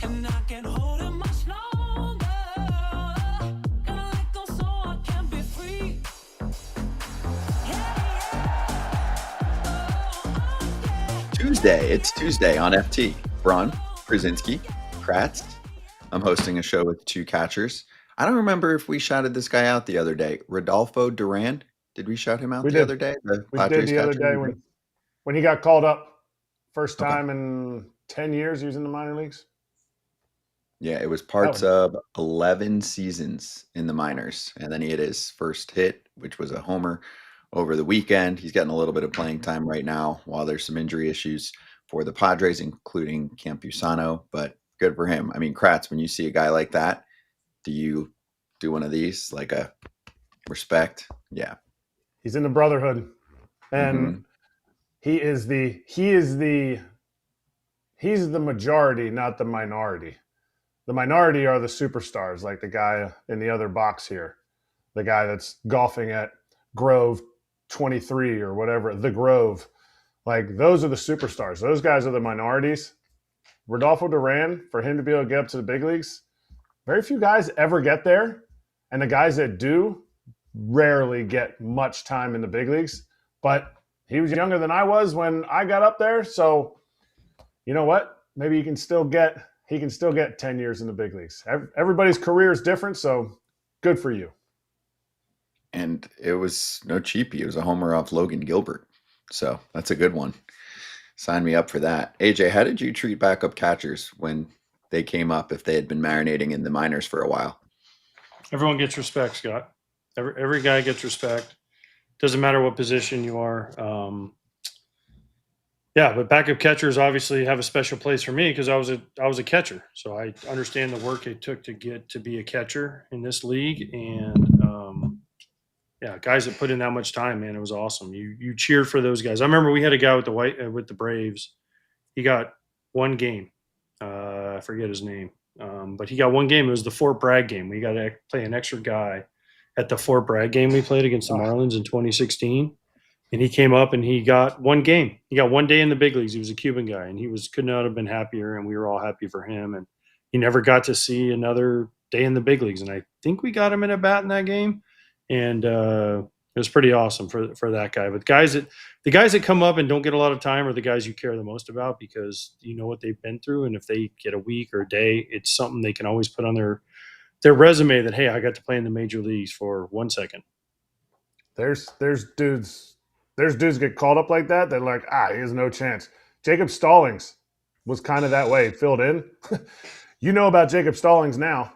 And I can't hold it much longer. Gonna let go so I can be free. Tuesday. It's Tuesday on FT. Braun, Pierzynski, Kratz. I'm hosting a show with two catchers. I don't remember if we shouted this guy out the other day. Rodolfo Duran. Did we shout him out We the did. other day? The We Padres did the other catcher? day when he got called up. First Okay. time in 10 years he was in the minor leagues. Yeah, it was parts of 11 seasons in the minors. And then he had his first hit, which was a homer over the weekend. He's getting a little bit of playing time right now while there's some injury issues for the Padres, including Campusano, but good for him. I mean, Kratz, when you see a guy like that, do you do one of these, like a respect? Yeah. He's in the brotherhood. And he's the majority, not the minority. The minority are the superstars, like the guy in the other box here, the guy that's golfing at Grove 23 or whatever, the Grove. Like, those are the superstars. Those guys are the minorities. Rodolfo Duran, for him to be able to get up to the big leagues, very few guys ever get there. And the guys that do rarely get much time in the big leagues. But he was younger than I was when I got up there. So, you know what? Maybe he can still get 10 years in the big leagues. Everybody's career is different, so good for you. And it was no cheapie. It was a homer off Logan Gilbert. So that's a good one. Sign me up for that. AJ, how did you treat backup catchers when they came up if they had been marinating in the minors for a while? Everyone gets respect, Scott. Every guy gets respect. Doesn't matter what position you are. But backup catchers obviously have a special place for me because I was a catcher, so I understand the work it took to get to be a catcher in this league. And guys that put in that much time, man, it was awesome. You cheered for those guys. I remember we had a guy with the Braves. He got one game. I forget his name, but he got one game. It was the Fort Bragg game. We got to play an extra guy at the Fort Bragg game we played against the Marlins in 2016. And he came up and he got one game. He got one day in the big leagues. He was a Cuban guy, and could not have been happier, and we were all happy for him. And he never got to see another day in the big leagues. And I think we got him in a bat in that game. And it was pretty awesome for that guy. But the guys that come up and don't get a lot of time are the guys you care the most about because you know what they've been through. And if they get a week or a day, it's something they can always put on their resume that, hey, I got to play in the major leagues for 1 second. There's dudes get called up like that. They're like, he has no chance. Jacob Stallings was kind of that way, filled in. You know about Jacob Stallings now.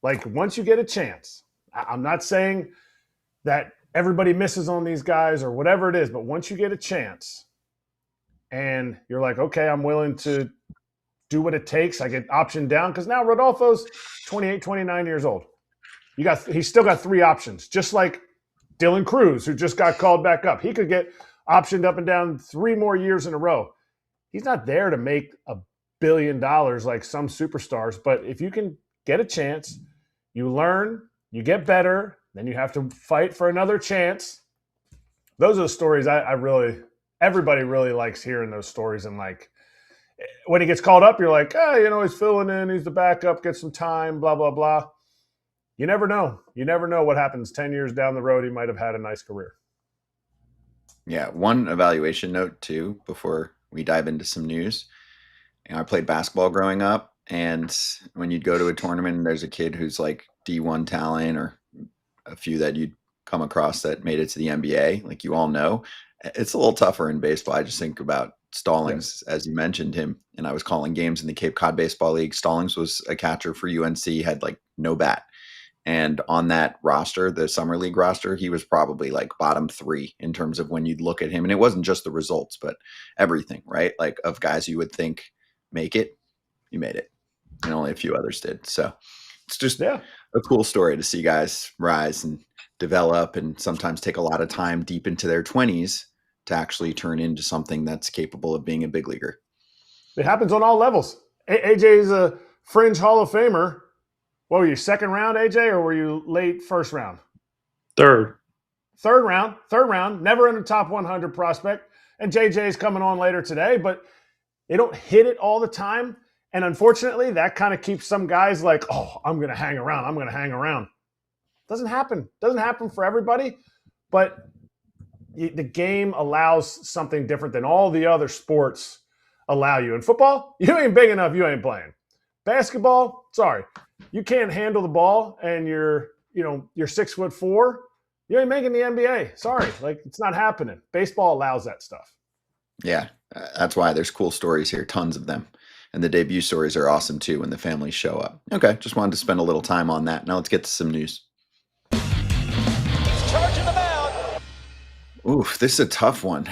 Like, once you get a chance, I'm not saying that everybody misses on these guys or whatever it is, but once you get a chance and you're like, okay, I'm willing to do what it takes, I get optioned down because now Rodolfo's 28, 29 years old. He's still got 3 options, just like Dylan Cruz, who just got called back up. He could get optioned up and down 3 more years in a row. He's not there to make $1 billion like some superstars, but if you can get a chance, you learn, you get better, then you have to fight for another chance. Those are the stories everybody really likes hearing those stories. And like, when he gets called up, you're like, he's filling in, he's the backup, get some time, blah, blah, blah. You never know. You never know what happens 10 years down the road. He might have had a nice career. Yeah, one evaluation note too before we dive into some news. I played basketball growing up, and when you'd go to a tournament and there's a kid who's like D1 talent or a few that you'd come across that made it to the NBA, like you all know, it's a little tougher in baseball. I just think about Stallings, as you mentioned him, and I was calling games in the Cape Cod Baseball League. Stallings was a catcher for UNC, had like no bat. And on that roster, the summer league roster, he was probably like bottom 3 in terms of when you'd look at him. And it wasn't just the results, but everything, right? Like of guys you would think make it, he made it. And only a few others did. So it's just a cool story to see guys rise and develop and sometimes take a lot of time deep into their 20s to actually turn into something that's capable of being a big leaguer. It happens on all levels. AJ is a fringe Hall of Famer. What were you, second round, AJ, or were you late first round? Third round, never in the top 100 prospect. And JJ is coming on later today, but they don't hit it all the time. And unfortunately, that kind of keeps some guys like, oh, I'm going to hang around. I'm going to hang around. Doesn't happen. Doesn't happen for everybody. But the game allows something different than all the other sports allow you. In football, you ain't big enough, you ain't playing. Basketball, sorry. You can't handle the ball and you're 6'4", you ain't making the NBA. Sorry. Like, it's not happening. Baseball allows that stuff. Yeah, that's why there's cool stories here, tons of them. And the debut stories are awesome too when the families show up. Okay, just wanted to spend a little time on that. Now let's get to some news. He's charging the mound. Oof, this is a tough one.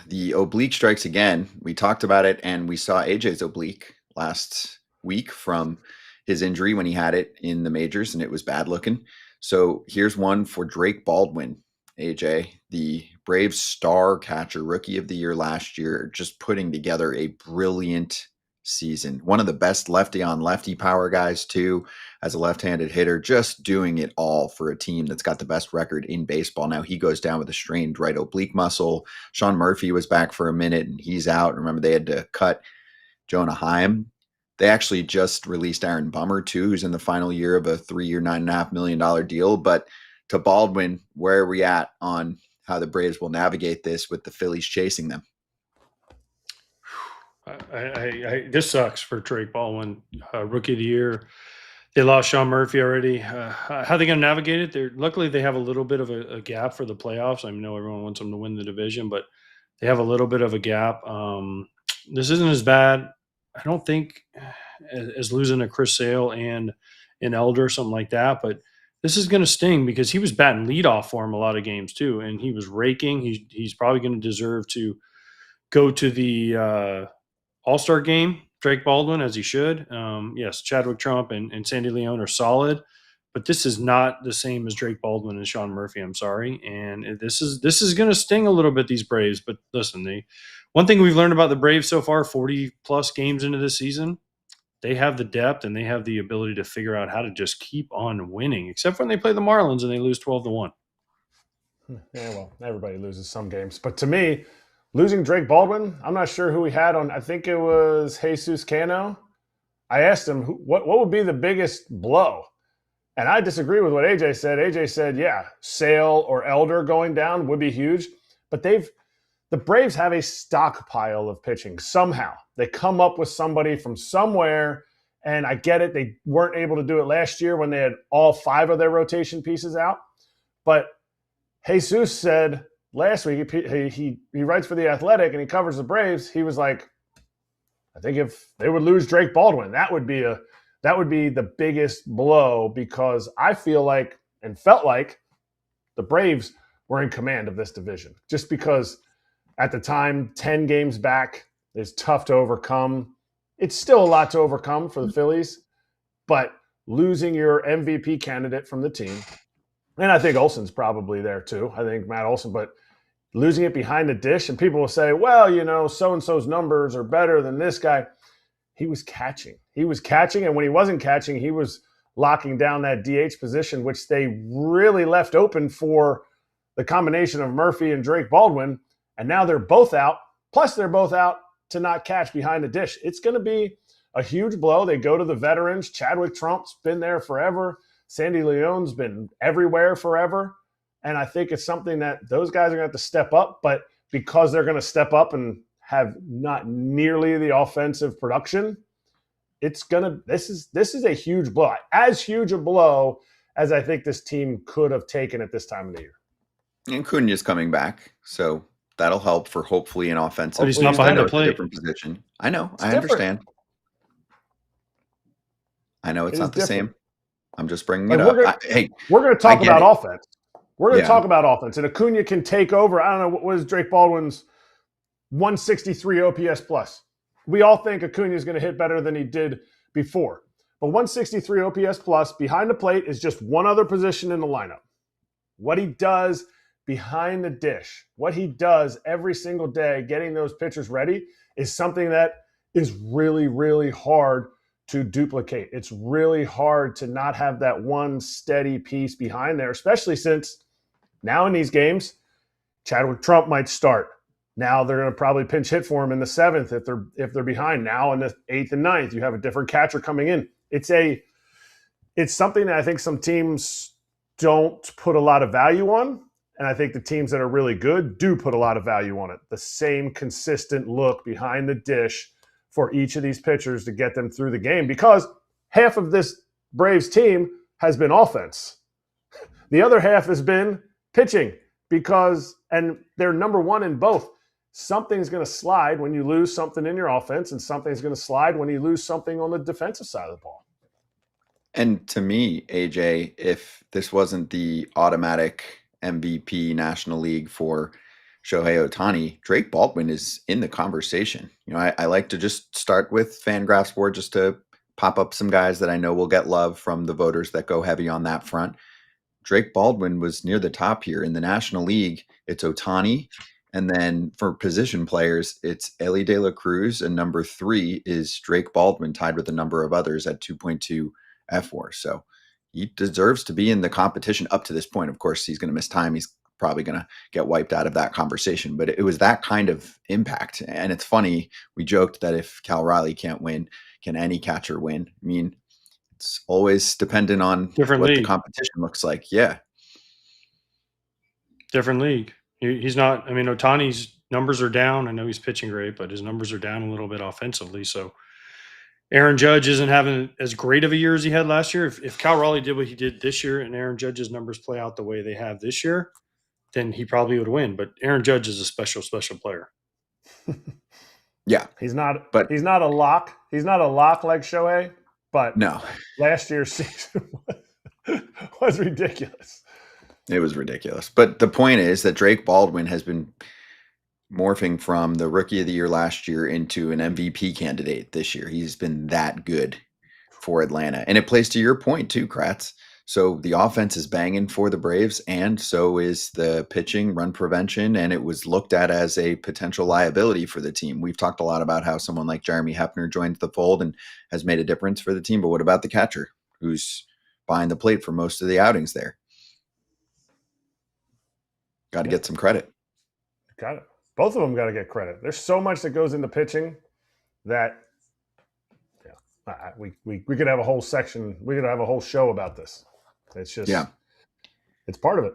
The oblique strikes again. We talked about it, and we saw AJ's oblique last week from his injury when he had it in the majors, and it was bad looking. So here's one for Drake Baldwin, AJ, the Braves star catcher, rookie of the year last year, just putting together a brilliant season. One of the best lefty on lefty power guys too, as a left-handed hitter, just doing it all for a team that's got the best record in baseball. Now he goes down with a strained right oblique muscle. Sean Murphy was back for a minute and he's out. Remember, they had to cut Jonah Heim. They actually just released Aaron Bummer too, who's in the final year of a 3-year, $9.5 million deal. But to Baldwin, where are we at on how the Braves will navigate this with the Phillies chasing them? This sucks for Drake Baldwin, rookie of the year. They lost Sean Murphy already. How are they going to navigate it? Luckily, they have a little bit of a gap for the playoffs. I know everyone wants them to win the division, but they have a little bit of a gap. This isn't as bad, I don't think, as losing a Chris Sale and an Elder, something like that. But this is going to sting because he was batting leadoff for him a lot of games too, and he was raking. He's probably going to deserve to go to the All-Star game, Drake Baldwin, as he should. Yes, Chadwick Trump and Sandy Leone are solid, but this is not the same as Drake Baldwin and Sean Murphy. I'm sorry, and this is going to sting a little bit, these Braves. But listen, one thing we've learned about the Braves so far, 40 plus games into this season, they have the depth and they have the ability to figure out how to just keep on winning. Except when they play the Marlins and they lose 12-1. Yeah, well, everybody loses some games, but to me, losing Drake Baldwin, I'm not sure who we had on. I think it was Jesus Cano. I asked him, what would be the biggest blow? And I disagree with what AJ said. AJ said, yeah, Sale or Elder going down would be huge. But the Braves have a stockpile of pitching somehow. They come up with somebody from somewhere, and I get it. They weren't able to do it last year when they had all 5 of their rotation pieces out. But Jesus said – last week, he writes for The Athletic and he covers the Braves. He was like, I think if they would lose Drake Baldwin, that would be the biggest blow, because I feel like and felt like the Braves were in command of this division. Just because at the time, 10 games back is tough to overcome. It's still a lot to overcome for the Phillies, but losing your MVP candidate from the team, and I think Olson's probably there too. I think Matt Olson, but losing it behind the dish, and people will say, well, so-and-so's numbers are better than this guy. He was catching. And when he wasn't catching, he was locking down that DH position, which they really left open for the combination of Murphy and Drake Baldwin. And now they're both out. Plus, they're both out to not catch behind the dish. It's going to be a huge blow. They go to the veterans. Chadwick Trump's been there forever. Sandy Leone's been everywhere forever. And I think it's something that those guys are going to have to step up. But because they're going to step up and have not nearly the offensive production, this is a huge blow. As huge a blow as I think this team could have taken at this time of the year. And Acuña's coming back, so that'll help for hopefully an offensive. But he's not behind the plate. Different position. I know. I understand. I know it's not the same. I'm just bringing it up. We're going to talk about offense. We're going to talk about offense. And Acuña can take over. I don't know, what was Drake Baldwin's 163 OPS plus? We all think Acuña is going to hit better than he did before. But 163 OPS plus behind the plate is just one other position in the lineup. What he does behind the dish, what he does every single day getting those pitchers ready, is something that is really, really hard to duplicate. It's really hard to not have that one steady piece behind there, especially since now in these games, Chadwick Trump might start. Now they're going to probably pinch hit for him in the 7th if they're behind. Now in the 8th and 9th, you have a different catcher coming in. It's something that I think some teams don't put a lot of value on, and I think the teams that are really good do put a lot of value on it. The same consistent look behind the dish for each of these pitchers to get them through the game, because half of this Braves team has been offense. The other half has been pitching and they're number one in both. Something's going to slide when you lose something in your offense, and something's going to slide when you lose something on the defensive side of the ball. And to me, AJ, if this wasn't the automatic MVP National League for Shohei Ohtani, Drake Baldwin is in the conversation. I like to just start with Fangraphs board just to pop up some guys that I know will get love from the voters that go heavy on that front. Drake Baldwin was near the top here. In the National League, it's Ohtani. And then for position players, it's Elly De La Cruz. And number 3 is Drake Baldwin, tied with a number of others at 2.2 F4. So he deserves to be in the competition up to this point. Of course, he's going to miss time. He's probably going to get wiped out of that conversation. But it was that kind of impact. And it's funny, we joked that if Cal Riley can't win, can any catcher win? I mean, it's always dependent on Different what league. the competition looks like. Yeah. Different league. He's not – I mean, Ohtani's numbers are down. I know he's pitching great, but his numbers are down a little bit offensively. So Aaron Judge isn't having as great of a year as he had last year. If Cal Raleigh did what he did this year and Aaron Judge's numbers play out the way they have this year, then he probably would win. But Aaron Judge is a special player. Yeah. He's not a lock. He's not a lock like Shohei, but No, last year's season was ridiculous. it was ridiculous. But the point is that Drake Baldwin has been morphing from the rookie of the year last year into an MVP candidate this year. He's been that good for Atlanta. And it plays to your point too, Kratz. So the offense is banging for the Braves, and so is the pitching, run prevention, and it was looked at as a potential liability for the team. We've talked a lot about how someone like Jeremy Hefner joined the fold and has made a difference for the team, but what about the catcher who's behind the plate for most of the outings there? Got to get some credit. Got it. Both of them got to get credit. There's so much that goes into pitching that we could have a whole section. We could have a whole show about this. It's just it's part of it.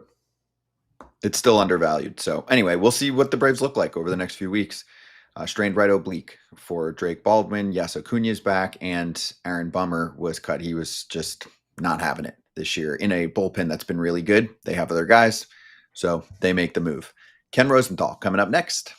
It's still undervalued. So anyway, we'll see what the Braves look like over the next few weeks. Strained right oblique for Drake Baldwin. Yes, Acuña's back, and Aaron Bummer was cut. He was just not having it this year in a bullpen that's been really good. They have other guys, so they make the move. Ken Rosenthal coming up next.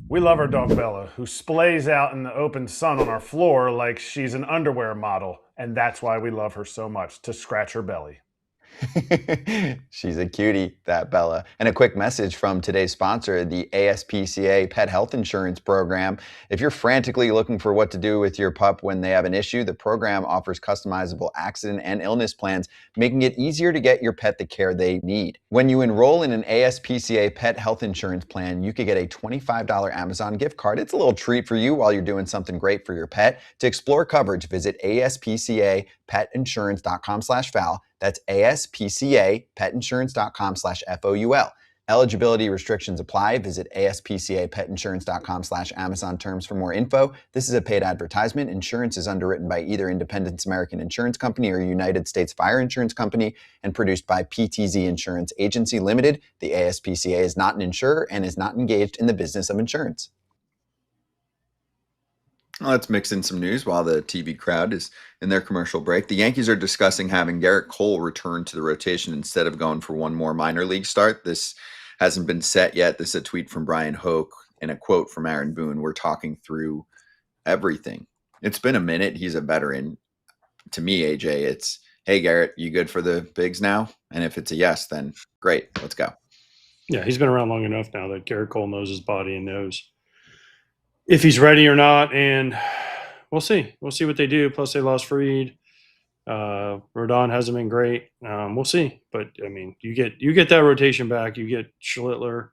We love our dog Bella, who splays out in the open sun on our floor like she's an underwear model, and that's why we love her so much, to scratch her belly. She's a cutie, that Bella. And a quick message from today's sponsor, the ASPCA Pet Health Insurance Program. If you're frantically looking for what to do with your pup when they have an issue, the program offers customizable accident and illness plans, making it easier to get your pet the care they need. When you enroll in an ASPCA Pet Health Insurance plan, you could get a $25 Amazon gift card. It's a little treat for you while you're doing something great for your pet. To explore coverage, visit aspcapetinsurance.com/FOUL. That's aspcapetinsurance.com/FOUL. Eligibility restrictions apply. Visit aspcapetinsurance.com/Amazon terms for more info. This is a paid advertisement. Insurance is underwritten by either Independence American Insurance Company or United States Fire Insurance Company and produced by PTZ Insurance Agency Limited. The ASPCA is not an insurer and is not engaged in the business of insurance. Let's mix in some news while the TV crowd is in their commercial break. The Yankees are discussing having Gerrit Cole return to the rotation instead of going for one more minor league start. This hasn't been set yet. This is a tweet from Brian Hoke and a quote from Aaron Boone. We're talking through everything. It's been a minute. He's a veteran. To me, AJ, it's, hey, Gerrit, you good for the bigs now? And if it's a yes, then great. Let's go. Yeah, he's been around long enough now that Gerrit Cole knows his body and knows if he's ready or not, and we'll see. We'll see what they do. Plus, they lost Fried. Rodon hasn't been great. We'll see. But I mean, you get that rotation back. You get Schlittler.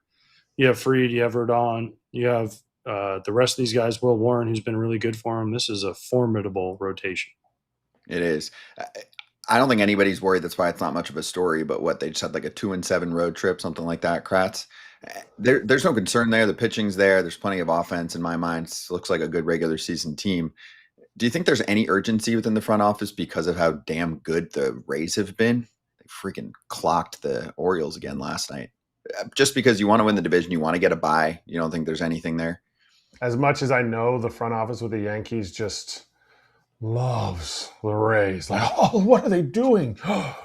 You have Fried, you have Rodon, you have the rest of these guys, Will Warren, who's been really good for him. This is a formidable rotation. It is. I don't think anybody's worried. That's why it's not much of a story. But what, they just had like a 2-7 road trip, something like that. Kratz. There's no concern there. The pitching's there. There's plenty of offense in my mind. It looks like a good regular season team. Do you think there's any urgency within the front office because of how damn good the Rays have been? They freaking clocked the Orioles again last night. Just because you want to win the division, you want to get a bye. You don't think there's anything there? As much as I know, the front office with the Yankees just loves the Rays. Like, oh, what are they doing?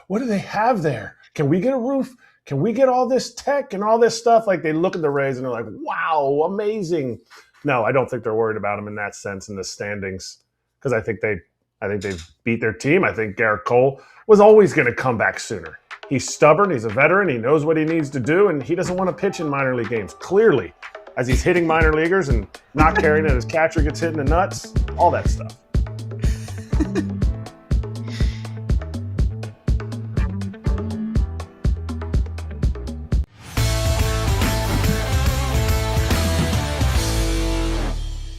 What do they have there? Can we get a roof? Can we get all this tech and all this stuff? Like, they look at the Rays and they're like, wow, amazing. No, I don't think they're worried about them in that sense in the standings, because I think they've beat their team. I think Gerrit Cole was always going to come back sooner. He's stubborn. He's a veteran. He knows what he needs to do, and he doesn't want to pitch in minor league games, clearly, as he's hitting minor leaguers and not caring that his catcher gets hit in the nuts, all that stuff.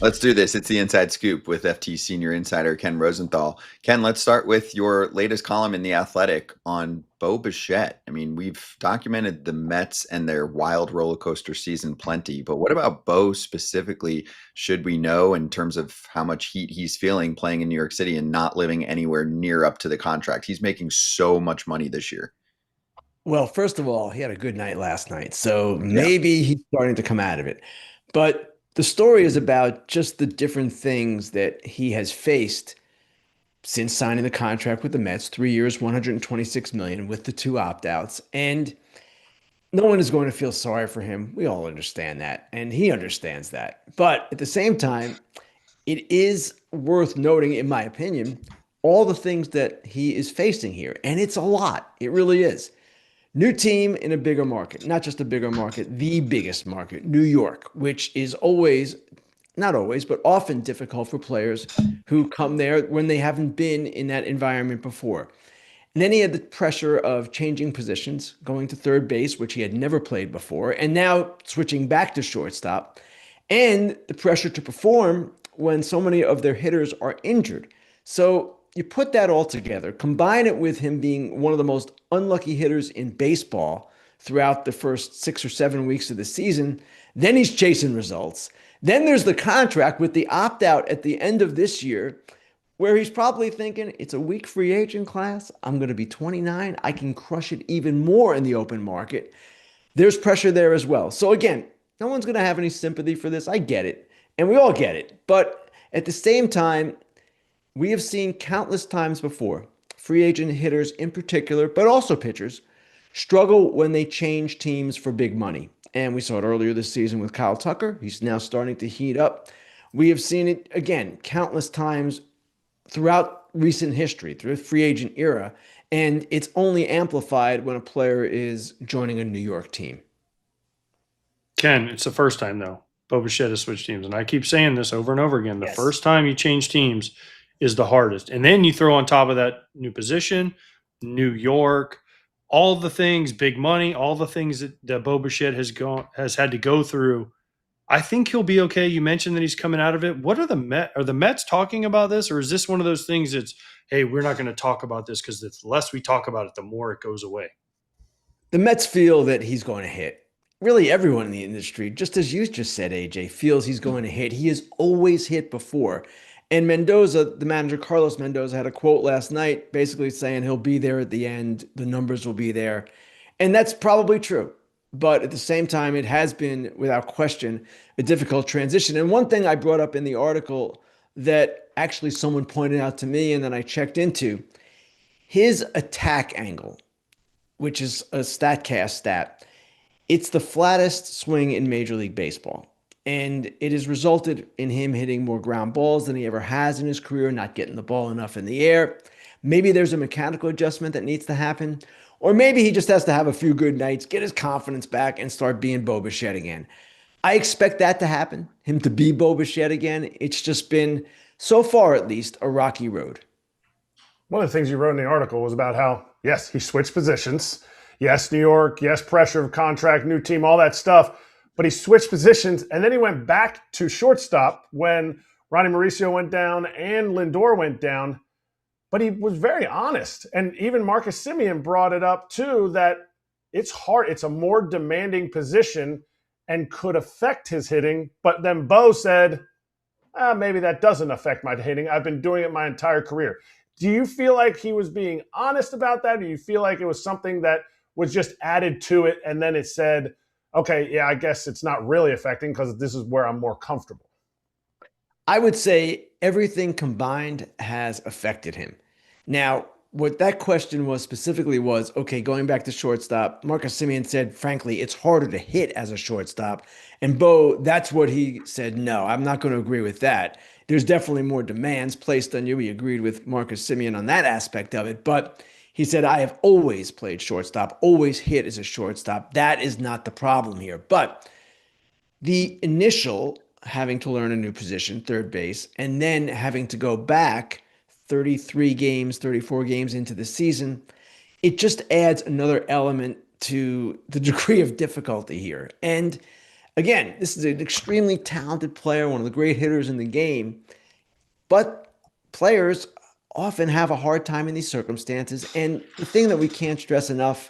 Let's do this. It's the Inside Scoop with FT senior insider Ken Rosenthal. Ken, let's start with your latest column in The Athletic on Bo Bichette. I mean, we've documented the Mets and their wild roller coaster season plenty, but what about Bo specifically should we know in terms of how much heat he's feeling playing in New York City and not living anywhere near up to the contract? He's making so much money this year. Well, first of all, he had a good night last night, so maybe he's starting to come out of it. But the story is about just the different things that he has faced since signing the contract with the Mets, 3 years, $126 million with the 2 opt-outs. And no one is going to feel sorry for him. We all understand that, and he understands that. But at the same time, it is worth noting, in my opinion, all the things that he is facing here. And it's a lot. It really is. New team in a bigger market, not just a bigger market, the biggest market, New York, which is always, not always, but often difficult for players who come there when they haven't been in that environment before. And then he had the pressure of changing positions, going to third base, which he had never played before, and now switching back to shortstop, and the pressure to perform when so many of their hitters are injured. So you put that all together, combine it with him being one of the most unlucky hitters in baseball throughout the first 6 or 7 weeks of the season, then he's chasing results. Then there's the contract with the opt-out at the end of this year, where he's probably thinking, it's a weak free agent class. I'm going to be 29. I can crush it even more in the open market. There's pressure there as well. So again, no one's going to have any sympathy for this. I get it. And we all get it. But at the same time, we have seen countless times before, free agent hitters in particular, but also pitchers, struggle when they change teams for big money. And we saw it earlier this season with Kyle Tucker. He's now starting to heat up. We have seen it, again, countless times throughout recent history, through the free agent era. And it's only amplified when a player is joining a New York team. Ken, it's the first time, though, Bo Bichette has switched teams. And I keep saying this over and over again. The first time you change teams is the hardest. And then you throw on top of that new position, New York, all the things, big money, all the things that Bo Bichette has had to go through. I think he'll be okay. You mentioned that he's coming out of it. What are the Mets talking about this? Or is this one of those things that's, hey, we're not going to talk about this because the less we talk about it, the more it goes away? The Mets feel that he's going to hit. Really, everyone in the industry, just as you just said, AJ, feels he's going to hit. He has always hit before. And Mendoza, the manager, Carlos Mendoza, had a quote last night basically saying he'll be there at the end. The numbers will be there. And that's probably true. But at the same time, it has been, without question, a difficult transition. And one thing I brought up in the article that actually someone pointed out to me and then I checked into, his attack angle, which is a StatCast stat, it's the flattest swing in Major League Baseball. And it has resulted in him hitting more ground balls than he ever has in his career, not getting the ball enough in the air. Maybe there's a mechanical adjustment that needs to happen. Or maybe he just has to have a few good nights, get his confidence back, and start being Bo Bichette again. I expect that to happen, him to be Bo Bichette again. It's just been, so far at least, a rocky road. One of the things you wrote in the article was about how, yes, he switched positions. Yes, New York. Yes, pressure of contract, new team, all that stuff. but he switched positions, and then he went back to shortstop when Ronnie Mauricio went down and Lindor went down. But he was very honest. And even Marcus Semien brought it up too, that it's hard. It's a more demanding position and could affect his hitting. But then Bo said, maybe that doesn't affect my hitting. I've been doing it my entire career. Do you feel like he was being honest about that? Or do you feel like it was something that was just added to it and then it said, okay, yeah, I guess it's not really affecting because this is where I'm more comfortable? I would say everything combined has affected him. Now, what that question was specifically was, okay, going back to shortstop, Marcus Semien said, frankly, it's harder to hit as a shortstop. And Bo, that's what he said, no, I'm not going to agree with that. There's definitely more demands placed on you. He agreed with Marcus Semien on that aspect of it. But he said, I have always played shortstop, always hit as a shortstop. That is not the problem here. But the initial having to learn a new position, third base, and then having to go back 33 games, 34 games into the season, it just adds another element to the degree of difficulty here. And again, this is an extremely talented player, one of the great hitters in the game, but players often have a hard time in these circumstances. And the thing that we can't stress enough,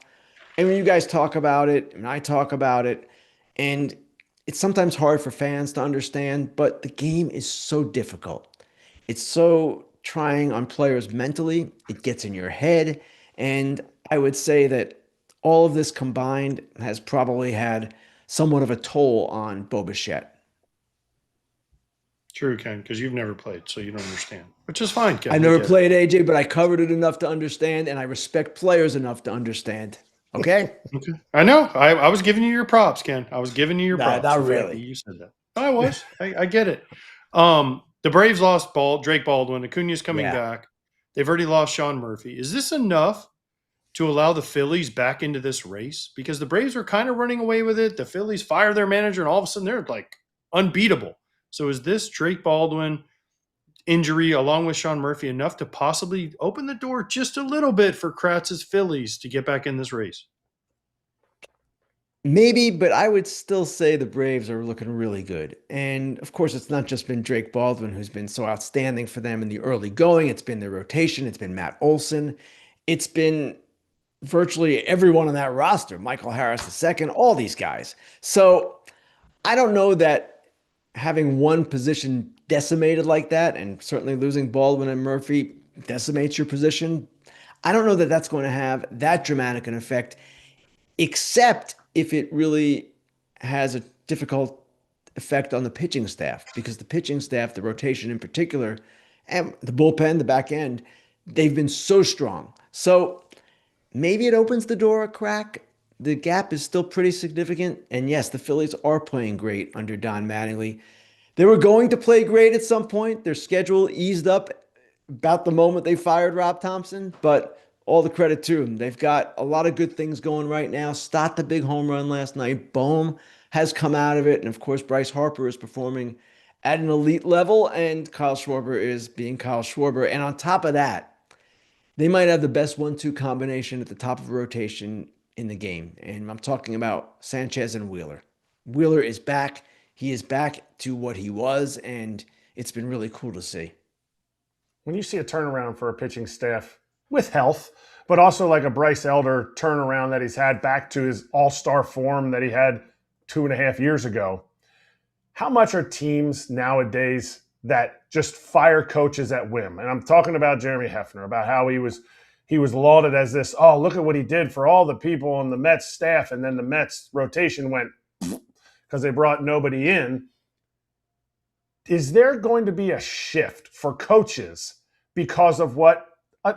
and when you guys talk about it, and I talk about it, and it's sometimes hard for fans to understand, but the game is so difficult. It's so trying on players mentally. It gets in your head. And I would say that all of this combined has probably had somewhat of a toll on Bo Bichette. True, Ken, because you've never played, so you don't understand, which is fine, Ken. I never played, AJ, but I covered it enough to understand, and I respect players enough to understand. Okay? Okay. I know. I was giving you your props, Ken. I was giving you your props. Not The fact really. that you said that. I was. I get it. The Braves lost Drake Baldwin. Acuña's coming back. They've already lost Sean Murphy. Is this enough to allow the Phillies back into this race? Because the Braves are kind of running away with it. The Phillies fire their manager, and all of a sudden they're like unbeatable. So is this Drake Baldwin injury along with Sean Murphy enough to possibly open the door just a little bit for Kratz's Phillies to get back in this race? Maybe, but I would still say the Braves are looking really good. And of course, it's not just been Drake Baldwin who's been so outstanding for them in the early going. It's been their rotation. It's been Matt Olson. It's been virtually everyone on that roster, Michael Harris II, all these guys. So I don't know that having one position decimated like that, and certainly losing Baldwin and Murphy decimates your position. I don't know that that's going to have that dramatic an effect, except if it really has a difficult effect on the pitching staff, because the pitching staff, the rotation in particular, and the bullpen, the back end, they've been so strong. So maybe it opens the door a crack. The gap is still pretty significant. And yes, the Phillies are playing great under Don Mattingly. They were going to play great at some point. Their schedule eased up about the moment they fired Rob Thompson, but all the credit to them. They've got a lot of good things going right now. Stott the big home run last night. Bohm has come out of it. And of course, Bryce Harper is performing at an elite level, and Kyle Schwarber is being Kyle Schwarber. And on top of that, they might have the best 1-2 combination at the top of a rotation in the game. And I'm talking about Sanchez and Wheeler. Wheeler is back. He is back to what he was, and it's been really cool to see. When you see a turnaround for a pitching staff with health, but also like a Bryce Elder turnaround that he's had back to his all-star form that he had 2.5 years ago, how much are teams nowadays that just fire coaches at whim? And I'm talking about Jeremy Hefner, about how he was lauded as this, oh, look at what he did for all the people on the Mets staff, and then the Mets rotation went because they brought nobody in. Is there going to be a shift for coaches because of what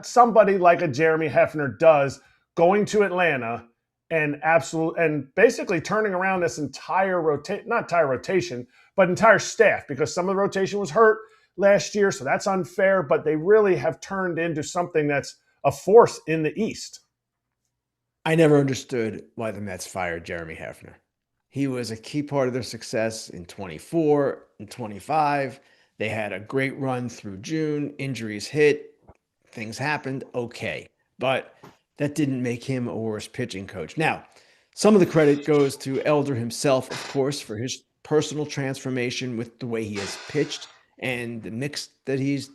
somebody like a Jeremy Hefner does, going to Atlanta and basically turning around this entire rotation, but entire staff, because some of the rotation was hurt last year, so that's unfair, but they really have turned into something that's a force in the East. I never understood why the Mets fired Jeremy Hefner. He was a key part of their success in 24 and 25. They had a great run through June. Injuries hit. Things happened. Okay. But that didn't make him a worse pitching coach. Now, Some of the credit goes to Elder himself, of course, for his personal transformation with the way he has pitched and the mix that he's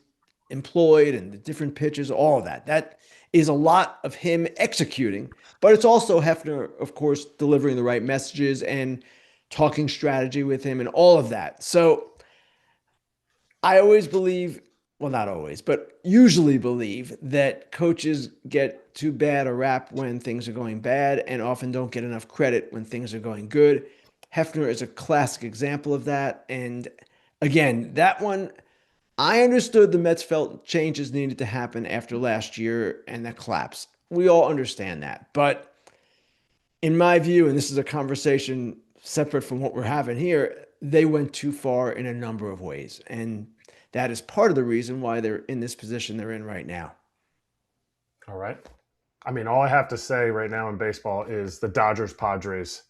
employed and the different pitches, all of that. That is a lot of him executing, but it's also Hefner, of course, delivering the right messages and talking strategy with him and all of that. So I always believe, well, not always, but usually believe that coaches get too bad a rap when things are going bad and often don't get enough credit when things are going good. Hefner is a classic example of that. And again, that one, I understood the Mets felt changes needed to happen after last year and that collapse. We all understand that. But in my view, and this is a conversation separate from what we're having here, they went too far in a number of ways. And that is part of the reason why they're in this position they're in right now. All right. I mean, all I have to say right now in baseball is the Dodgers-Padres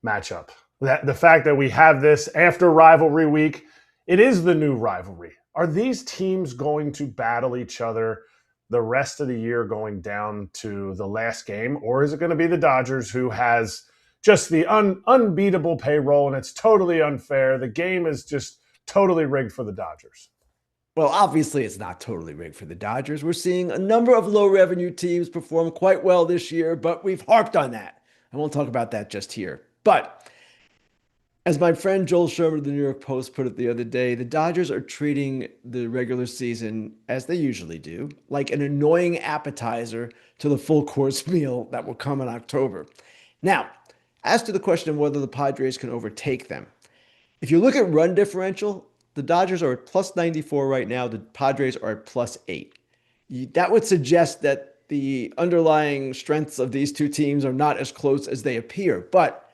matchup. That the fact that we have this after rivalry week, it is the new rivalry. Are these teams going to battle each other the rest of the year going down to the last game? Or is it going to be the Dodgers who has just the unbeatable payroll and it's totally unfair? The game is just totally rigged for the Dodgers. Well, obviously, it's not totally rigged for the Dodgers. We're seeing a number of low revenue teams perform quite well this year, but we've harped on that. I won't talk about that just here. But as my friend Joel Sherman of the New York Post put it the other day, the Dodgers are treating the regular season, as they usually do, like an annoying appetizer to the full course meal that will come in October. Now, as to the question of whether the Padres can overtake them, if you look at run differential, the Dodgers are at plus 94 right now. The Padres are at plus 8. That would suggest that the underlying strengths of these two teams are not as close as they appear. But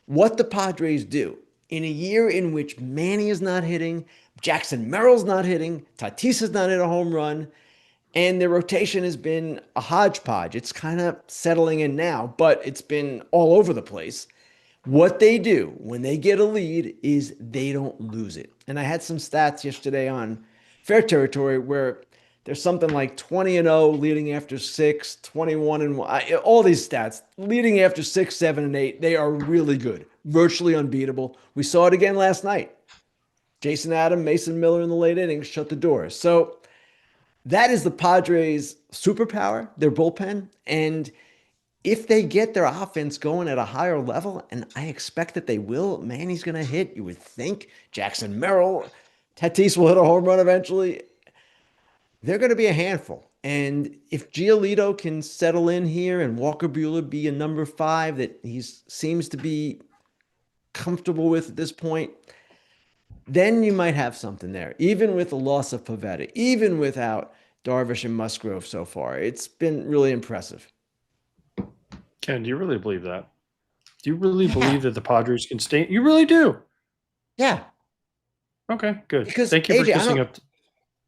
what the Padres do in a year in which Manny is not hitting, Jackson Merrill's not hitting, Tatis has not hit a home run, and their rotation has been a hodgepodge. It's kind of settling in now, but it's been all over the place. What they do when they get a lead is they don't lose it. And I had some stats yesterday on Fair Territory where there's something like 20-0 leading after 6, 21-1, all these stats leading after 6, 7, and 8. They are really good, virtually unbeatable. We saw it again last night. Jason Adam, Mason Miller in the late innings shut the door. So that is the Padres' superpower, their bullpen. And if they get their offense going at a higher level, and I expect that they will, Manny's going to hit, you would think. Jackson Merrill, Tatis will hit a home run eventually. They're going to be a handful. And if Giolito can settle in here and Walker Buehler be a number 5 that he seems to be comfortable with at this point, then you might have something there. Even with the loss of Pavetta, even without Darvish and Musgrove so far, it's been really impressive. Ken, do you really believe that? Do you really believe that the Padres can stay? You really do? Yeah. Okay, good. Because, Thank you for AJ, kissing up.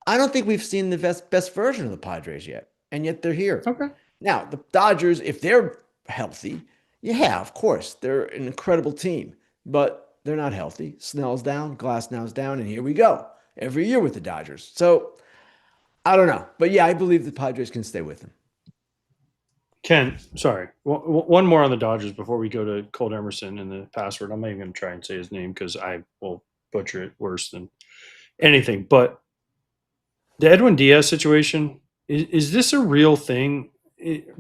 I don't think we've seen the best version of the Padres yet, and yet they're here. Okay. Now, the Dodgers, if they're healthy, yeah, of course, they're an incredible team, but they're not healthy. Snell's down, Glasnow's down, and here we go every year with the Dodgers. So I don't know, but yeah, I believe the Padres can stay with them. Ken, sorry. One more on the Dodgers before we go to Colt Emerson and the password. I'm not even going to try and say his name because I will butcher it worse than anything. But the Edwin Diaz situation, is this a real thing?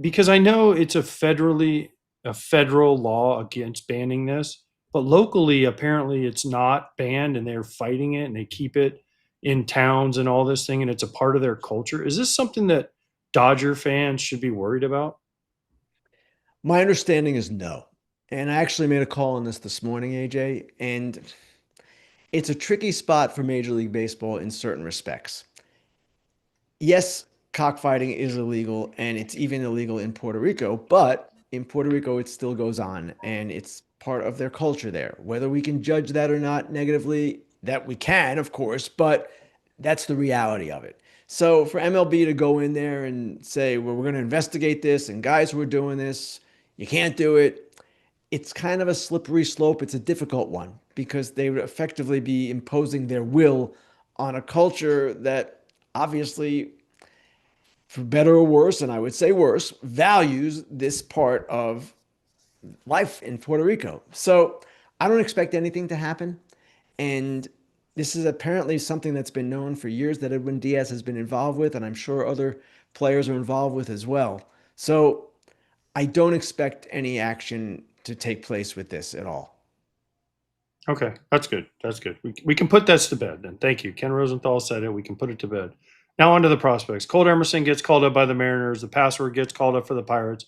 Because I know it's a federal law against banning this, but locally apparently it's not banned and they're fighting it and they keep it in towns and all this thing and it's a part of their culture. Is this something that Dodger fans should be worried about? My understanding is no. And I actually made a call on this morning, AJ, and it's a tricky spot for Major League Baseball in certain respects. Yes, cockfighting is illegal, and it's even illegal in Puerto Rico, but in Puerto Rico, it still goes on, and it's part of their culture there. Whether we can judge that or not negatively, that we can, of course, but that's the reality of it. So for MLB to go in there and say, well, we're going to investigate this, and guys who are doing this, you can't do it. It's kind of a slippery slope. It's a difficult one because they would effectively be imposing their will on a culture that obviously, for better or worse, and I would say worse, values this part of life in Puerto Rico. So I don't expect anything to happen. And this is apparently something that's been known for years that Edwin Diaz has been involved with, and I'm sure other players are involved with as well. So I don't expect any action to take place with this at all. Okay, that's good. That's good. We can put this to bed then. Thank you. Ken Rosenthal said it. We can put it to bed. Now on to the prospects. Colt Emerson gets called up by the Mariners. The password gets called up for the Pirates.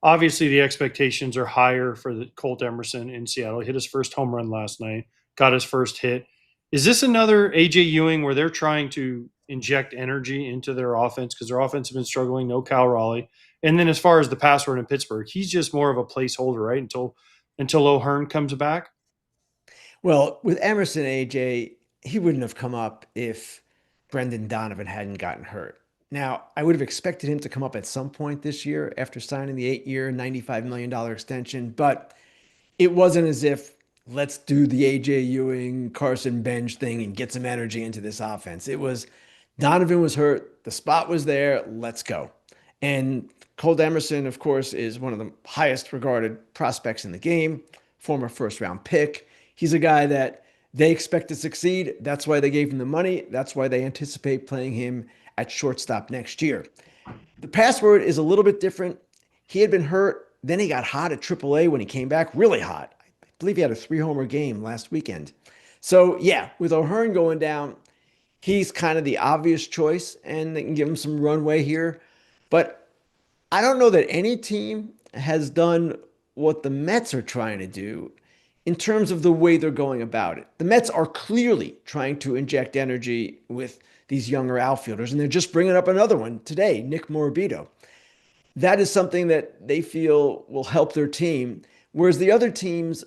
Obviously, the expectations are higher for the Colt Emerson in Seattle. He hit his first home run last night, got his first hit. Is this another AJ Ewing where they're trying to inject energy into their offense because their offense has been struggling? No Cal Raleigh. And then as far as the password in Pittsburgh, he's just more of a placeholder, right? Until O'Hearn comes back. Well, with Emerson, AJ, he wouldn't have come up if Brendan Donovan hadn't gotten hurt. Now, I would have expected him to come up at some point this year after signing the 8-year, $95 million extension, but it wasn't as if let's do the AJ Ewing, Carson Bench thing and get some energy into this offense. It was Donovan was hurt, the spot was there, let's go. And Colt Emerson, of course, is one of the highest regarded prospects in the game, former first round pick. He's a guy that they expect to succeed. That's why they gave him the money. That's why they anticipate playing him at shortstop next year. The password is a little bit different. He had been hurt. Then he got hot at AAA when he came back, really hot. I believe he had a 3-homer game last weekend. So, yeah, with O'Hearn going down, he's kind of the obvious choice, and they can give him some runway here. But I don't know that any team has done what the Mets are trying to do in terms of the way they're going about it. The Mets are clearly trying to inject energy with these younger outfielders, and they're just bringing up another one today, Nick Morabito. That is something that they feel will help their team, whereas the other teams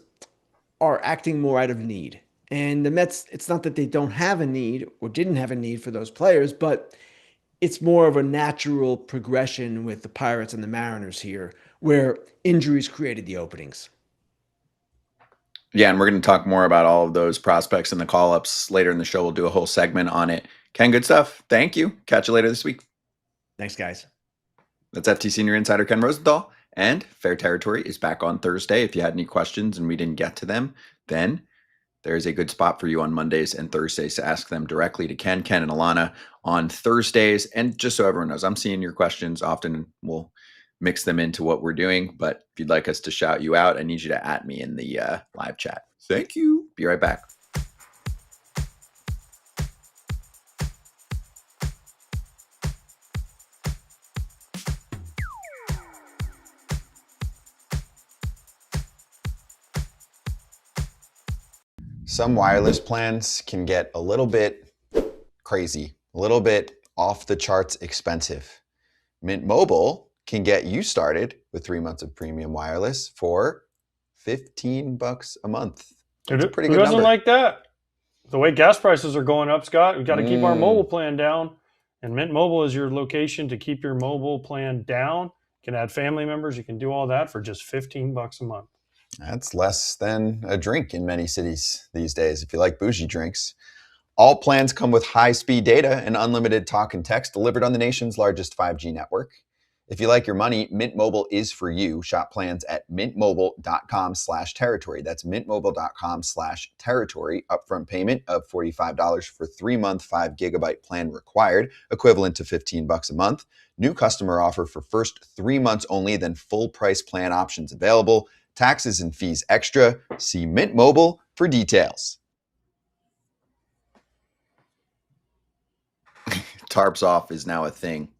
are acting more out of need. And the Mets, it's not that they don't have a need or didn't have a need for those players, but it's more of a natural progression with the Pirates and the Mariners here, where injuries created the openings. Yeah, and we're going to talk more about all of those prospects and the call-ups later in the show. We'll do a whole segment on it. Ken, good stuff. Thank you. Catch you later this week. Thanks, guys. That's FT Senior Insider Ken Rosenthal. And Fair Territory is back on Thursday. If you had any questions and we didn't get to them, then there is a good spot for you on Mondays and Thursdays to ask them directly to Ken and Alana on Thursdays. And just so everyone knows, I'm seeing your questions often, and we'll mix them into what we're doing. But if you'd like us to shout you out, I need you to @ me in the live chat. Thank you. Be right back. Some wireless plans can get a little bit crazy, a little bit off the charts expensive. Mint Mobile can get you started with 3 months of premium wireless for $15 a month. That's a pretty Who good doesn't number. like that? The way gas prices are going up, Scott, we've got to keep our mobile plan down. And Mint Mobile is your location to keep your mobile plan down. You can add family members. You can do all that for just $15 a month. That's less than a drink in many cities these days, if you like bougie drinks. All plans come with high-speed data and unlimited talk and text delivered on the nation's largest 5G network. If you like your money, Mint Mobile is for you. Shop plans at mintmobile.com/territory. That's mintmobile.com/territory. Upfront payment of $45 for 3-month 5 GB plan required, equivalent to $15 a month. New customer offer for first 3 months only, then full price plan options available. Taxes and fees extra. See Mint Mobile for details. Tarps Off is now a thing,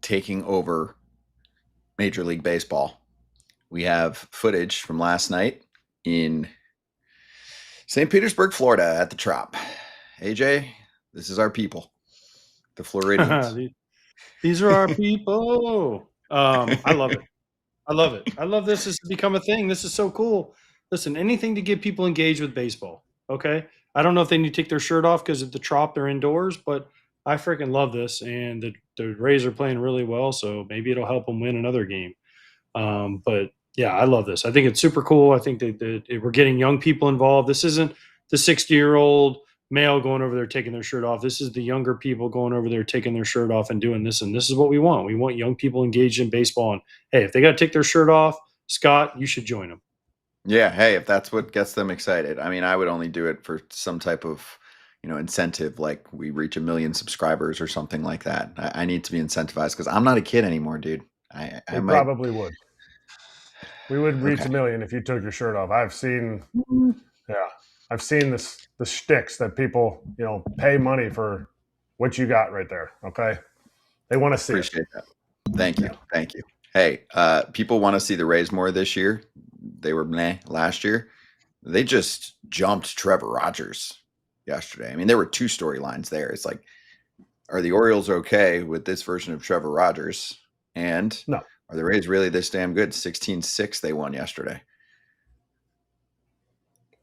taking over Major League Baseball. We have footage from last night in St. Petersburg, Florida at the Trop. AJ, this is our people, the Floridians. These are our people. I love it. I love it. I love this has become a thing. This is so cool. Listen, anything to get people engaged with baseball. Okay. I don't know if they need to take their shirt off because at the Trop they're indoors, but I freaking love this. And the Rays are playing really well, so maybe it'll help them win another game. But yeah, I love this. I think it's super cool. I think that we're getting young people involved. This isn't the 60-year-old male going over there taking their shirt off. This is the younger people going over there taking their shirt off and doing this. And this is what we want. We want young people engaged in baseball. And hey, if they got to take their shirt off, Scott, you should join them. Yeah, hey, if that's what gets them excited. I mean, I would only do it for some type of, incentive, like we reach 1 million subscribers or something like that. I need to be incentivized because I'm not a kid anymore, dude. I We might. probably would. We would reach Okay. 1 million if you took your shirt off. I've seen the shticks that people, pay money for what you got right there. Okay. They want to see it. Appreciate that. Thank you. Thank you. Hey, people want to see the Rays more this year. They were meh last year. They just jumped Trevor Rogers yesterday. I mean, there were two storylines there. It's like, are the Orioles okay with this version of Trevor Rogers? And No. are the Rays really this damn good? 16-6 they won yesterday.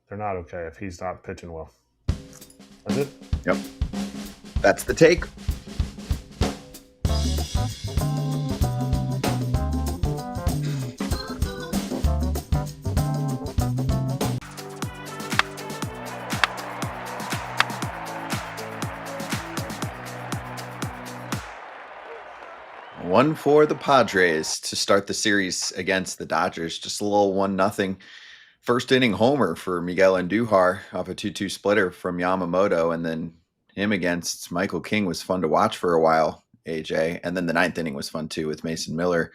They're not okay if he's not pitching well. That's it. Yep. That's the take. One for the Padres to start the series against the Dodgers. Just a little 1-0 first inning homer for Miguel Andujar off a 2-2 splitter from Yamamoto. And then him against Michael King was fun to watch for a while, AJ. And then the 9th inning was fun too with Mason Miller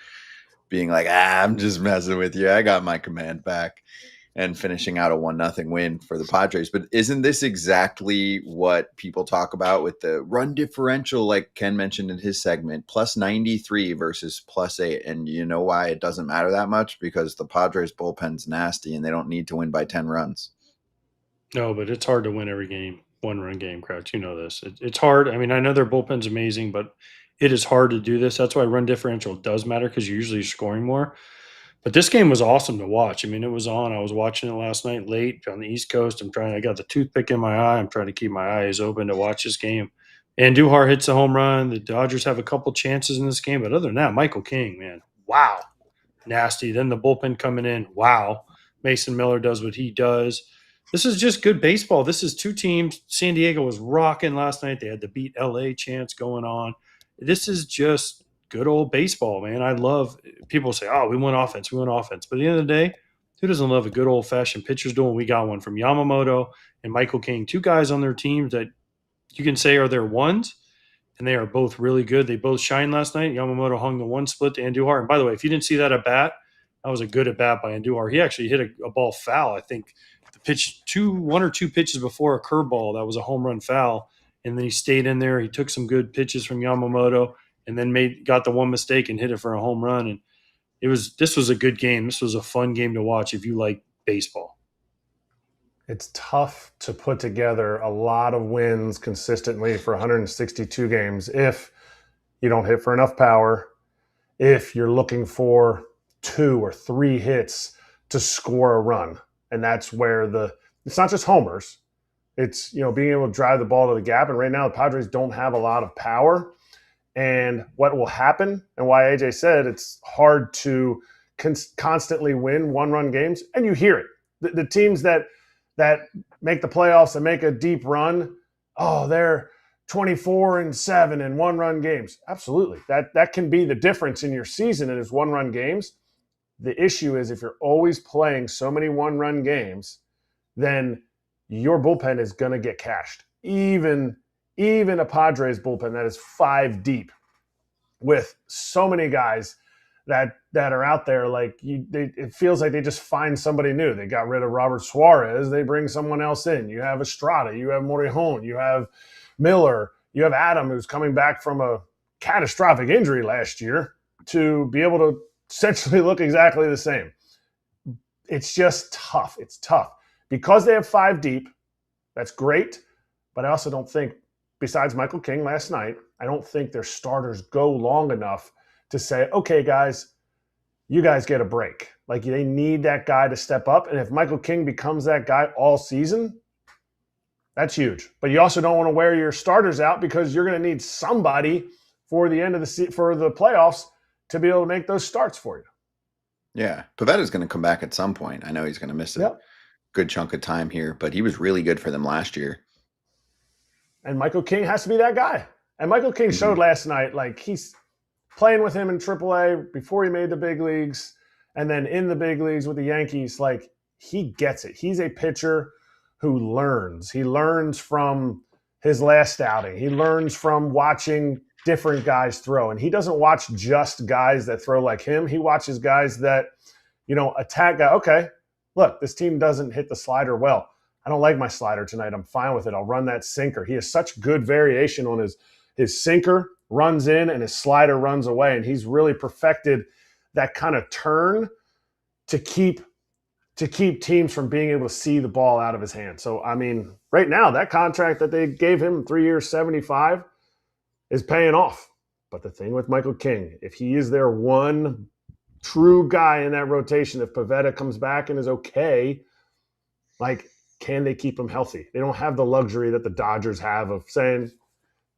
being like, I'm just messing with you. I got my command back. And finishing out a 1-0 win for the Padres. But isn't this exactly what people talk about with the run differential, like Ken mentioned in his segment, plus 93 versus plus 8? And you know why it doesn't matter that much? Because the Padres bullpen's nasty and they don't need to win by 10 runs. No, but it's hard to win every game, 1-run game, Kratz. You know this. It's hard. I mean, I know their bullpen's amazing, but it is hard to do this. That's why run differential does matter because you're usually scoring more. But this game was awesome to watch. I mean, it was on. I was watching it last night late on the East Coast. I got the toothpick in my eye. I'm trying to keep my eyes open to watch this game. Andujar hits a home run. The Dodgers have a couple chances in this game. But other than that, Michael King, man, wow. Nasty. Then the bullpen coming in. Wow. Mason Miller does what he does. This is just good baseball. This is two teams. San Diego was rocking last night. They had the beat LA chants going on. This is just good old baseball, man. I love people say, oh, we want offense. But at the end of the day, who doesn't love a good old fashioned pitcher's duel? We got one from Yamamoto and Michael King, two guys on their teams that you can say are their ones, and they are both really good. They both shined last night. Yamamoto hung the one split to Andujar. And by the way, if you didn't see that at bat, that was a good at bat by Andujar. He actually hit a ball foul. I think the pitch one or two pitches before a curveball, that was a home run foul. And then he stayed in there. He took some good pitches from Yamamoto and then got the one mistake and hit it for a home run. And this was a good game. This was a fun game to watch if you like baseball. It's tough to put together a lot of wins consistently for 162 games if you don't hit for enough power, if you're looking for 2 or 3 hits to score a run. And that's where it's not just homers. It's, being able to drive the ball to the gap. And right now the Padres don't have a lot of power. And what will happen, and why AJ said it's hard to constantly win 1-run games, and you hear it. The teams that make the playoffs and make a deep run, they're 24-7 in 1-run games. Absolutely. That can be the difference in your season and is 1-run games. The issue is if you're always playing so many 1-run games, then your bullpen is going to get cashed. Even a Padres bullpen that is 5 deep with so many guys that are out there, it feels like they just find somebody new. They got rid of Robert Suarez. They bring someone else in. You have Estrada. You have Morejon. You have Miller. You have Adam, who's coming back from a catastrophic injury last year to be able to essentially look exactly the same. It's just tough. It's tough. Because they have 5 deep, that's great. But I also don't think, besides Michael King last night, I don't think their starters go long enough to say, okay, guys, you guys get a break. They need that guy to step up. And if Michael King becomes that guy all season, that's huge. But you also don't want to wear your starters out because you're going to need somebody for the end of for the playoffs to be able to make those starts for you. Yeah. Pavetta's going to come back at some point. I know he's going to miss a good chunk of time here, but he was really good for them last year. And Michael King has to be that guy. And Michael King showed last night, he's playing with him in AAA before he made the big leagues. And then in the big leagues with the Yankees, like, he gets it. He's a pitcher who learns. He learns from his last outing. He learns from watching different guys throw. And he doesn't watch just guys that throw like him. He watches guys that, attack guy. Okay, look, this team doesn't hit the slider well. I don't like my slider tonight. I'm fine with it. I'll run that sinker. He has such good variation on his sinker runs in and his slider runs away. And he's really perfected that kind of turn to keep teams from being able to see the ball out of his hand. So, I mean, right now, that contract that they gave him, 3 years, 75, is paying off. But the thing with Michael King, if he is their one true guy in that rotation, if Pivetta comes back and is okay, like, can they keep him healthy? They don't have the luxury that the Dodgers have of saying,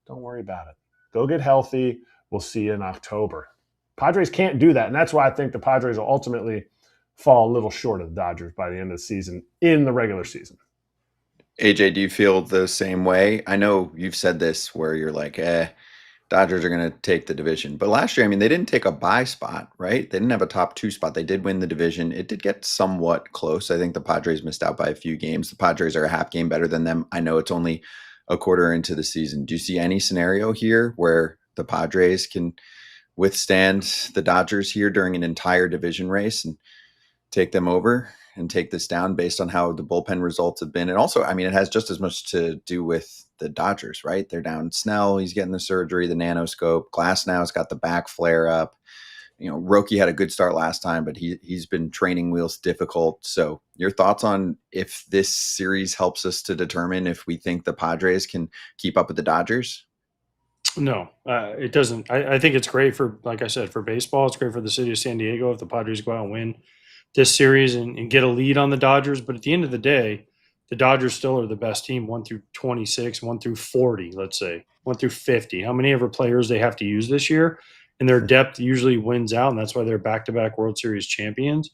don't worry about it. Go get healthy. We'll see you in October. Padres can't do that, and that's why I think the Padres will ultimately fall a little short of the Dodgers by the end of the season in the regular season. AJ, do you feel the same way? I know you've said this where you're like, Dodgers are going to take the division. But last year, I mean, they didn't take a bye spot, right? They didn't have a top 2 spot. They did win the division. It did get somewhat close. I think the Padres missed out by a few games. The Padres are a half game better than them. I know it's only a quarter into the season. Do you see any scenario here where the Padres can withstand the Dodgers here during an entire division race and take them over and take this down based on how the bullpen results have been? And also, I mean, it has just as much to do with the Dodgers, right? They're down Snell. He's getting the surgery, the nanoscope. Glass now's got the back flare up. Roki had a good start last time, but he's been training wheels difficult. So your thoughts on if this series helps us to determine if we think the Padres can keep up with the Dodgers? No, it doesn't. I think it's great for, like I said, for baseball. It's great for the city of San Diego if the Padres go out and win this series and get a lead on the Dodgers. But at the end of the day, the Dodgers still are the best team, 1 through 26, 1 through 40, let's say, 1 through 50. How many ever players they have to use this year? And their depth usually wins out, and that's why they're back-to-back World Series champions.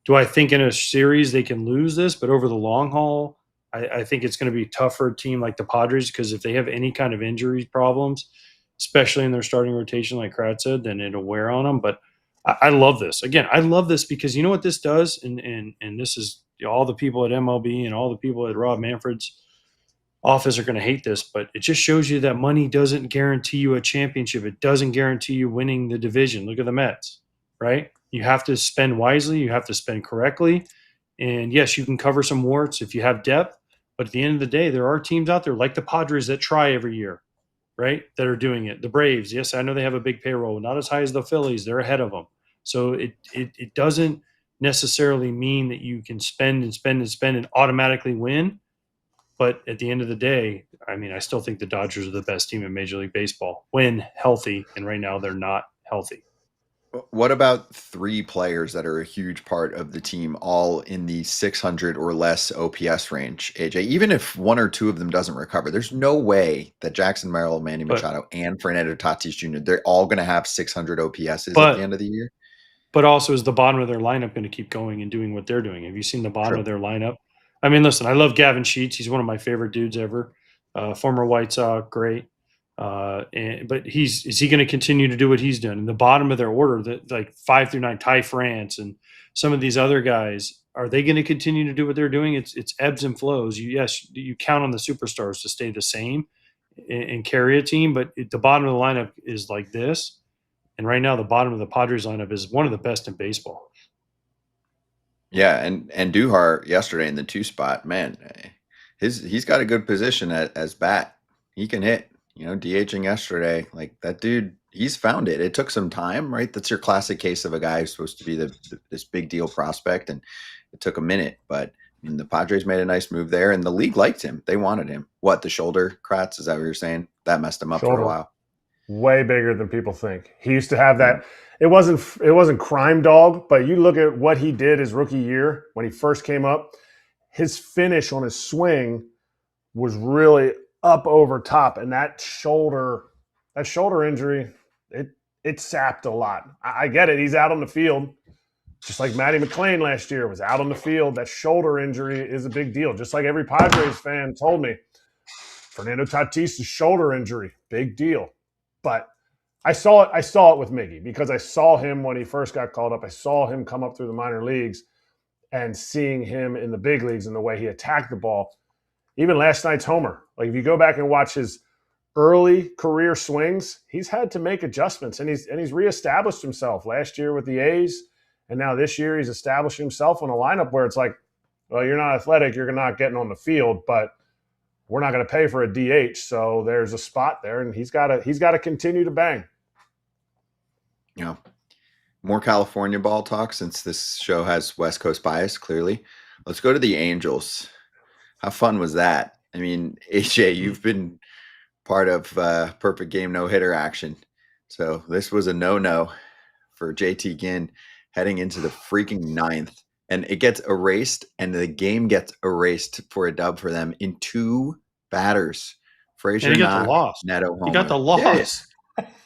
Do I think in a series they can lose this? But over the long haul, I think it's going to be tough for a team like the Padres, because if they have any kind of injury problems, especially in their starting rotation, like Kratz said, then it'll wear on them. But I love this. Again, I love this because you know what this does? And this is all the people at MLB and all the people at Rob Manfred's office are going to hate this, but it just shows you that money doesn't guarantee you a championship. It doesn't guarantee you winning the division. Look at the Mets, right? You have to spend wisely. You have to spend correctly. And yes, you can cover some warts if you have depth, but at the end of the day, there are teams out there like the Padres that try every year, right? That are doing it. The Braves, yes, I know they have a big payroll, not as high as the Phillies. They're ahead of them. So it doesn't necessarily mean that you can spend and spend and spend and automatically win. But at the end of the day, I mean, I still think the Dodgers are the best team in Major League Baseball when healthy, and right now they're not healthy. What about 3 players that are a huge part of the team, all in the 600 or less OPS range, AJ? Even if 1 or 2 of them doesn't recover, there's no way that Jackson Merrill, Manny Machado, and Fernando Tatis Jr., they're all going to have 600 OPSs at the end of the year. But also, is the bottom of their lineup going to keep going and doing what they're doing? Have you seen the bottom of their lineup? I mean, listen, I love Gavin Sheets. He's one of my favorite dudes ever. Former White Sox, great. But is he going to continue to do what he's done? In the bottom of their order, like 5 through 9, Ty France and some of these other guys, are they going to continue to do what they're doing? It's ebbs and flows. You count on the superstars to stay the same and carry a team, but the bottom of the lineup is like this. And right now, the bottom of the Padres lineup is one of the best in baseball. Yeah, and Duhar yesterday in the 2 spot, man, he's got a good position as bat. He can hit. DHing yesterday, like that dude, he's found it. It took some time, right? That's your classic case of a guy who's supposed to be this big deal prospect, and it took a minute. But I mean, the Padres made a nice move there, and the league liked him. They wanted him. What, the shoulder, Kratz? Is that what you're saying? That messed him up for a while. Way bigger than people think. He used to have that. It wasn't crime dog, but you look at what he did his rookie year when he first came up. His finish on his swing was really up over top, and that shoulder injury, it sapped a lot. I get it. He's out on the field, just like Matty McClain last year was out on the field. That shoulder injury is a big deal. Just like every Padres fan told me, Fernando Tatis' shoulder injury, big deal. But I saw it with Miggy because I saw him when he first got called up. I saw him come up through the minor leagues, and seeing him in the big leagues and the way he attacked the ball. Even last night's homer. Like if you go back and watch his early career swings, he's had to make adjustments, and he's reestablished himself last year with the A's, and now this year he's established himself in a lineup where it's like, well, you're not athletic, you're not getting on the field, but we're not going to pay for a DH, so there's a spot there, and he's got to continue to bang. Yeah. More California ball talk since this show has West Coast bias, clearly. Let's go to the Angels. How fun was that? I mean, AJ, you've been part of perfect game no-hitter action. So this was a no-no for JT Ginn heading into the freaking ninth. And it gets erased, and the game gets erased for a dub for them in 2 batters. Frazier And he got the loss. Neto homer. He got the loss.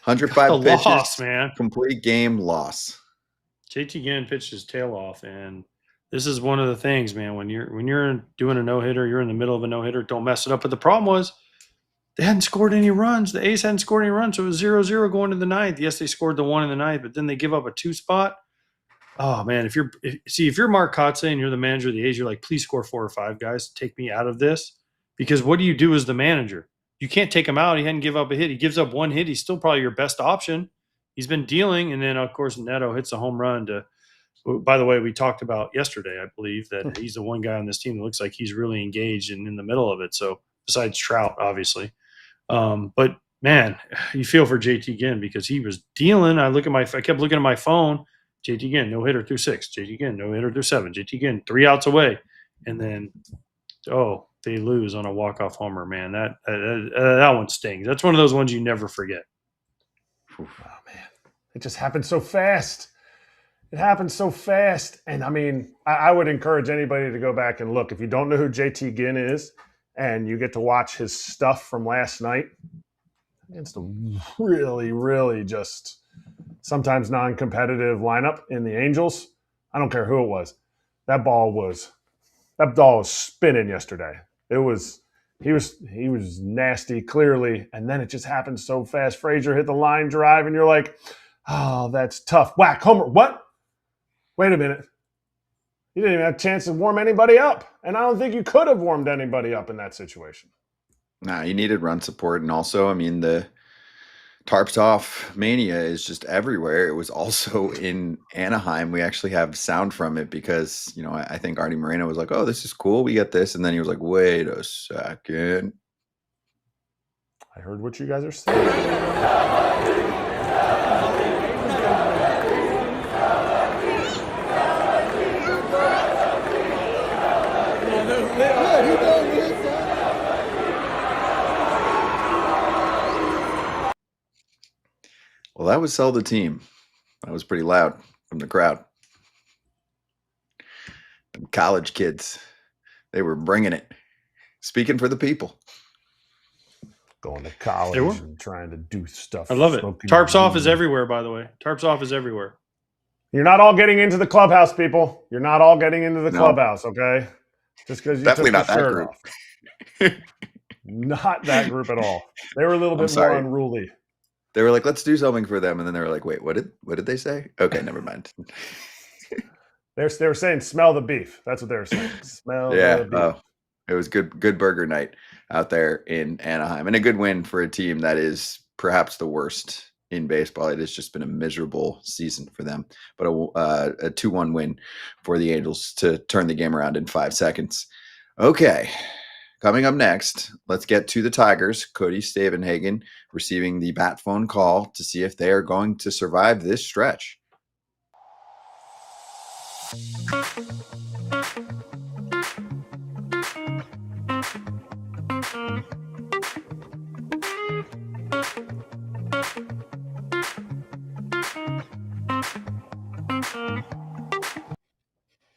105 pitches, loss, man. complete game loss. JT Ginn pitched his tail off, and this is one of the things, man. When you're doing a no hitter, you're in the middle of a no hitter. Don't mess it up. But the problem was they hadn't scored any runs. The A's hadn't scored any runs, so it was 0-0 going to the ninth. Yes, they scored the 1 in the ninth, but then they give up a 2 spot. Oh man, if you're Mark Kotsay and you're the manager of the A's, you're like, please score 4 or 5 guys. Take me out of this, because what do you do as the manager? You can't take him out. He hadn't give up a hit. He gives up 1 hit. He's still probably your best option. He's been dealing. And then, of course, Neto hits a home run to – by the way, we talked about yesterday, I believe, that he's the one guy on this team that looks like he's really engaged and in the middle of it. So besides Trout, obviously. But, man, you feel for JT Ginn because he was dealing. I kept looking at my phone. JT Ginn, no hitter through 6. JT Ginn, no hitter through 7. JT Ginn, 3 outs away. And then, they lose on a walk-off homer, man. That one stings. That's one of those ones you never forget. Oh, man. It just happened so fast. It happened so fast. And, I mean, I would encourage anybody to go back and look. If you don't know who JT Ginn is and you get to watch his stuff from last night against a really, really just sometimes non-competitive lineup in the Angels, I don't care who it was. That ball was spinning yesterday. He was nasty, clearly, and then it just happened so fast. Frazier hit the line drive, and you're like, oh, that's tough. Whack, homer, what? Wait a minute. You didn't even have a chance to warm anybody up, and I don't think you could have warmed anybody up in that situation. Nah, you needed run support, and also, I mean, the Tarps Off mania is just everywhere. It was also in Anaheim. We actually have sound from it because, I think Artie Moreno was like, oh, this is cool. We get this. And then he was like, wait a second. I heard what you guys are saying. Well, that was Sell the Team. That was pretty loud from the crowd. Them college kids, they were bringing it. Speaking for the people. Going to college and trying to do stuff. I love it. Tarps Off is everywhere, by the way. Tarps Off is everywhere. You're not all getting into the clubhouse, people. You're not all getting into the clubhouse, okay? Just because you definitely took not the that shirt group. off. Not that group at all. They were a little bit more unruly. They were like, let's do something for them. And then they were like, wait, what did they say? Okay, never mind. They were saying, smell the beef. That's what they were saying. Smell the beef. Oh, it was good burger night out there in Anaheim. And a good win for a team that is perhaps the worst in baseball. It has just been a miserable season for them. But a 2-1 win for the Angels to turn the game around in 5 seconds. Okay. Coming up next, let's get to the Tigers. Cody Stavenhagen receiving the bat phone call to see if they are going to survive this stretch.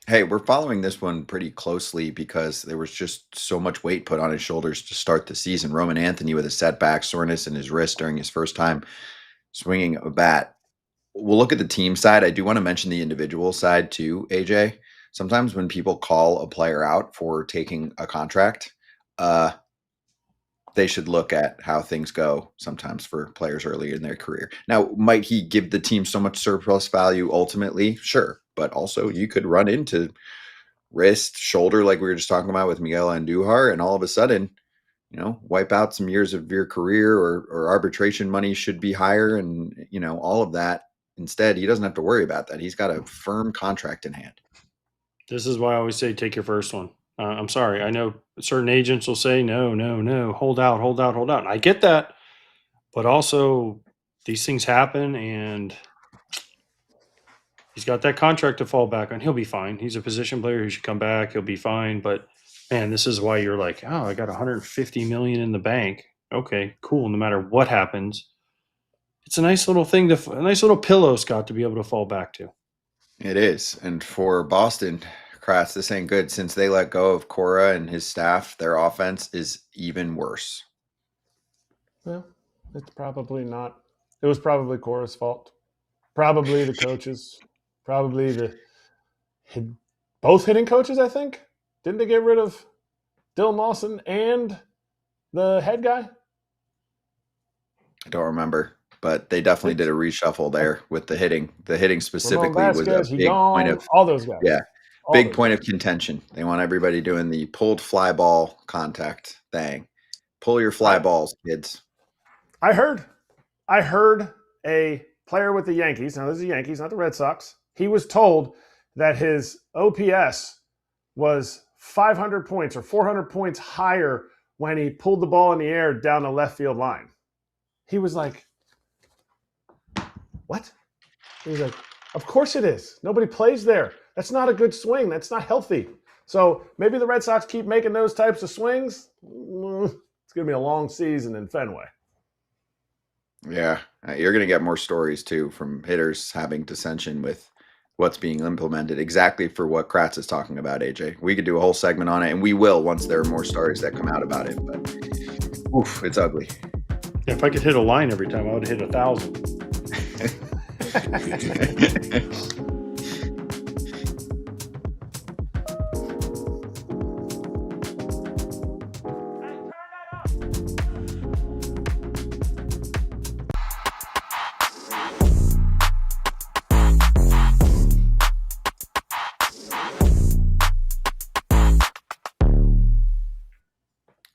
Hey, we're following this one pretty closely because there was just so much weight put on his shoulders to start the season. Romany Anthony with a setback, soreness in his wrist during his first time swinging a bat. We'll look at the team side. I do want to mention the individual side too, AJ. Sometimes when people call a player out for taking a contract, they should look at how things go sometimes for players early in their career. Now, might he give the team so much surplus value ultimately? Sure. But also you could run into wrist, shoulder, like we were just talking about with Miguel Andujar, and all of a sudden, wipe out some years of your career, or arbitration money should be higher, and, all of that. Instead, he doesn't have to worry about that. He's got a firm contract in hand. This is why I always say take your first one. I'm sorry. I know certain agents will say, no, hold out. And I get that. But also, these things happen, and he's got that contract to fall back on. He'll be fine. He's a position player who should come back. He'll be fine. But, man, this is why you're like, oh, I got $150 million in the bank. Okay, cool. No matter what happens. It's a nice little thing, a nice little pillow, Scott, to be able to fall back to. It is. And for Boston, Kratz, this ain't good. Since they let go of Cora and his staff, their offense is even worse. Well, it's probably not. It was probably Cora's fault. Probably the coaches. Probably both hitting coaches, I think. Didn't they get rid of Dylan Lawson and the head guy? I don't remember, but they definitely did a reshuffle there with the hitting. The hitting specifically was a big point of all those guys. Yeah, big point of contention. They want everybody doing the pulled fly ball contact thing. Pull your fly balls, kids. I heard a player with the Yankees. Now, this is the Yankees, not the Red Sox. He was told that his OPS was 500 points or 400 points higher when he pulled the ball in the air down the left field line. He was like, what? He was like, of course it is. Nobody plays there. That's not a good swing. That's not healthy. So maybe the Red Sox keep making those types of swings. It's going to be a long season in Fenway. Yeah, you're going to get more stories, too, from hitters having dissension with what's being implemented exactly for what Kratz is talking about, AJ. We could do a whole segment on it, and we will once there are more stories that come out about it. But, oof, it's ugly. Yeah, if I could hit a line every time, I would hit 1,000.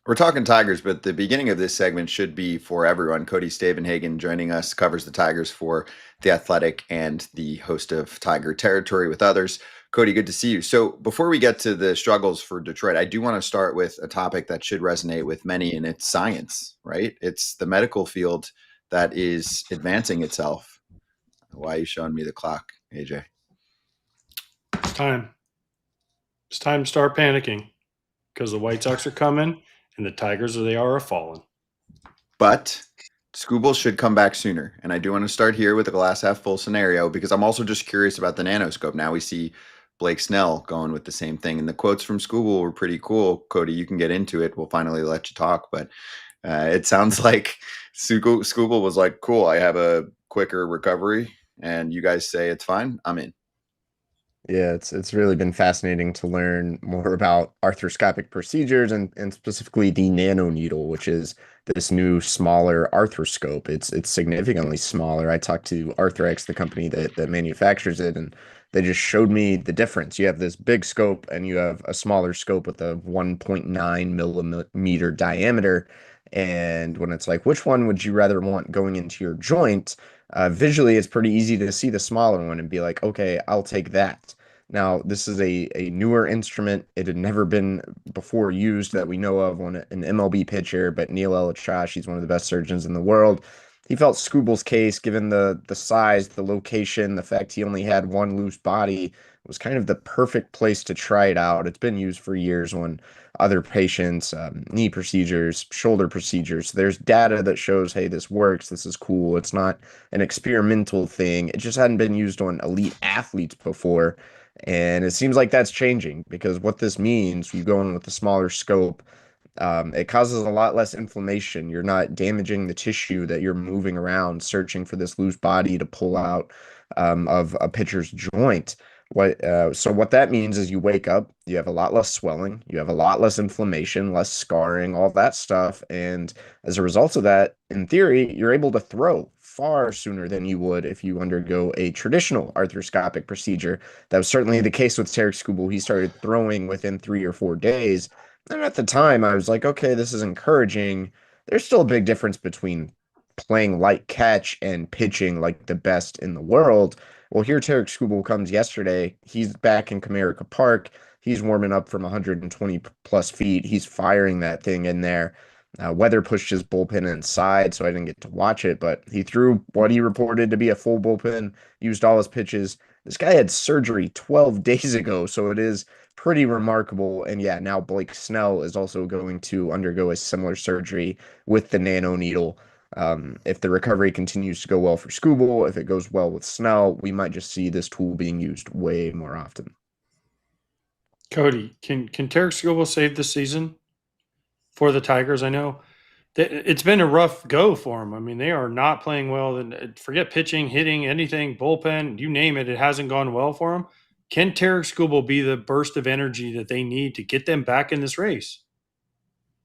We're talking Tigers, but the beginning of this segment should be for everyone. Cody Stavenhagen joining us, covers the Tigers for The Athletic and the host of Tiger Territory with Others. Cody, good to see you. So before we get to the struggles for Detroit, I do want to start with a topic that should resonate with many, and it's science, right? It's the medical field that is advancing itself. Why are you showing me the clock, AJ? It's time. It's time to start panicking because the White Sox are coming. And the Tigers, they are fallen. But Skubal should come back sooner. And I do want to start here with a glass half full scenario because I'm also just curious about the nanoscope. Now we see Blake Snell going with the same thing. And the quotes from Skubal were pretty cool. Cody, you can get into it. We'll finally let you talk. But it sounds like Skubal was like, cool, I have a quicker recovery. And you guys say it's fine. I'm in. Yeah, it's really been fascinating to learn more about arthroscopic procedures and specifically the nanoneedle, which is this new smaller arthroscope. It's significantly smaller. I talked to Arthrex, the company that manufactures it, and they just showed me the difference. You have this big scope and you have a smaller scope with a 1.9 millimeter diameter. And when it's like, which one would you rather want going into your joint? Visually, it's pretty easy to see the smaller one and be like, okay, I'll take that. Now, this is a newer instrument. It had never been before used that we know of on an MLB pitcher, but Neil Elitrash, he's one of the best surgeons in the world. He felt Skubal's case, given the size, the location, the fact he only had one loose body, was kind of the perfect place to try it out. It's been used for years on other patients, knee procedures, shoulder procedures. There's data that shows, hey, this works. This is cool. It's not an experimental thing. It just hadn't been used on elite athletes before. And it seems like that's changing because what this means, you go in with a smaller scope, it causes a lot less inflammation. You're not damaging the tissue that you're moving around, searching for this loose body to pull out of a pitcher's joint. What that means is you wake up, you have a lot less swelling, you have a lot less inflammation, less scarring, all that stuff. And as a result of that, in theory, you're able to throw far sooner than you would if you undergo a traditional arthroscopic procedure. That was certainly the case with Tarik Skubal. He started throwing within 3 or 4 days. And at the time, I was like, okay, this is encouraging. There's still a big difference between playing light catch and pitching like the best in the world. Well, here Tarik Skubal comes yesterday. He's back in Comerica Park. He's warming up from 120 plus feet. He's firing that thing in there. Weather pushed his bullpen inside, so I didn't get to watch it, but he threw what he reported to be a full bullpen, used all his pitches. This guy had surgery 12 days ago, so it is pretty remarkable. And yeah, now Blake Snell is also going to undergo a similar surgery with the nano needle. If the recovery continues to go well for Skubal, if it goes well with Snell, we might just see this tool being used way more often. Cody, can Tarik Skubal save the season for the Tigers? I know that it's been a rough go for them. I mean, they are not playing well. And forget pitching, hitting, anything, bullpen, you name it. It hasn't gone well for them. Can Tarik Skubal be the burst of energy that they need to get them back in this race?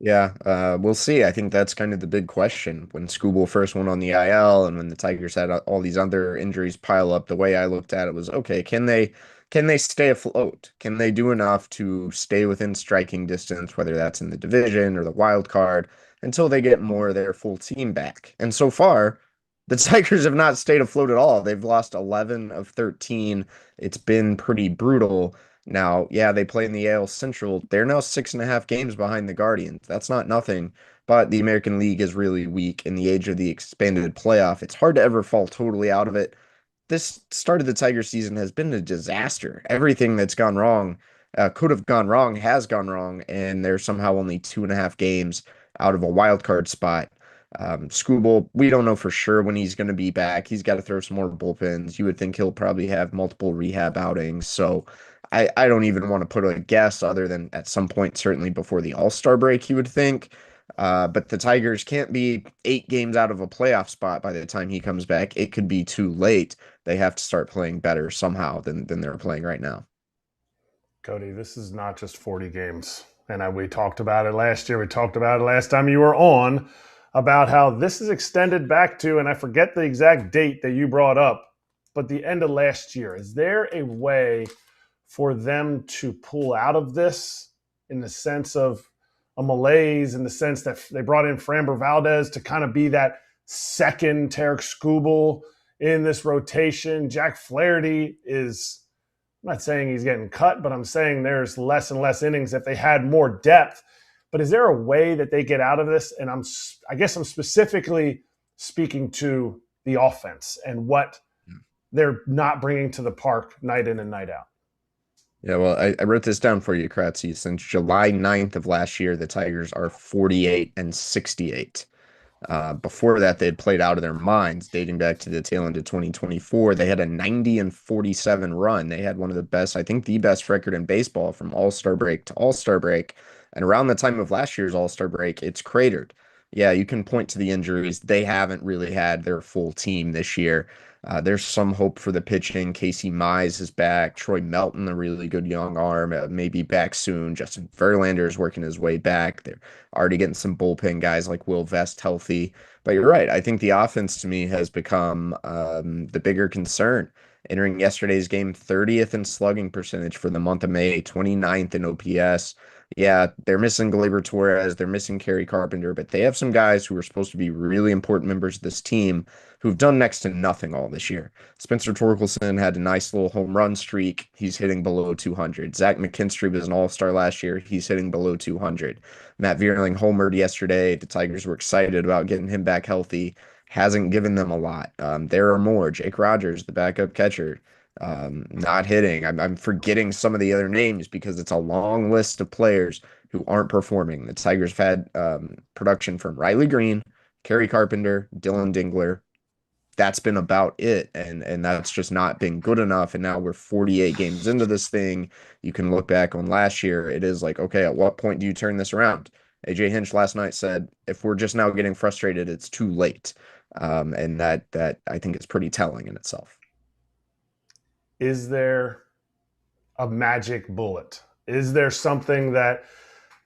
Yeah, we'll see. I think that's kind of the big question. When Skubal first went on the IL and when the Tigers had all these other injuries pile up, the way I looked at it was, okay, can they stay afloat? Can they do enough to stay within striking distance, whether that's in the division or the wild card, until they get more of their full team back? And so far, the Tigers have not stayed afloat at all. They've lost 11 of 13. It's been pretty brutal. Now, yeah, they play in the AL Central. They're now 6.5 games behind the Guardians. That's not nothing, but the American League is really weak in the age of the expanded playoff. It's hard to ever fall totally out of it. This start of the Tiger season has been a disaster. Everything that's gone wrong, could have gone wrong, has gone wrong, and they're somehow only 2.5 games out of a wild card spot. Skubal, we don't know for sure when he's going to be back. He's got to throw some more bullpens. You would think he'll probably have multiple rehab outings. So I don't even want to put a guess other than at some point, certainly before the All-Star break, you would think. But the Tigers can't be 8 games out of a playoff spot by the time he comes back. It could be too late. They have to start playing better somehow than they're playing right now. Cody, this is not just 40 games. And we talked about it last year. We talked about it last time you were on about how this is extended back to, and I forget the exact date that you brought up, but the end of last year. Is there a way for them to pull out of this in the sense of a malaise, in the sense that they brought in Framber Valdez to kind of be that second Tarik Skubal in this rotation? Jack Flaherty is, I'm not saying he's getting cut, but I'm saying there's less and less innings if they had more depth. But is there a way that they get out of this? And I guess I'm specifically speaking to the offense and what they're not bringing to the park night in and night out. Yeah, well, I wrote this down for you, Kratzy. Since July 9th of last year, the Tigers are 48 and 68. Before that, they had played out of their minds, dating back to the tail end of 2024. They had a 90 and 47 run. They had one of the best, I think the best record in baseball from All-Star break to All-Star break. And around the time of last year's All-Star break, it's cratered. Yeah, you can point to the injuries. They haven't really had their full team this year. There's some hope for the pitching. Casey Mize is back. Troy Melton, a really good young arm, maybe back soon. Justin Verlander is working his way back. They're already getting some bullpen guys like Will Vest healthy. But you're right. I think the offense to me has become the bigger concern. Entering yesterday's game, 30th in slugging percentage for the month of May, 29th in OPS. Yeah, they're missing Gleyber Torres, they're missing Kerry Carpenter, but they have some guys who are supposed to be really important members of this team who've done next to nothing all this year. Spencer Torkelson had a nice little home run streak. He's hitting below 200. Zach McKinstry was an all-star last year. He's hitting below 200. Matt Vierling homered yesterday. The Tigers were excited about getting him back healthy. Hasn't given them a lot. There are more. Jake Rogers, the backup catcher, not hitting. I'm forgetting some of the other names because it's a long list of players who aren't performing. The Tigers have had production from Riley Green, Kerry Carpenter, Dylan Dingler. That's been about it, and that's just not been good enough. And now we're 48 games into this thing. You can look back on last year. It is like, okay, at what point do you turn this around? AJ Hinch last night said, if we're just now getting frustrated, it's too late. And that I think is pretty telling in itself. Is there a magic bullet? Is there something that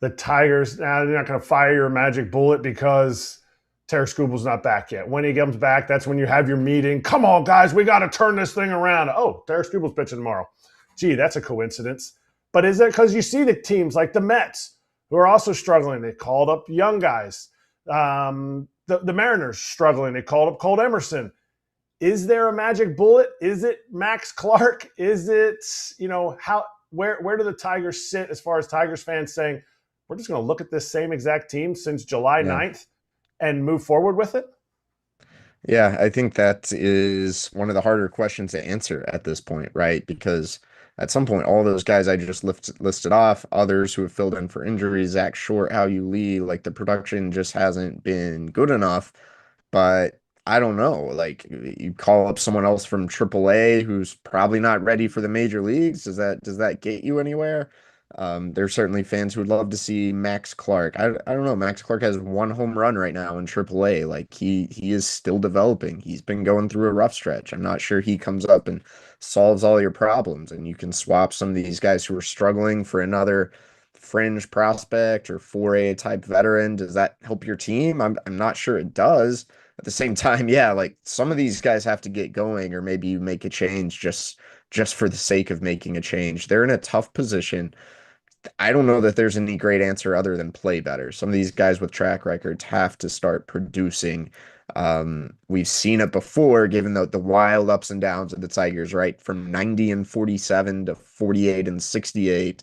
the Tigers, they're not going to fire your magic bullet because Tarik Skubal's not back yet. When he comes back, that's when you have your meeting. Come on, guys, we got to turn this thing around. Oh, Tarik Skubal's pitching tomorrow. Gee, that's a coincidence. But is it because you see the teams like the Mets who are also struggling? They called up young guys. The Mariners struggling. They called up Colt Emerson. Is there a magic bullet? Is it Max Clark? Is it, where do the Tigers sit as far as Tigers fans saying, we're just going to look at this same exact team since July 9th and move forward with it? Yeah, I think that is one of the harder questions to answer at this point, right? Because at some point, all those guys I just listed off, others who have filled in for injuries, Zach Short, Hao Yu Lee, like the production just hasn't been good enough. But I don't know. Like you call up someone else from AAA who's probably not ready for the major leagues. Does that get you anywhere? There's certainly fans who would love to see Max Clark. I don't know. Max Clark has 1 home run right now in AAA. Like he is still developing. He's been going through a rough stretch. I'm not sure he comes up and solves all your problems. And you can swap some of these guys who are struggling for another fringe prospect or 4A type veteran. Does that help your team? I'm not sure it does. At the same time, yeah, like some of these guys have to get going, or maybe you make a change just for the sake of making a change. They're in a tough position. I don't know that there's any great answer other than play better. Some of these guys with track records have to start producing. We've seen it before, given the wild ups and downs of the Tigers, right? From 90-47 to 48-68.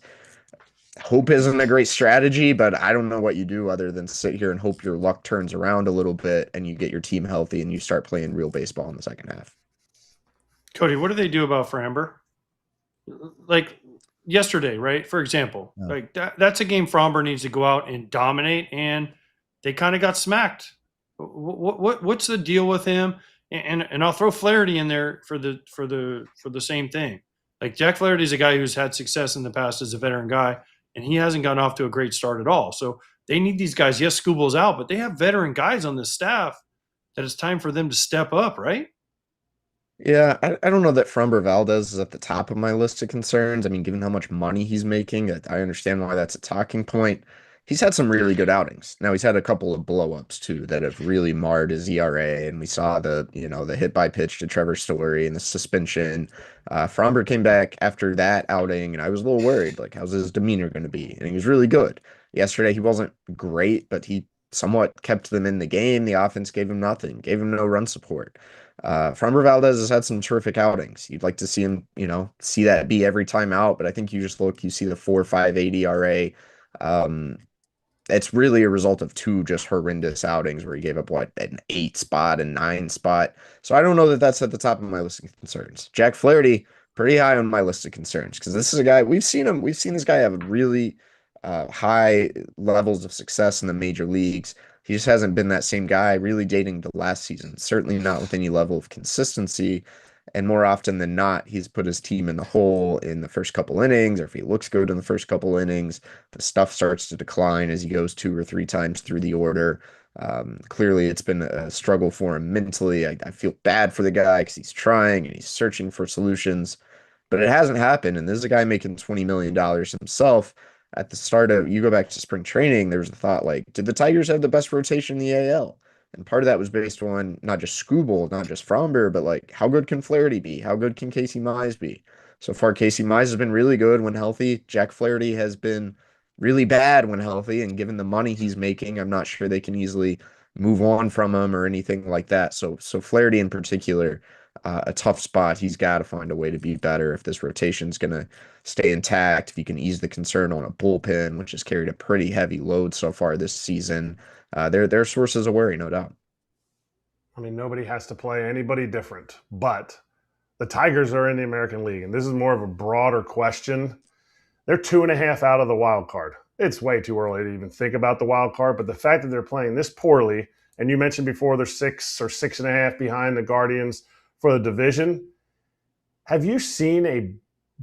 Hope isn't a great strategy, but I don't know what you do other than sit here and hope your luck turns around a little bit and you get your team healthy and you start playing real baseball in the second half. Cody, what do they do about Framber? Like yesterday, right? For example, like that's a game Framber needs to go out and dominate, and they kind of got smacked. What's the deal with him? And I'll throw Flaherty in there for the same thing. Like Jack Flaherty is a guy who's had success in the past as a veteran guy, and he hasn't gotten off to a great start at all. So they need these guys. Yes, Skubal's out, but they have veteran guys on the staff that it's time for them to step up, right? Yeah, I don't know that Framber Valdez is at the top of my list of concerns. I mean, given how much money he's making, I understand why that's a talking point. He's had some really good outings. Now he's had a couple of blow-ups too that have really marred his ERA, and we saw the hit by pitch to Trevor Story and the suspension. Framber came back after that outing, and I was a little worried. Like, how's his demeanor going to be? And he was really good. Yesterday he wasn't great, but he somewhat kept them in the game. The offense gave him nothing, gave him no run support. Framber Valdez has had some terrific outings. You'd like to see him, see that be every time out, but I think you see the 4.58 ERA. It's really a result of 2 just horrendous outings where he gave up an 8 spot and 9 spot. So I don't know that that's at the top of my list of concerns. Jack Flaherty, pretty high on my list of concerns because this is a guy we've seen this guy have really high levels of success in the major leagues. He just hasn't been that same guy really dating to last season, certainly not with any level of consistency. And more often than not, he's put his team in the hole in the first couple innings, or if he looks good in the first couple innings, the stuff starts to decline as he goes 2 or 3 times through the order. Clearly, it's been a struggle for him mentally. I feel bad for the guy because he's trying and he's searching for solutions, but it hasn't happened. And this is a guy making $20 million himself. At the start of, you go back to spring training, there was a thought like, did the Tigers have the best rotation in the AL? And part of that was based on not just Skubal, not just Framber, but like, how good can Flaherty be? How good can Casey Mize be? So far, Casey Mize has been really good when healthy. Jack Flaherty has been really bad when healthy. And given the money he's making, I'm not sure they can easily move on from him or anything like that. So Flaherty in particular, a tough spot. He's got to find a way to be better if this rotation's going to stay intact. If you can ease the concern on a bullpen, which has carried a pretty heavy load so far this season. They're sources of worry, no doubt. I mean, nobody has to play anybody different, but the Tigers are in the American League, and this is more of a broader question. They're 2.5 out of the wild card. It's way too early to even think about the wild card, but the fact that they're playing this poorly, and you mentioned before they're 6 or 6.5 behind the Guardians for the division. Have you seen a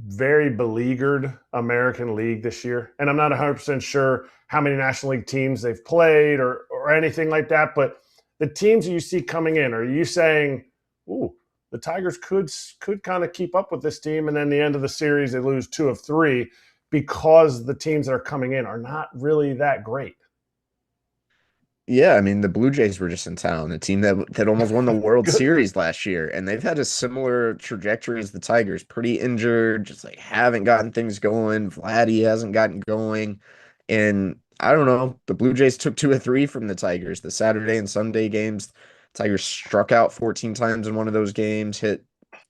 very beleaguered American League this year? And I'm not 100% sure how many National League teams they've played or anything like that, but the teams you see coming in, are you saying, ooh, the Tigers could kind of keep up with this team, and then the end of the series they lose 2 of 3 because the teams that are coming in are not really that great. Yeah, I mean, the Blue Jays were just in town, a team that almost won the World Series last year, and they've had a similar trajectory as the Tigers. Pretty injured, just like haven't gotten things going. Vladdy hasn't gotten going, and I don't know. The Blue Jays took 2 of 3 from the Tigers. The Saturday and Sunday games, Tigers struck out 14 times in one of those games, hit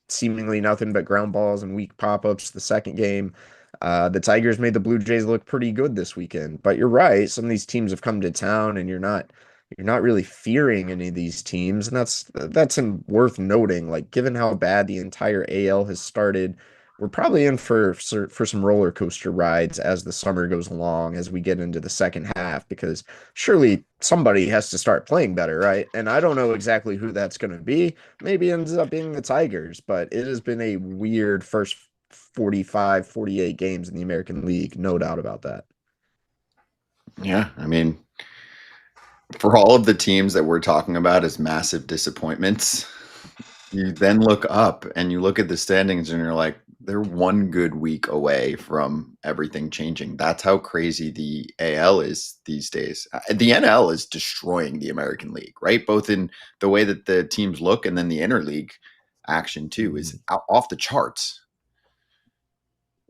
seemingly nothing but ground balls and weak pop-ups the second game. The Tigers made the Blue Jays look pretty good this weekend, but you're right. Some of these teams have come to town, and you're not really fearing any of these teams, and that's worth noting. Like, given how bad the entire AL has started, we're probably in for some roller coaster rides as the summer goes along, as we get into the second half, because surely somebody has to start playing better, right? And I don't know exactly who that's going to be. Maybe it ends up being the Tigers, but it has been a weird first 45, 48 games in the American League, no doubt about that. Yeah, I mean, for all of the teams that we're talking about as massive disappointments, you then look up and you look at the standings and you're like, they're one good week away from everything changing. That's how crazy the AL is these days. The NL is destroying the American League, right? Both in the way that the teams look, and then the interleague action too is off the charts.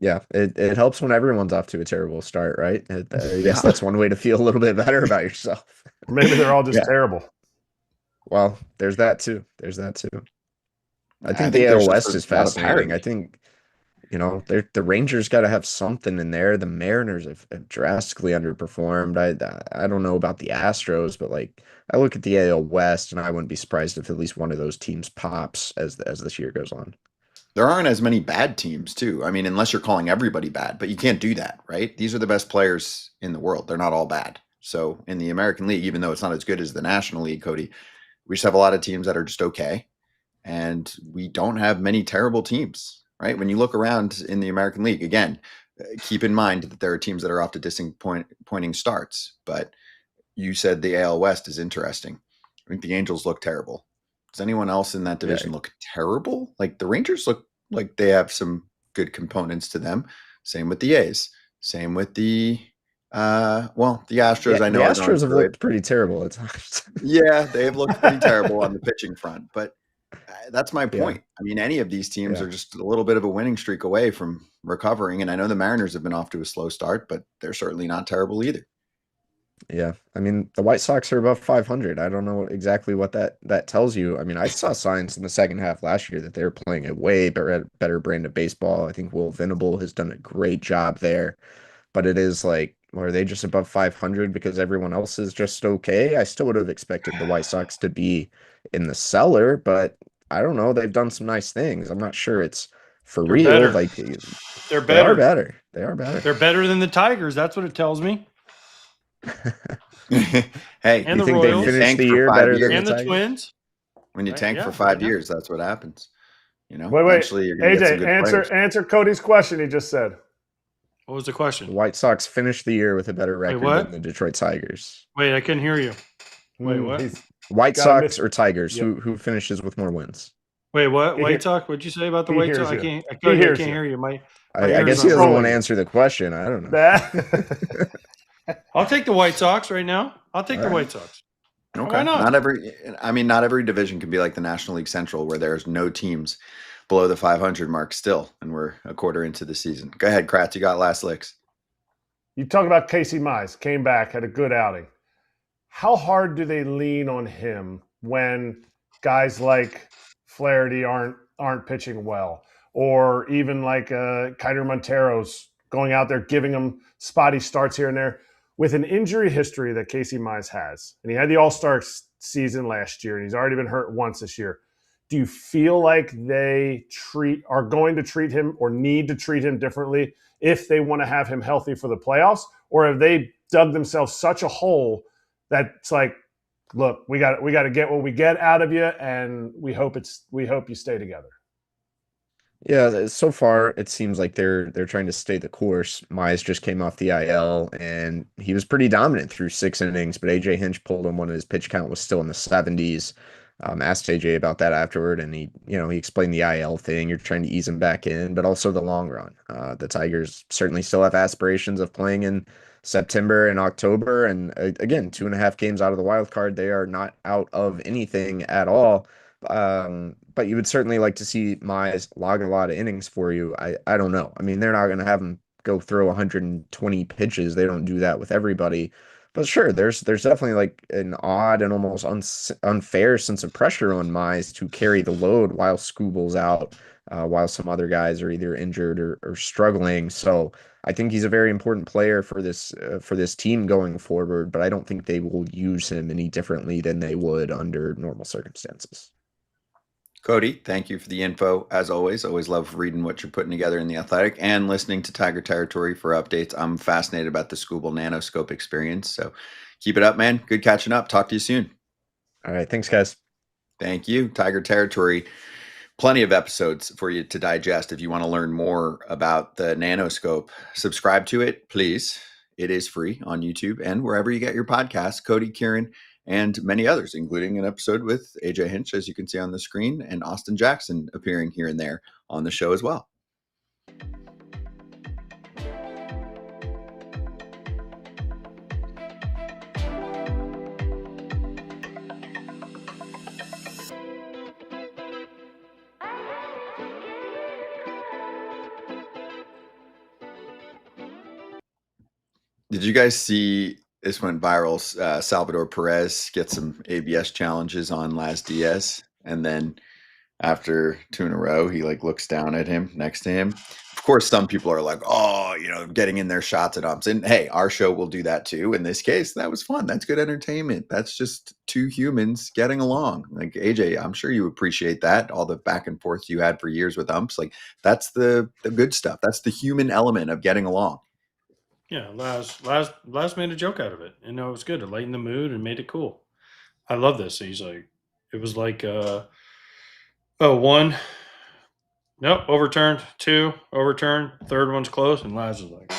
Yeah, it helps when everyone's off to a terrible start, right? I guess that's one way to feel a little bit better about yourself. Maybe they're all just terrible. Well, there's that too. I think there's the AL just West a is lot of fascinating. parity. I think, the Rangers got to have something in there. The Mariners have drastically underperformed. I don't know about the Astros, but like, I look at the AL West and I wouldn't be surprised if at least one of those teams pops as this year goes on. There aren't as many bad teams too. I mean, unless you're calling everybody bad, but you can't do that, right? These are the best players in the world. They're not all bad. So in the American League, even though it's not as good as the National League, Cody, we just have a lot of teams that are just okay. And we don't have many terrible teams, right? When you look around in the American League, again, keep in mind that there are teams that are off to disappointing starts. But you said the AL West is interesting. I think the Angels look terrible. Does anyone else in that division look terrible? Like, the Rangers look like they have some good components to them. Same with the A's. Same with the the Astros. Yeah, I know the are Astros going have through it. looked pretty terrible at times. Yeah, they have looked pretty terrible on the pitching front. But that's my Yeah. point. I mean, any of these teams Yeah. are just a little bit of a winning streak away from recovering. And I know the Mariners have been off to a slow start, but they're certainly not terrible either. Yeah, I mean, the White Sox are above 500. I don't know exactly what that tells you. I mean, I saw signs in the second half last year that they were playing a way better brand of baseball. I think Will Venable has done a great job there, but it is like, are they just above 500 because everyone else is just okay? I still would have expected the White Sox to be in the cellar, but I don't know. They've done some nice things. I'm not sure it's for They're real. better. Like, They're they are better. better. They are better. They're better than the Tigers. That's what it tells me. Hey, And You the think they Royals. finished tank the for year 5 better than years. the And the Tigers? Twins. When you Right, tank yeah, for 5 yeah. years, that's what happens. Wait. Eventually you're going to get some AJ, good players. answer Cody's question he just said. What was the The question? White Sox finished the year with a better record what? than the Detroit Tigers. Wait, I couldn't hear you. Wait, what? He's White Gotta Sox miss- or Tigers? Yep. Who finishes with more wins? Wait, what? He White hear- Sox? What'd you say about the he White hears Sox? I you. can't. He I hears can't you. hear you. My I ears guess are he doesn't trolling want to you. answer the question. I don't know. that. I'll take the White Sox right now. I'll take the All right. White Sox. Okay. Why not? Not every division can be like the National League Central, where there's no teams below the 500 mark still, and we're a quarter into the season. Go ahead, Kratz. You got last licks. You talk about Casey Mize, came back, had a good outing. How hard do they lean on him when guys like Flaherty aren't pitching well, or even like Kiter Montero's going out there giving them spotty starts here and there? With an injury history that Casey Mize has, and he had the All-Star season last year, and he's already been hurt once this year. Do you feel like they are going to treat him or need to treat him differently if they want to have him healthy for the playoffs? Or have they dug themselves such a hole that it's like, look, we got to get what we get out of you, and we hope you stay together? Yeah, so far it seems like they're trying to stay the course. Mize just came off the IL and he was pretty dominant through 6 innings, but AJ Hinch pulled him when his pitch count was still in the 70s. Asked AJ about that afterward, and he explained the IL thing. You're trying to ease him back in, but also the long run. The Tigers certainly still have aspirations of playing in September and October, and again, 2.5 games out of the wild card. They are not out of anything at all. But you would certainly like to see Mize log a lot of innings for you. I don't know. I mean, they're not going to have him go throw 120 pitches. They don't do that with everybody. But sure, there's definitely like an odd and almost unfair sense of pressure on Mize to carry the load while Skubal's out, while some other guys are either injured or struggling. So I think he's a very important player for this team going forward, but I don't think they will use him any differently than they would under normal circumstances. Cody, thank you for the info. As always love reading what you're putting together in The Athletic and listening to Tiger Territory for updates. I'm fascinated about the Skubal nanoscope experience. So keep it up, man. Good catching up. Talk to you soon. All right. Thanks, guys. Thank you. Tiger Territory. Plenty of episodes for you to digest. If you want to learn more about the nanoscope, subscribe to it, please. It is free on YouTube and wherever you get your podcasts. Cody, Kieran, and many others, including an episode with AJ Hinch, as you can see on the screen, and Austin Jackson appearing here and there on the show as well. Did you guys see this went viral? Salvador Perez gets some ABS challenges on Laz Diaz, and then after 2 in a row, he like looks down at him next to him. Of course, some people are like, "Oh, getting in their shots at umps." And hey, our show will do that too. In this case, that was fun. That's good entertainment. That's just two humans getting along. Like AJ, I'm sure you appreciate that. All the back and forth you had for years with umps, like that's the good stuff. That's the human element of getting along. Yeah, Laz made a joke out of it. And it was good. It lightened the mood and made it cool. I love this. He's like, it was like, 1, nope, overturned. 2, overturned. Third one's close. And Laz is like,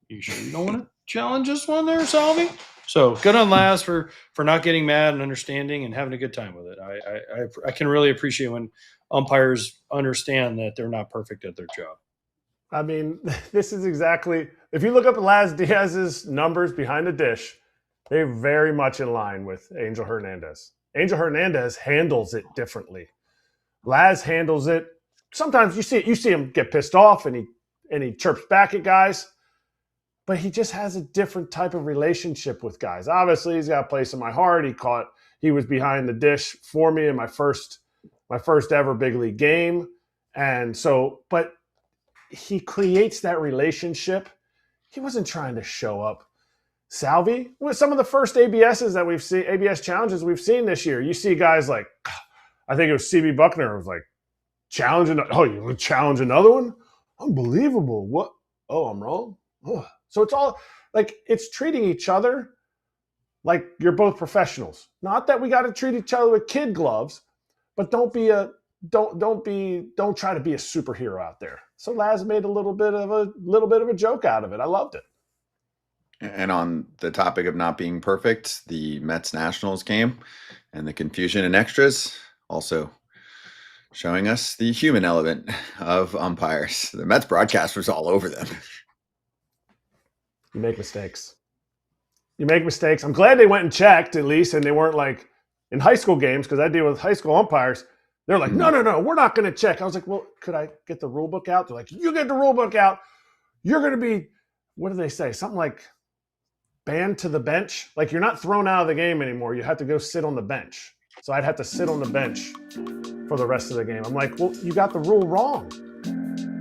you sure you don't want to challenge this one there, Salvi? So good on Laz for not getting mad and understanding and having a good time with it. I can really appreciate when umpires understand that they're not perfect at their job. I mean, this is exactly – if you look up Laz Diaz's numbers behind the dish, they're very much in line with Angel Hernandez. Angel Hernandez handles it differently. Laz handles it. Sometimes you see him get pissed off and he chirps back at guys, but he just has a different type of relationship with guys. Obviously, he's got a place in my heart. He was behind the dish for me in my first ever big league game, and so but he creates that relationship. He wasn't trying to show up. Salvi, with some of the first ABS challenges we've seen this year, you see guys like, I think it was CB Buckner was like, challenging, oh, you want to challenge another one? Unbelievable. What? Oh, I'm wrong? Oh. So it's all like, it's treating each other like you're both professionals. Not that we got to treat each other with kid gloves, but don't try to be a superhero out there. So Laz made a little bit of a joke out of it. I loved it. And on the topic of not being perfect, the Mets Nationals game and the confusion and extras also showing us the human element of umpires. The Mets broadcast was all over them. You make mistakes. I'm glad they went and checked at least, and they weren't like in high school games, because I deal with high school umpires. They're like, no, we're not going to check. I was like, well, could I get the rule book out? They're like, you get the rule book out. You're going to be, what do they say? Something like banned to the bench. Like you're not thrown out of the game anymore. You have to go sit on the bench. So I'd have to sit on the bench for the rest of the game. I'm like, well, you got the rule wrong.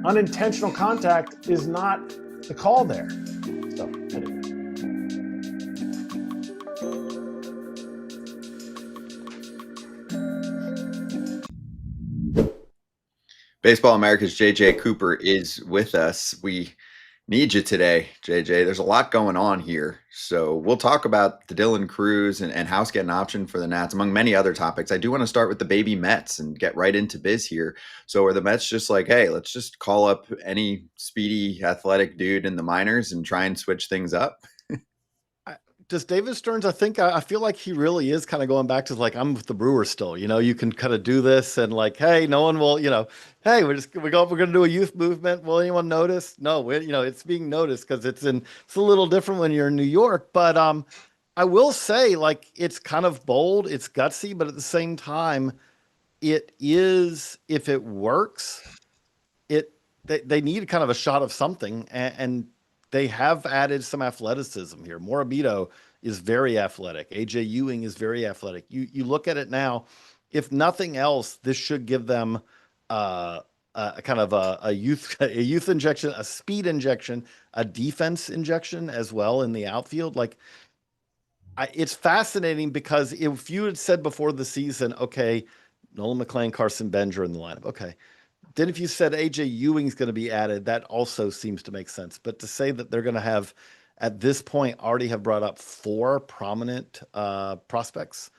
Unintentional contact is not the call there. So anyway. Baseball America's JJ Cooper is with us. We need you today, JJ. There's a lot going on here. So we'll talk about the Dylan Cruz and House getting an option for the Nats, among many other topics. I do want to start with the baby Mets and get right into biz here. So are the Mets just like, hey, let's just call up any speedy, athletic dude in the minors and try and switch things up? does David Stearns, I feel like he really is kind of going back to like, I'm with the Brewers still, you can kind of do this and like, hey, no one will, hey, we're going to do a youth movement. Will anyone notice? No, it's being noticed because it's a little different when you're in New York. But I will say, like, it's kind of bold, it's gutsy, but at the same time, it is, if it works, they need kind of a shot of something, and they have added some athleticism here. Morabito is very athletic. AJ Ewing is very athletic. You look at it now, if nothing else, this should give them a kind of a youth injection, a speed injection, a defense injection as well in the outfield. Like, it's fascinating because if you had said before the season, okay, Nolan McLean, Carson Bench are in the lineup, okay. Then if you said AJ Ewing's going to be added, that also seems to make sense. But to say that they're going to have, at this point, already have brought up 4 prominent prospects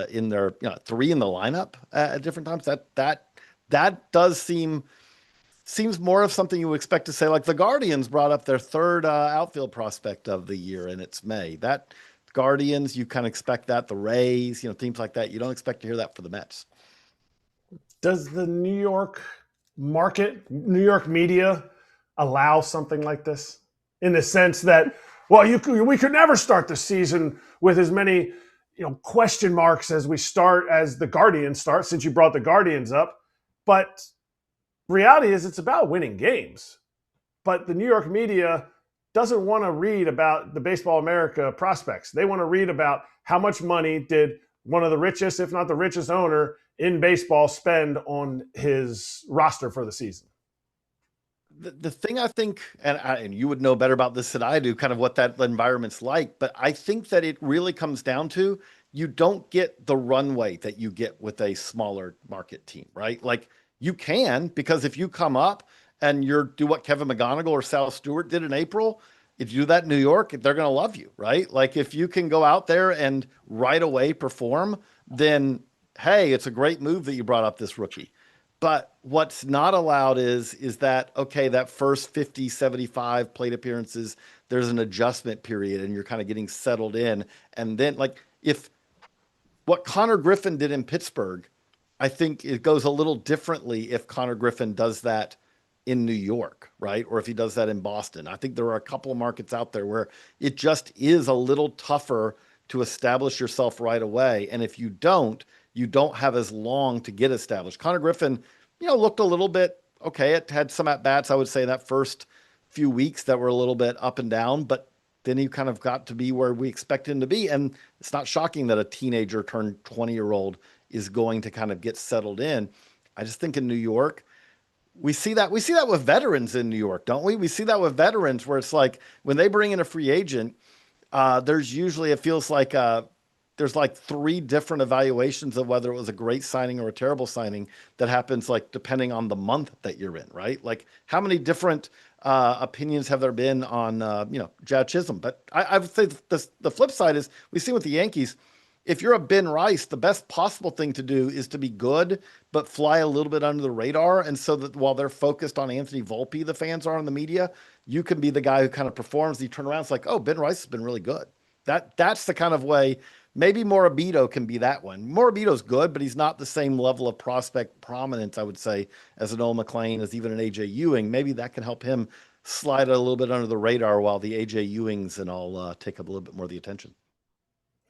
in their, 3 in the lineup at different times, that does seems more of something you would expect to say. Like the Guardians brought up their 3rd outfield prospect of the year, and it's May. That Guardians, you kind of expect that. The Rays, teams like that, you don't expect to hear that for the Mets. Does the New York market, New York media allow something like this? In the sense that, well, we could never start the season with as many question marks as the Guardians start, since you brought the Guardians up. But reality is it's about winning games. But the New York media doesn't want to read about the Baseball America prospects. They want to read about how much money did one of the richest, if not the richest owner in baseball spend on his roster for the season. The thing I think, and you would know better about this than I do, kind of what that environment's like, but I think that it really comes down to, you don't get the runway that you get with a smaller market team, right? Like you can, because if you come up and do what Kevin McGonigal or Sal Stewart did in April, if you do that in New York, they're going to love you, right? Like if you can go out there and right away perform, then hey, it's a great move that you brought up this rookie. But what's not allowed is that, okay, that first 50, 75 plate appearances, there's an adjustment period and you're kind of getting settled in. And then like if what Connor Griffin did in Pittsburgh, I think it goes a little differently if Connor Griffin does that in New York, right? Or if he does that in Boston. I think there are a couple of markets out there where it just is a little tougher to establish yourself right away. And if you don't have as long to get established. Connor Griffin, looked a little bit okay. It had some at-bats, I would say, that first few weeks that were a little bit up and down, but then he kind of got to be where we expect him to be. And it's not shocking that a teenager turned 20-year-old is going to kind of get settled in. I just think in New York, we see that with veterans in New York, don't we? We see that with veterans where it's like when they bring in a free agent, there's usually, it feels like there's like 3 different evaluations of whether it was a great signing or a terrible signing that happens, like depending on the month that you're in, right? Like how many different opinions have there been on, Jazz Chisholm? But I would say the flip side is we see with the Yankees, if you're a Ben Rice, the best possible thing to do is to be good, but fly a little bit under the radar. And so that while they're focused on Anthony Volpe, the fans are in the media, you can be the guy who kind of performs. You turn around, it's like, oh, Ben Rice has been really good. That's the kind of way. Maybe Morabito can be that one. Morabito's good, but he's not the same level of prospect prominence, I would say, as an Nolan McLean, as even an AJ Ewing. Maybe that can help him slide a little bit under the radar while the AJ Ewings and all take up a little bit more of the attention.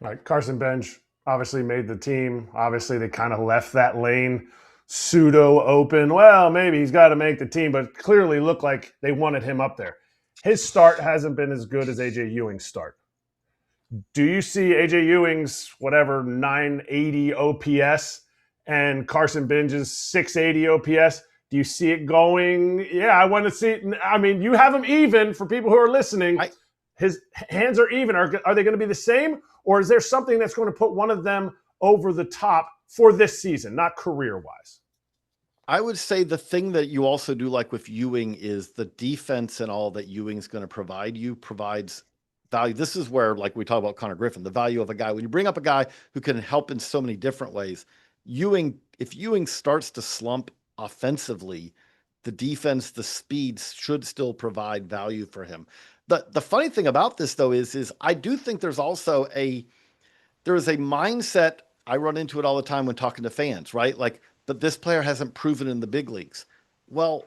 All right, Carson Bench obviously made the team. Obviously, they kind of left that lane pseudo open. Well, maybe he's got to make the team, but clearly looked like they wanted him up there. His start hasn't been as good as AJ Ewing's start. Do you see AJ Ewing's 980 OPS and Carson Bench's 680 OPS? Do you see it going? Yeah, I want to see it. I mean, you have them even for people who are listening. His hands are even. Are they going to be the same? Or is there something that's going to put one of them over the top for this season, not career-wise? I would say the thing that you also do like with Ewing is the defense and all that Ewing's going to provide you provides value. This is where, like we talk about Connor Griffin, the value of a guy. When you bring up a guy who can help in so many different ways, if Ewing starts to slump offensively, the defense, the speeds should still provide value for him. The funny thing about this though is I do think there is a mindset. I run into it all the time when talking to fans, right? Like, but this player hasn't proven in the big leagues. Well,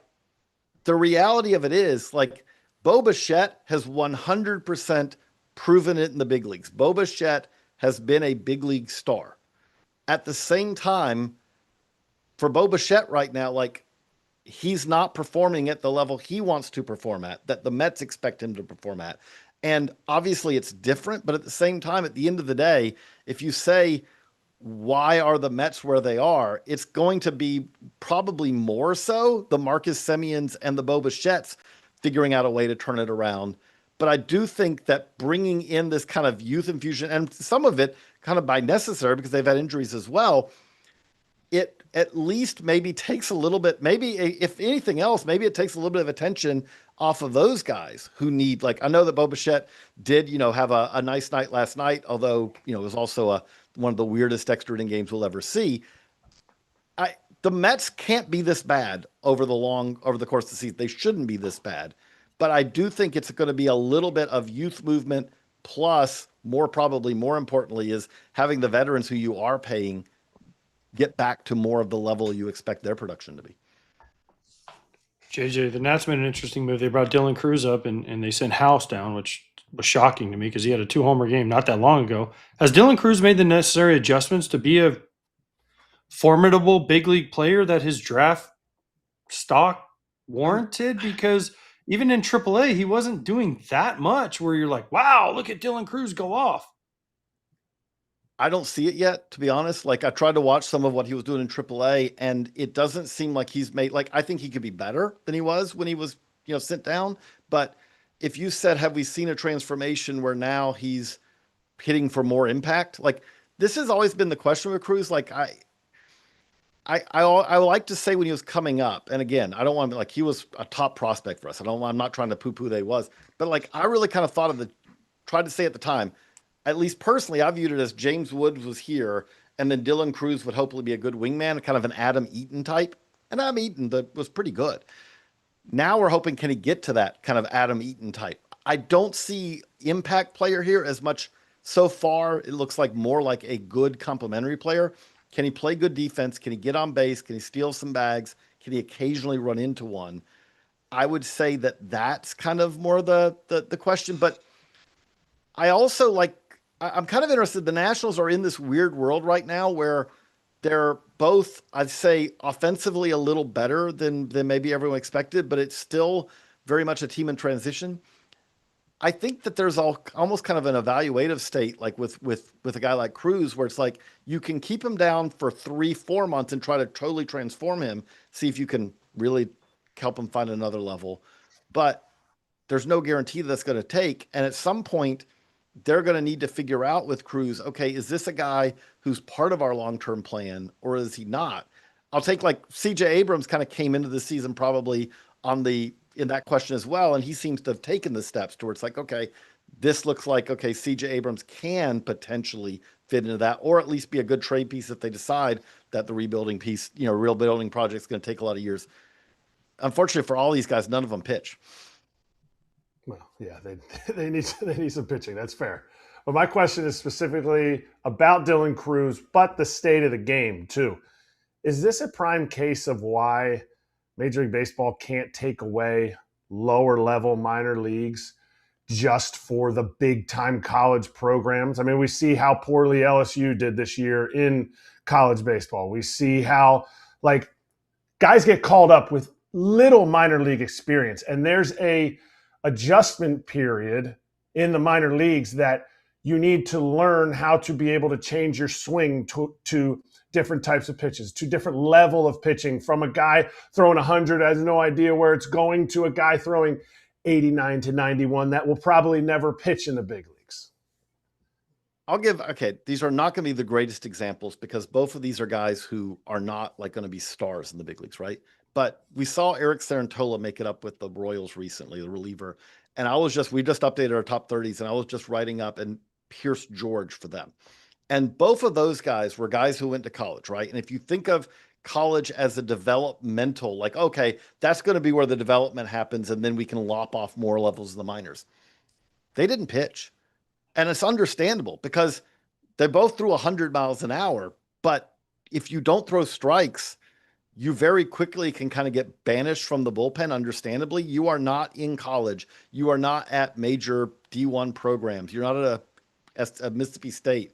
the reality of it is, like, Bo Bichette has 100% proven it in the big leagues. Bo Bichette has been a big league star. At the same time, for Bo Bichette right now, like, he's not performing at the level he wants to perform at, that the Mets expect him to perform at. And obviously it's different, but at the same time, at the end of the day, if you say, why are the Mets where they are? It's going to be probably more so the Marcus Semyons and the Bo Bichettes figuring out a way to turn it around. But I do think that bringing in this kind of youth infusion, and some of it kind of by necessary because they've had injuries as well, it at least maybe takes a little bit, maybe if anything else, maybe it takes a little bit of attention off of those guys who need, like, I know that Bo Bichette did, have a nice night last night, although, it was also one of the weirdest extra inning games we'll ever see. The Mets can't be this bad over the course of the season. They shouldn't be this bad. But I do think it's going to be a little bit of youth movement, plus probably more importantly is having the veterans who you are paying get back to more of the level you expect their production to be. JJ, the Nats made an interesting move. They brought Dylan Cruz up and they sent House down, which was shocking to me because he had a 2-homer game not that long ago. Has Dylan Cruz made the necessary adjustments to be a formidable big league player that his draft stock warranted? Because even in AAA, he wasn't doing that much where you're like, wow, look at Dylan Cruz go off. I don't see it yet, to be honest. Like, I tried to watch some of what he was doing in AAA, and it doesn't seem like he's made, like, I think he could be better than he was when he was, sent down. But if you said, have we seen a transformation where now he's hitting for more impact? Like, this has always been the question with Cruz. Like, I like to say when he was coming up, and again, I don't want to be like, he was a top prospect for us. I'm not trying to poo-poo that he was, but like, I really kind of tried to say at the time, at least personally, I viewed it as James Woods was here, and then Dylan Cruz would hopefully be a good wingman, kind of an Adam Eaton type. And Adam Eaton was pretty good. Now we're hoping, can he get to that kind of Adam Eaton type? I don't see impact player here as much so far. It looks like more like a good complementary player. Can he play good defense? Can he get on base? Can he steal some bags? Can he occasionally run into one? I would say that's kind of more the question. But I also I'm kind of interested. The Nationals are in this weird world right now where they're both, I'd say, offensively a little better than maybe everyone expected, but it's still very much a team in transition. I think that there's almost kind of an evaluative state, like with a guy like Cruz, where it's like you can keep him down for 3-4 months and try to totally transform him, see if you can really help him find another level. But there's no guarantee that's going to take. And at some point, they're going to need to figure out with Cruz, okay, is this a guy who's part of our long-term plan or is he not? I'll take, like, CJ Abrams kind of came into the season probably in that question as well. And he seems to have taken the steps towards, like, okay, this looks like, okay, CJ Abrams can potentially fit into that, or at least be a good trade piece if they decide that the rebuilding piece, rebuilding project is going to take a lot of years. Unfortunately for all these guys, none of them pitch. Well, yeah, they need some pitching. That's fair. But my question is specifically about Dylan Cruz, but the state of the game too. Is this a prime case of why Major League Baseball can't take away lower level minor leagues just for the big time college programs? I mean, we see how poorly LSU did this year in college baseball. We see how, like, guys get called up with little minor league experience, and there's a adjustment period in the minor leagues that you need to learn how to be able to change your swing to different types of pitches, to different level of pitching, from a guy throwing 100 has no idea where it's going to a guy throwing 89 to 91 that will probably never pitch in the big leagues. These are not going to be the greatest examples because both of these are guys who are not like going to be stars in the big leagues, right? But we saw Eric Sarantola make it up with the Royals recently, the reliever. And we just updated our top 30s, and I was just writing up and Pierce George for them. And both of those guys were guys who went to college, right? And if you think of college as a developmental, like, okay, that's going to be where the development happens, and then we can lop off more levels of the minors. they didn't pitch. And it's understandable because they both threw 100 miles an hour. But if you don't throw strikes, you very quickly can kind of get banished from the bullpen, understandably. You are not in college. You are not at major D1 programs. You're not at a Mississippi State,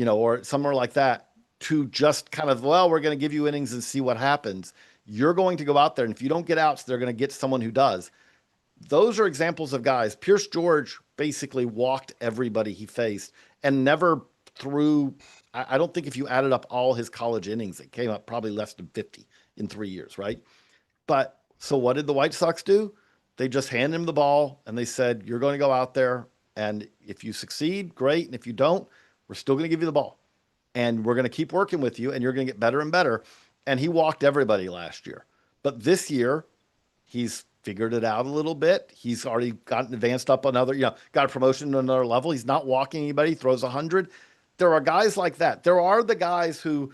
or somewhere like that to just kind of, well, we're going to give you innings and see what happens. You're going to go out there, and if you don't get outs, they're going to get someone who does. Those are examples of guys. Pierce George basically walked everybody he faced and never threw. I don't think if you added up all his college innings, it came up probably less than 50 in 3 years, right? But so what did the White Sox do? They just handed him the ball and they said, you're going to go out there, and if you succeed, great. And if you don't, we're still going to give you the ball. And we're going to keep working with you, and you're going to get better and better. And he walked everybody last year. But this year, he's figured it out a little bit. He's already gotten advanced up another, got a promotion to another level. He's not walking anybody. He throws 100. There are guys like that. There are the guys who,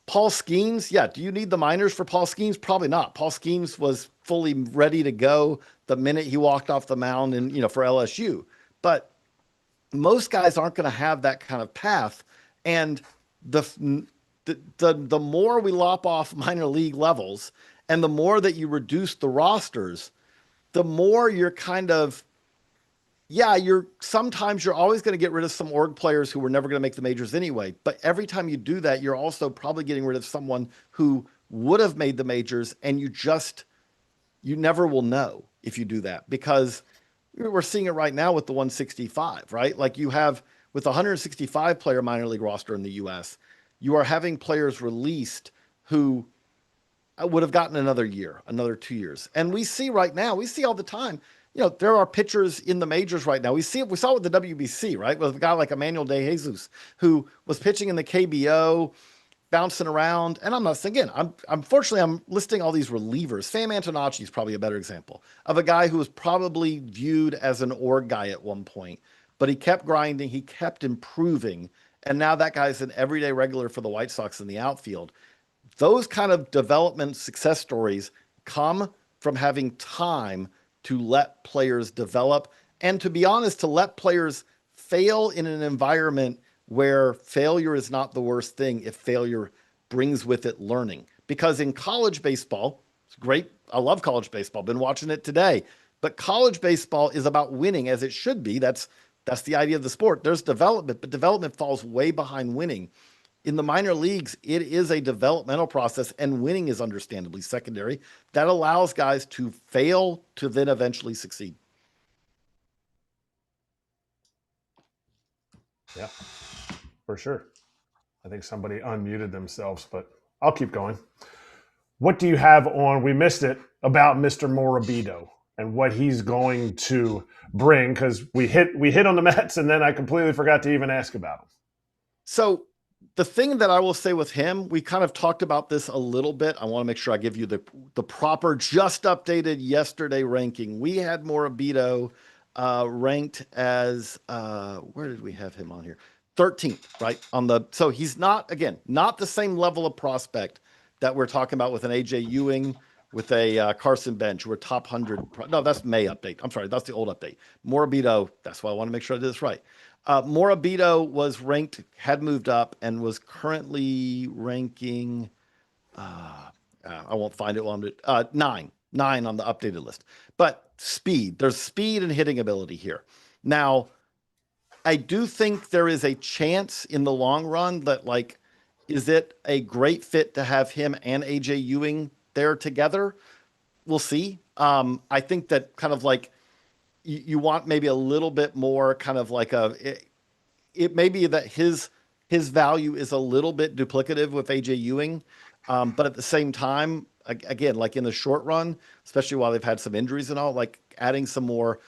Paul Skeens, do you need the minors for Paul Skeens? Probably not. Paul Skeens was fully ready to go the minute he walked off the mound and, for LSU. But most guys aren't going to have that kind of path. And the more we lop off minor league levels and the more that you reduce the rosters, the more you're kind of, sometimes you're always going to get rid of some org players who were never going to make the majors anyway. But every time you do that, you're also probably getting rid of someone who would have made the majors, and you never will know if you do that, because we're seeing it right now with the 165, right? Like you have with the 165 player minor league roster in the US, you are having players released who would have gotten another year, another 2 years. And we see right now, we see all the time, there are pitchers in the majors right now. We saw it with the WBC, right? With a guy like Emmanuel De Jesus, who was pitching in the KBO, bouncing around. And I'm not saying, again, unfortunately, I'm listing all these relievers. Sam Antonacci is probably a better example of a guy who was probably viewed as an org guy at one point, but he kept grinding, he kept improving, and now that guy's an everyday regular for the White Sox in the outfield. Those kind of development success stories come from having time to let players develop, and to be honest, to let players fail in an environment where failure is not the worst thing if failure brings with it learning. Because in college baseball, it's great. I love college baseball. Been watching it today. But college baseball is about winning, as it should be. That's the idea of the sport. There's development, but development falls way behind winning. In the minor leagues, it is a developmental process, and winning is understandably secondary. That allows guys to fail to then eventually succeed. Yeah, for sure. I think somebody unmuted themselves, but I'll keep going. What do you have on, we missed it, about Mr. Morabito and what he's going to bring? Because we hit on the Mets, and then I completely forgot to even ask about him. So the thing that I will say with him, we kind of talked about this a little bit. I want to make sure I give you the proper, just updated yesterday ranking. We had Morabito ranked as, where did we have him on here? 13th, right? So he's not the same level of prospect that we're talking about with an AJ Ewing, with a Carson Bench. We're top 100. No, that's May update. I'm sorry, that's the old update. Morabito, that's why I want to make sure I did this right. Morabito was ranked, had moved up, and was currently ranking, I won't find it while I'm 9 on the updated list. But speed, there's speed and hitting ability here. Now, I do think there is a chance in the long run that, like, is it a great fit to have him and AJ Ewing there together? We'll see. I think that kind of like, you want maybe a little bit more kind of like it may be that his value is a little bit duplicative with AJ Ewing. But at the same time, again, like in the short run, especially while they've had some injuries and all, like adding some more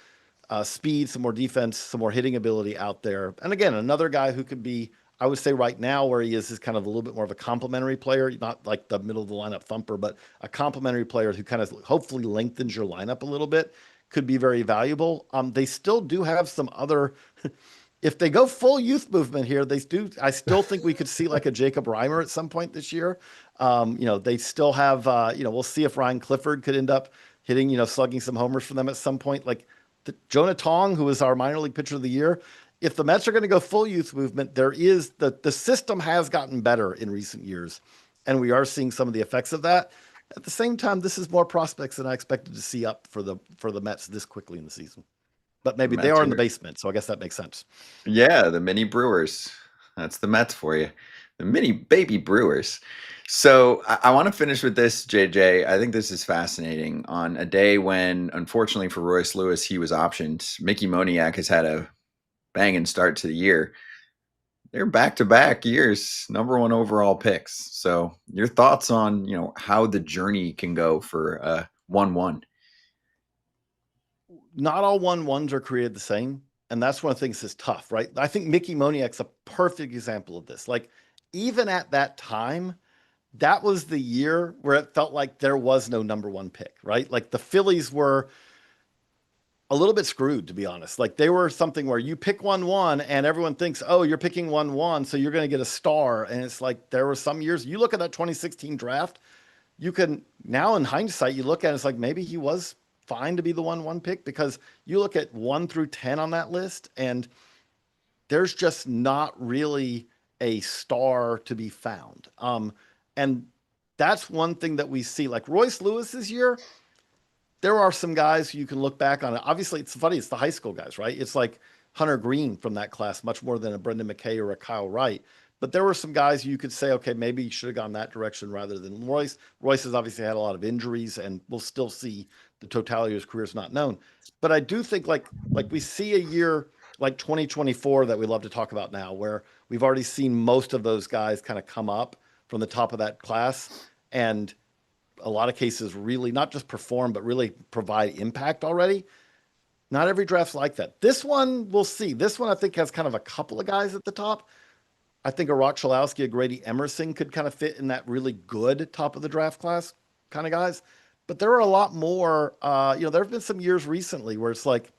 speed, some more defense, some more hitting ability out there. And again, another guy who could be, I would say right now where he is kind of a little bit more of a complementary player, not like the middle of the lineup thumper, but a complementary player who kind of hopefully lengthens your lineup a little bit. Could be very valuable. They still do have some other, if they go full youth movement here, I still think we could see like a Jacob Reimer at some point this year. They still have, we'll see if Ryan Clifford could end up hitting, slugging some homers for them at some point. Like Jonah Tong, who is our minor league pitcher of the year. If the Mets are going to go full youth movement, there is the system has gotten better in recent years, and we are seeing some of the effects of that. At the same time, this is more prospects than I expected to see up for the Mets this quickly in the season. But maybe they Mets are in the are- basement, so I guess that makes sense. Yeah, the mini Brewers. That's the Mets for you. The mini baby Brewers. So I want to finish with this, JJ. I think this is fascinating. On a day when, unfortunately for Royce Lewis, he was optioned, Mickey Moniak has had a banging start to the year. They're back-to-back years, number one overall picks. So your thoughts on, how the journey can go for 1-1? Not all 1-1s are created the same. And that's one of the things that's tough, right? I think Mickey Moniak's a perfect example of this. Like, even at that time, that was the year where it felt like there was no number one pick, right? Like the Phillies were a little bit screwed, to be honest. Like they were something where you pick 1-1 and everyone thinks, oh, you're picking 1-1, so you're going to get a star. And it's like there were some years, you look at that 2016 draft, you can now in hindsight, you look at it, it's like maybe he was fine to be the 1-1 pick because you look at 1 through 10 on that list and there's just not really a star to be found. And that's one thing that we see. Like Royce Lewis's year, there are some guys you can look back on. Obviously, it's funny. It's the high school guys, right? It's like Hunter Green from that class, much more than a Brendan McKay or a Kyle Wright. But there were some guys you could say, okay, maybe you should have gone that direction rather than Royce. Royce has obviously had a lot of injuries, and we'll still see the totality of his career is not known. But I do think like we see a year like 2024 that we love to talk about now, where we've already seen most of those guys kind of come up from the top of that class and a lot of cases really not just perform, but really provide impact already. Not every draft's like that. This one, we'll see. This one, I think, has kind of a couple of guys at the top. I think a Rock Chalowski, a Grady Emerson could kind of fit in that really good top of the draft class kind of guys. But there are a lot more, there have been some years recently where it's like,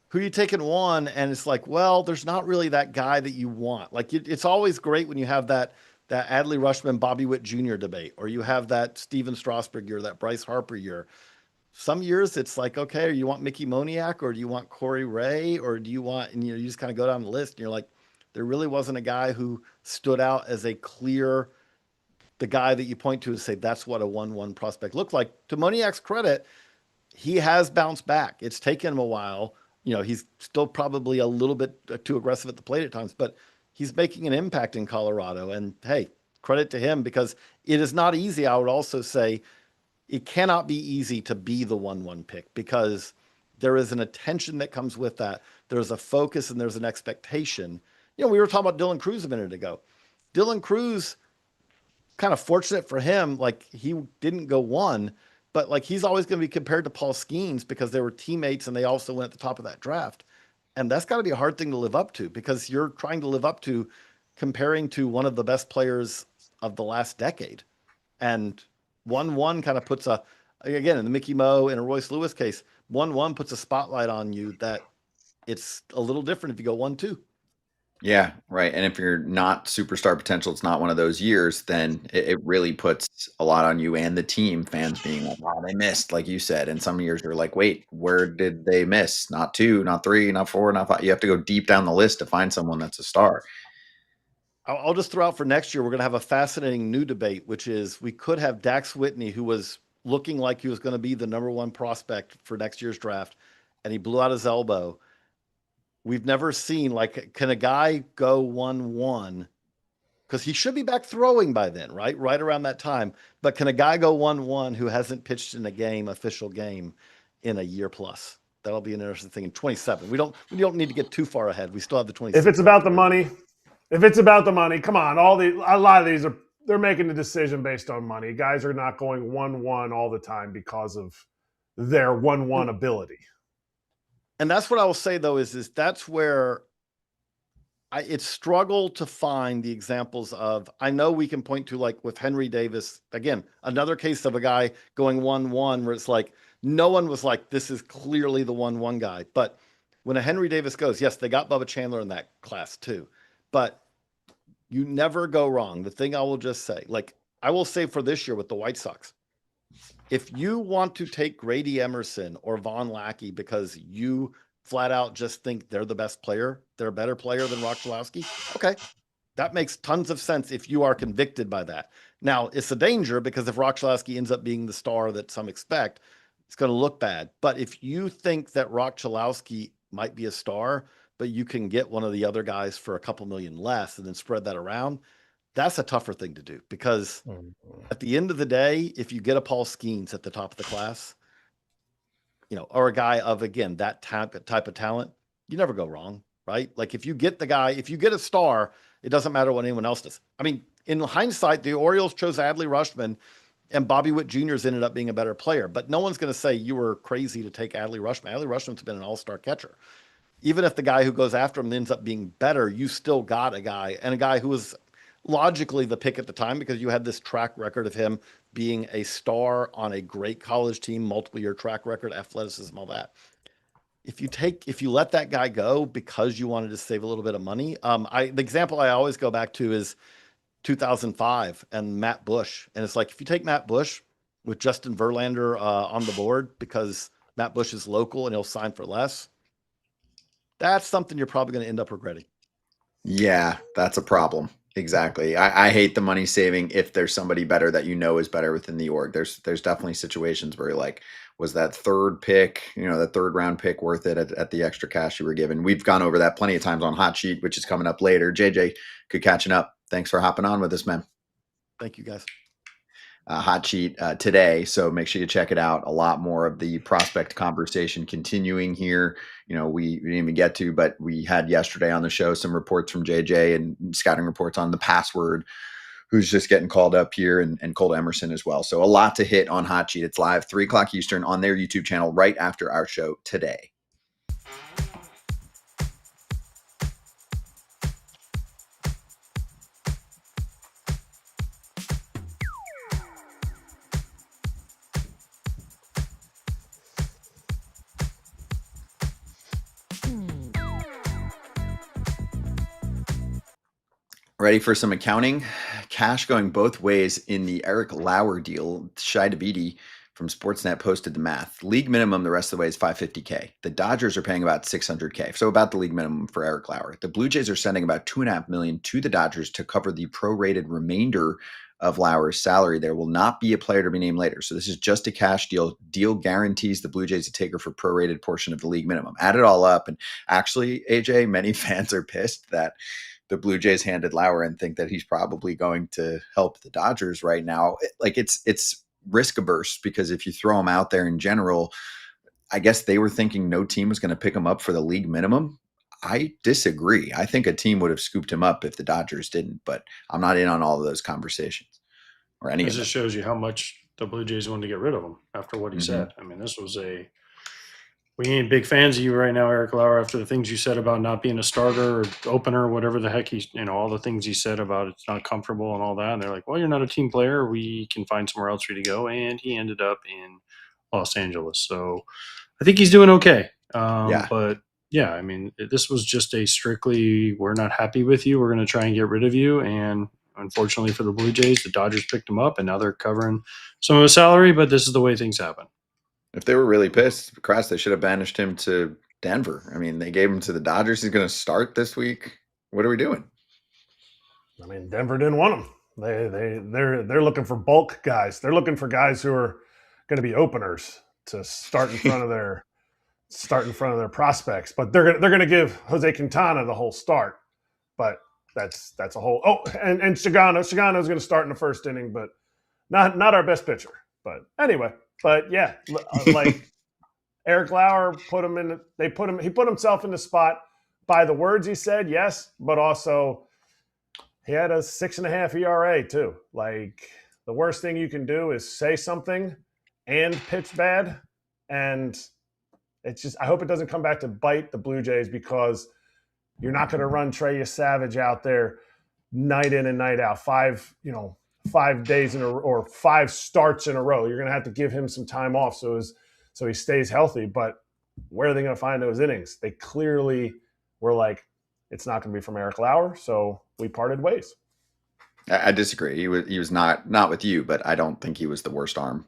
who you taking one? And it's like, well, there's not really that guy that you want. Like it's always great when you have that Adley Rutschman, Bobby Witt Jr. debate, or you have that Steven Strasburg year, that Bryce Harper year. Some years it's like, okay, you want Mickey Moniak, or do you want Corey Ray, or do you want, and you just kind of go down the list and you're like, there really wasn't a guy who stood out as a clear, the guy that you point to and say, that's what a 1-1 prospect looked like. To Moniak's credit, he has bounced back. It's taken him a while. He's still probably a little bit too aggressive at the plate at times, but he's making an impact in Colorado. And hey, credit to him because it is not easy. I would also say it cannot be easy to be the 1-1 pick because there is an attention that comes with that. There's a focus and there's an expectation. We were talking about Dylan Cruz a minute ago. Dylan Cruz, kind of fortunate for him, like he didn't go 1, but like he's always going to be compared to Paul Skeens because they were teammates and they also went at the top of that draft. And that's got to be a hard thing to live up to because you're trying to live up to comparing to one of the best players of the last decade. And 1-1 kind of puts again, in the Mickey Mo and a Royce Lewis case, 1-1 puts a spotlight on you that it's a little different if you go 1-2. Yeah, right. And if you're not superstar potential, it's not one of those years, then it really puts a lot on you and the team, fans being like, wow, they missed, like you said. And some years you're like, wait, where did they miss? Not 2, not 3, not 4, not 5. You have to go deep down the list to find someone that's a star. I'll just throw out for next year, we're going to have a fascinating new debate, which is we could have Dax Whitney, who was looking like he was going to be the number 1 prospect for next year's draft, and he blew out his elbow. We've never seen, like, can a guy go 1-1? Because he should be back throwing by then, right? Right around that time. But can a guy go 1-1 who hasn't pitched in a official game, in a year plus? That'll be an interesting thing in 27. We don't need to get too far ahead. We still have the 26. If it's about the money, come on. A lot of these they're making the decision based on money. Guys are not going 1-1 all the time because of their 1-1 ability. And that's what I will say, though, is that's where it's struggled to find the examples of, I know we can point to, like with Henry Davis, again, another case of a guy going 1-1 where it's like, no one was like, this is clearly the 1-1 guy. But when a Henry Davis goes, yes, they got Bubba Chandler in that class too. But you never go wrong. The thing I will just say, like I will say for this year with the White Sox, If you want to take Grady Emerson or Von Lackey because you flat out just think they're the best player, they're a better player than Rochelowski, okay, that makes tons of sense if you are convicted by that. Now, it's a danger because if Rochelowski ends up being the star that some expect, it's going to look bad. But if you think that Rochelowski might be a star, but you can get one of the other guys for a couple million less and then spread that around, that's a tougher thing to do because at the end of the day, if you get a Paul Skeens at the top of the class, or a guy of, again, that type of talent, you never go wrong, right? Like if you get a star, it doesn't matter what anyone else does. I mean, in hindsight, the Orioles chose Adley Rutschman and Bobby Witt Jr.'s ended up being a better player, but no one's going to say you were crazy to take Adley Rutschman. Adley Rutschman's been an all-star catcher. Even if the guy who goes after him ends up being better, you still got a guy who was logically the pick at the time because you had this track record of him being a star on a great college team, multiple year track record, athleticism, all that. If you let that guy go because you wanted to save a little bit of money, the example I always go back to is 2005 and Matt Bush. And it's like, if you take Matt Bush with Justin Verlander on the board because Matt Bush is local and he'll sign for less, that's something you're probably going to end up regretting. Yeah, that's a problem. Exactly. I hate the money saving if there's somebody better that is better within the org. There's definitely situations where you're like, was that third pick, the third round pick worth it at the extra cash you were given? We've gone over that plenty of times on Hot Sheet, which is coming up later. JJ, good catching up. Thanks for hopping on with us, man. Thank you, guys. Hot Sheet today, so make sure you check it out. A lot more of the prospect conversation continuing here. We didn't even get to, but we had yesterday on the show some reports from JJ and scouting reports on the password, who's just getting called up here, and Colt Emerson as well. So a lot to hit on Hot Sheet. It's live 3:00 Eastern on their YouTube channel right after our show today. Ready for some accounting? Cash going both ways in the Eric Lauer deal. Shai Davidi from Sportsnet posted the math. League minimum the rest of the way is $550K. The Dodgers are paying about $600K, so about the league minimum for Eric Lauer. The Blue Jays are sending about $2.5 million to the Dodgers to cover the prorated remainder of Lauer's salary. There will not be a player to be named later, so this is just a cash deal. Deal guarantees the Blue Jays a taker for prorated portion of the league minimum. Add it all up, and actually, AJ, many fans are pissed that the Blue Jays handed Lauer and think that he's probably going to help the Dodgers right now. Like it's risk averse because if you throw him out there in general, I guess they were thinking no team was going to pick him up for the league minimum. I disagree. I think a team would have scooped him up if the Dodgers didn't, but I'm not in on all of those conversations or any It of them. just shows you how much the Blue Jays wanted to get rid of him after what he Mhm. said. I mean, we ain't big fans of you right now, Eric Lauer, after the things you said about not being a starter or opener, whatever the heck all the things he said about it's not comfortable and all that. And they're like, well, you're not a team player. We can find somewhere else for you to go. And he ended up in Los Angeles. So I think he's doing okay. Yeah. But yeah, I mean, this was just a strictly, we're not happy with you. We're going to try and get rid of you. And unfortunately for the Blue Jays, the Dodgers picked him up and now they're covering some of his salary, but this is the way things happen. If they were really pissed, Kratz, they should have banished him to Denver. I mean, they gave him to the Dodgers. He's going to start this week. What are we doing? I mean, Denver didn't want him. They're looking for bulk guys. They're looking for guys who are going to be openers to start in front of their prospects. But they're going to give Jose Quintana the whole start. But that's a whole. Oh, and Shigano's going to start in the first inning, but not our best pitcher. But anyway. But yeah, like Eric Lauer he put himself in the spot by the words he said, yes, but also he had a 6.5 ERA too. Like the worst thing you can do is say something and pitch bad. And it's just, I hope it doesn't come back to bite the Blue Jays because you're not going to run Trey Savage out there night in and night out, 5 days in a row or 5 starts in a row. You're going to have to give him some time off so he stays healthy. But where are they going to find those innings? They clearly were like, it's not going to be from Eric Lauer, so we parted ways. I disagree. He was not with you, but I don't think he was the worst arm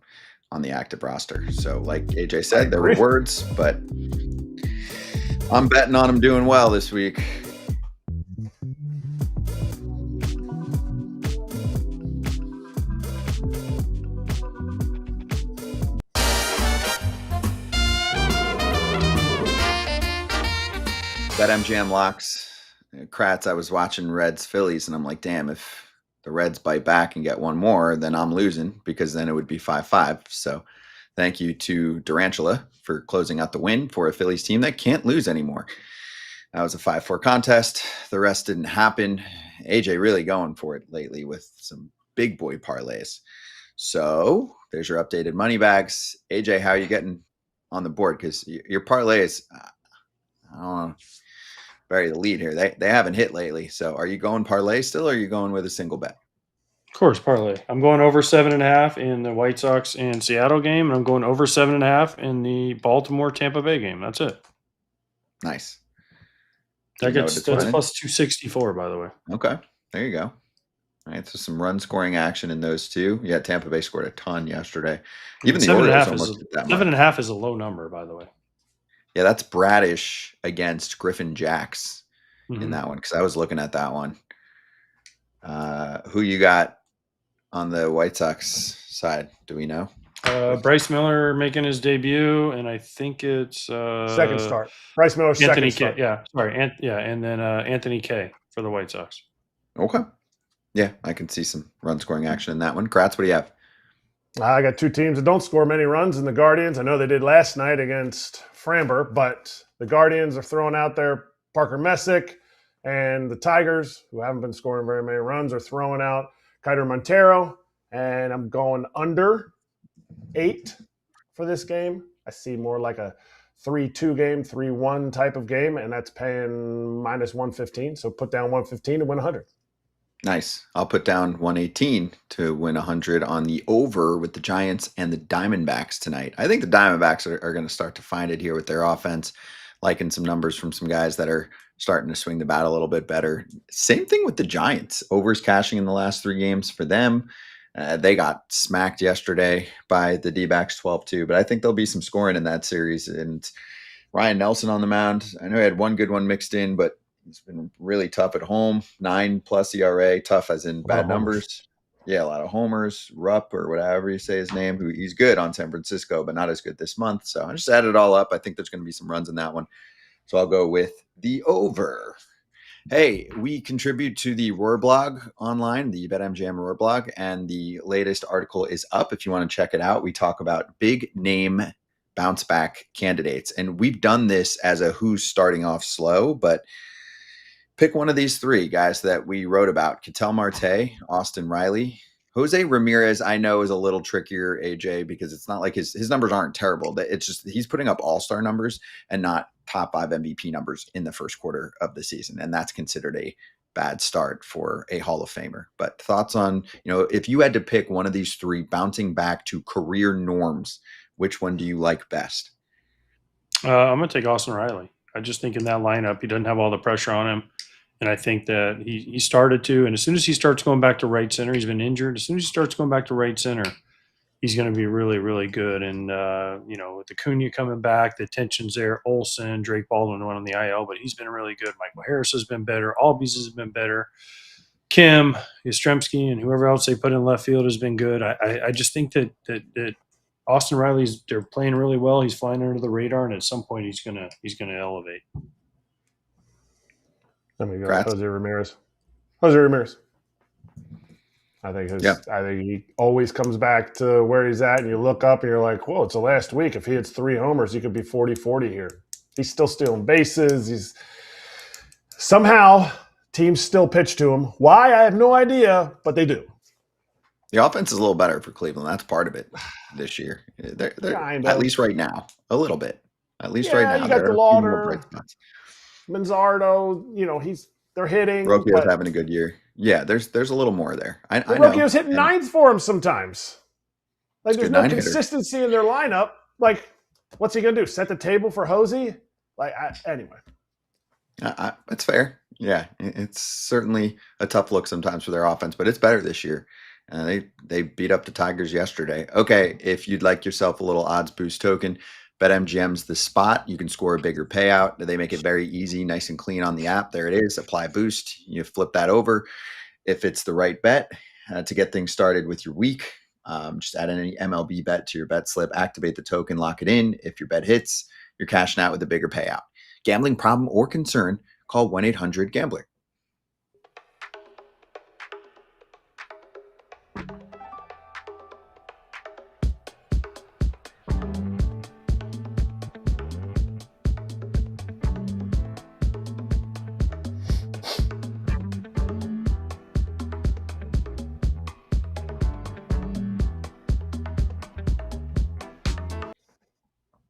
on the active roster. So like AJ said, there were words, but I'm betting on him doing well this week. BetMGM Locks. Kratz, I was watching Reds Phillies, and I'm like, damn, if the Reds bite back and get one more, then I'm losing, because then it would be 5-5. So thank you to Durantula for closing out the win for a Phillies team that can't lose anymore. That was a 5-4 contest. The rest didn't happen. AJ really going for it lately with some big boy parlays. So there's your updated money bags. AJ, how are you getting on the board? Because your parlays, I don't know, bury the lead here. They haven't hit lately. So are you going parlay still, or are you going with a single bet? Of course, parlay. I'm going over 7.5 in the White Sox and Seattle game, and I'm going over 7.5 in the Baltimore Tampa Bay game. That's it. Nice. That's plus 264, by the way. Okay, there you go. All right, so some run scoring action in those two. Yeah, Tampa Bay scored a ton yesterday. Even the Orioles almost did that much. 7.5 is a low number, by the way. Yeah, that's Bradish against Griffin Jacks in that one, because I was looking at that one. Who you got on the White Sox side? Do we know? Bryce Miller making his debut, and I think it's second start. Bryce Miller's Anthony second start. K. Yeah, sorry, and then Anthony K for the White Sox. Okay. Yeah, I can see some run scoring action in that one. Kratz, what do you have? I got two teams that don't score many runs in the Guardians. I know they did last night against Framber, but the Guardians are throwing out there Parker Messick, and the Tigers, who haven't been scoring very many runs, are throwing out Kiter Montero, and I'm going under 8 for this game. I see more like a 3-2 game, 3-1 type of game, and that's paying minus 115. So put down 115 to win 100. Nice. I'll put down 118 to win 100 on the over with the Giants and the Diamondbacks tonight. I think the Diamondbacks are going to start to find it here with their offense, liking some numbers from some guys that are starting to swing the bat a little bit better. Same thing with the Giants. Overs cashing in the last 3 games for them. They got smacked yesterday by the D-backs 12-2, but I think there'll be some scoring in that series. And Ryan Nelson on the mound. I know he had one good one mixed in, but he's been really tough at home. 9+ ERA, tough as in bad numbers. Yeah, a lot of homers. Rupp, or whatever you say his name, who he's good on San Francisco, but not as good this month. So I just added it all up. I think there's going to be some runs in that one. So I'll go with the over. Hey, we contribute to the Roar blog online, the BetMGM Roar blog, and the latest article is up if you want to check it out. We talk about big name bounce back candidates, and we've done this as a who's starting off slow, but pick one of these 3 guys that we wrote about: Ketel Marte, Austin Riley. Jose Ramirez, I know, is a little trickier, AJ, because it's not like his numbers aren't terrible. It's just he's putting up all-star numbers and not top 5 MVP numbers in the first quarter of the season. And that's considered a bad start for a Hall of Famer. But thoughts on, if you had to pick one of these 3 bouncing back to career norms, which one do you like best? I'm going to take Austin Riley. I just think in that lineup, he doesn't have all the pressure on him. And I think that he started to, and as soon as he starts going back to right center, he's been injured. As soon as he starts going back to right center, he's going to be really, really good. And, with Acuña coming back, the tension's there. Olsen, Drake Baldwin went on the IL, but he's been really good. Michael Harris has been better. Albies has been better. Kim, Yastrzemski, and whoever else they put in left field has been good. I just think that Austin Riley's, they're playing really well. He's flying under the radar, and at some point he's gonna elevate. Let me go. Jose Ramirez. I think he always comes back to where he's at, and you look up and you're like, whoa, it's the last week. If he hits 3 homers, he could be 40-40 here. He's still stealing bases. He's somehow teams still pitch to him. Why? I have no idea, but they do. The offense is a little better for Cleveland. That's part of it this year. They're at least right now, a little bit. At least right now, you got there the are a few more Lauder, bright spots. Manzardo, they're hitting. Rocchio's having a good year. Yeah, there's a little more there. I know. Rocchio's hitting 9s for him sometimes. Like, there's no consistency in their lineup. Like, what's he gonna do? Set the table for Hosey? Like, anyway. That's fair. Yeah, it's certainly a tough look sometimes for their offense, but it's better this year. They beat up the Tigers yesterday. Okay, if you'd like yourself a little odds boost token, BetMGM's the spot. You can score a bigger payout. They make it very easy, nice and clean on the app. There it is. Apply boost. You flip that over. If it's the right bet to get things started with your week, just add any MLB bet to your bet slip, activate the token, lock it in. If your bet hits, you're cashing out with a bigger payout. Gambling problem or concern, call 1-800-GAMBLER.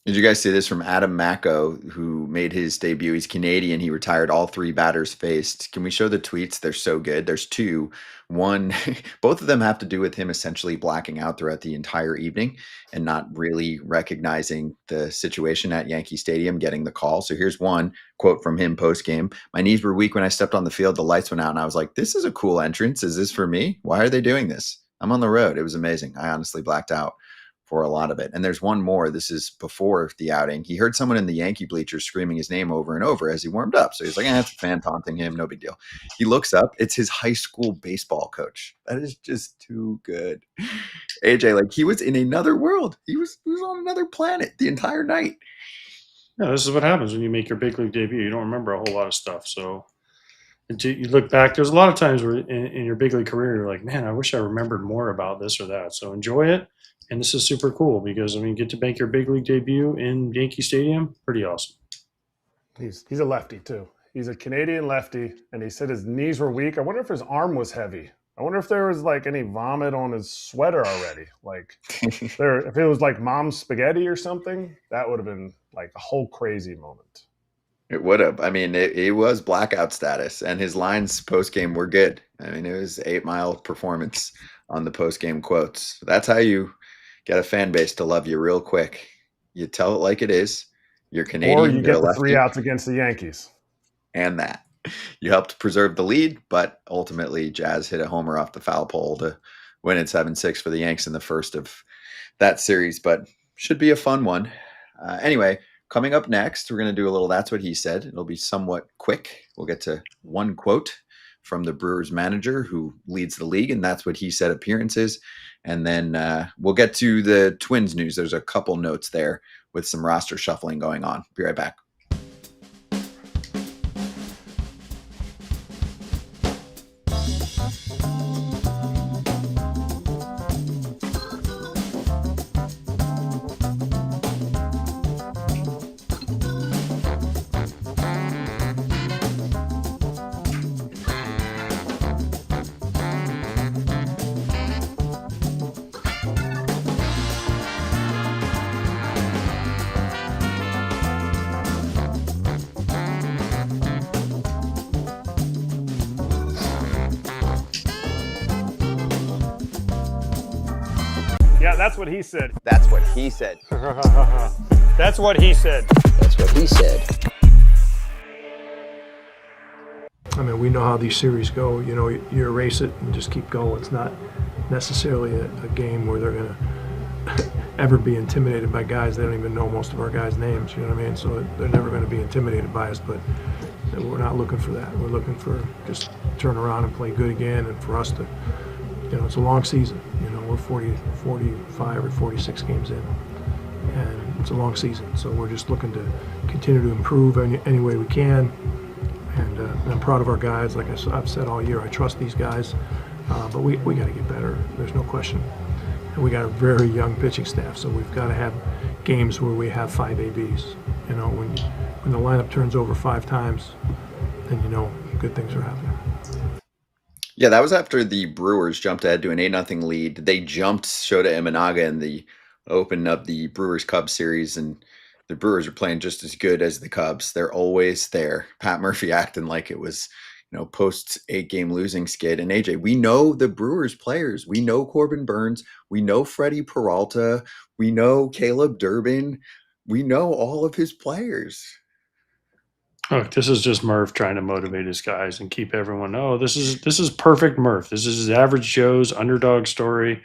Did you guys see this from Adam Macko, who made his debut? He's Canadian. He retired all 3 batters faced. Can we show the tweets? They're so good. There's 2. One, both of them have to do with him essentially blacking out throughout the entire evening and not really recognizing the situation at Yankee Stadium, getting the call. So here's one quote from him post-game. My knees were weak when I stepped on the field. The lights went out, and I was like, this is a cool entrance. Is this for me? Why are they doing this? I'm on the road. It was amazing. I honestly blacked out for a lot of it. And there's one more. This is before the outing. He heard someone in the Yankee bleachers screaming his name over and over as he warmed up. So he's like, it's a fan taunting him. No big deal. He looks up. It's his high school baseball coach. That is just too good. AJ, like, he was in another world. He was on another planet the entire night. Yeah, this is what happens when you make your big league debut. You don't remember a whole lot of stuff. So until you look back, there's a lot of times where in your big league career, you're like, man, I wish I remembered more about this or that. So enjoy it. And this is super cool because, I mean, get to make your big league debut in Yankee Stadium. Pretty awesome. He's a lefty, too. He's a Canadian lefty, and he said his knees were weak. I wonder if his arm was heavy. I wonder if there was, like, any vomit on his sweater already. Like, if it was, like, mom's spaghetti or something, that would have been, like, a whole crazy moment. It would have. I mean, it was blackout status, and his lines post-game were good. I mean, it was 8-mile performance on the post-game quotes. That's how you get a fan base to love you real quick. You tell it like it is. You're Canadian. Or you get the lefty, 3 outs against the Yankees. and that. You helped preserve the lead, but ultimately Jazz hit a homer off the foul pole to win it 7-6 for the Yanks in the first of that series, but should be a fun one. Anyway, coming up next, we're going to do a little That's What He Said. It'll be somewhat quick. We'll get to one quote from the Brewers manager who leads the league, and That's What He Said appearances. And then we'll get to the Twins news. There's a couple notes there with some roster shuffling going on. Be right back. Yeah, that's what he said. That's what he said. That's what he said. That's what he said. I mean, we know how these series go. You know, you erase it and just keep going. It's not necessarily a game where they're going to ever be intimidated by guys. They don't even know most of our guys' names, you know what I mean? So they're never going to be intimidated by us, but we're not looking for that. We're looking for just turn around and play good again, and for us to, you know, it's a long season. You know, we're 45 or 46 games in, and it's a long season. So we're just looking to continue to improve any way we can. And I'm proud of our guys. Like I've said all year, I trust these guys, but we got to get better. There's no question. And we got a very young pitching staff, so we've got to have games where we have 5 ABs. You know, when the lineup turns over 5 times, then you know good things are happening. Yeah, that was after the Brewers jumped ahead to an 8-0 lead. They jumped Shota Imanaga in the open of the Brewers-Cubs series, and the Brewers are playing just as good as the Cubs. They're always there. Pat Murphy acting like it was, you know, post 8-game losing skid. And AJ, we know the Brewers players. We know Corbin Burns. We know Freddie Peralta. We know Caleb Durbin. We know all of his players. Look, this is just Murph trying to motivate his guys and keep everyone. Oh, this is perfect Murph. This is his average Joe's underdog story,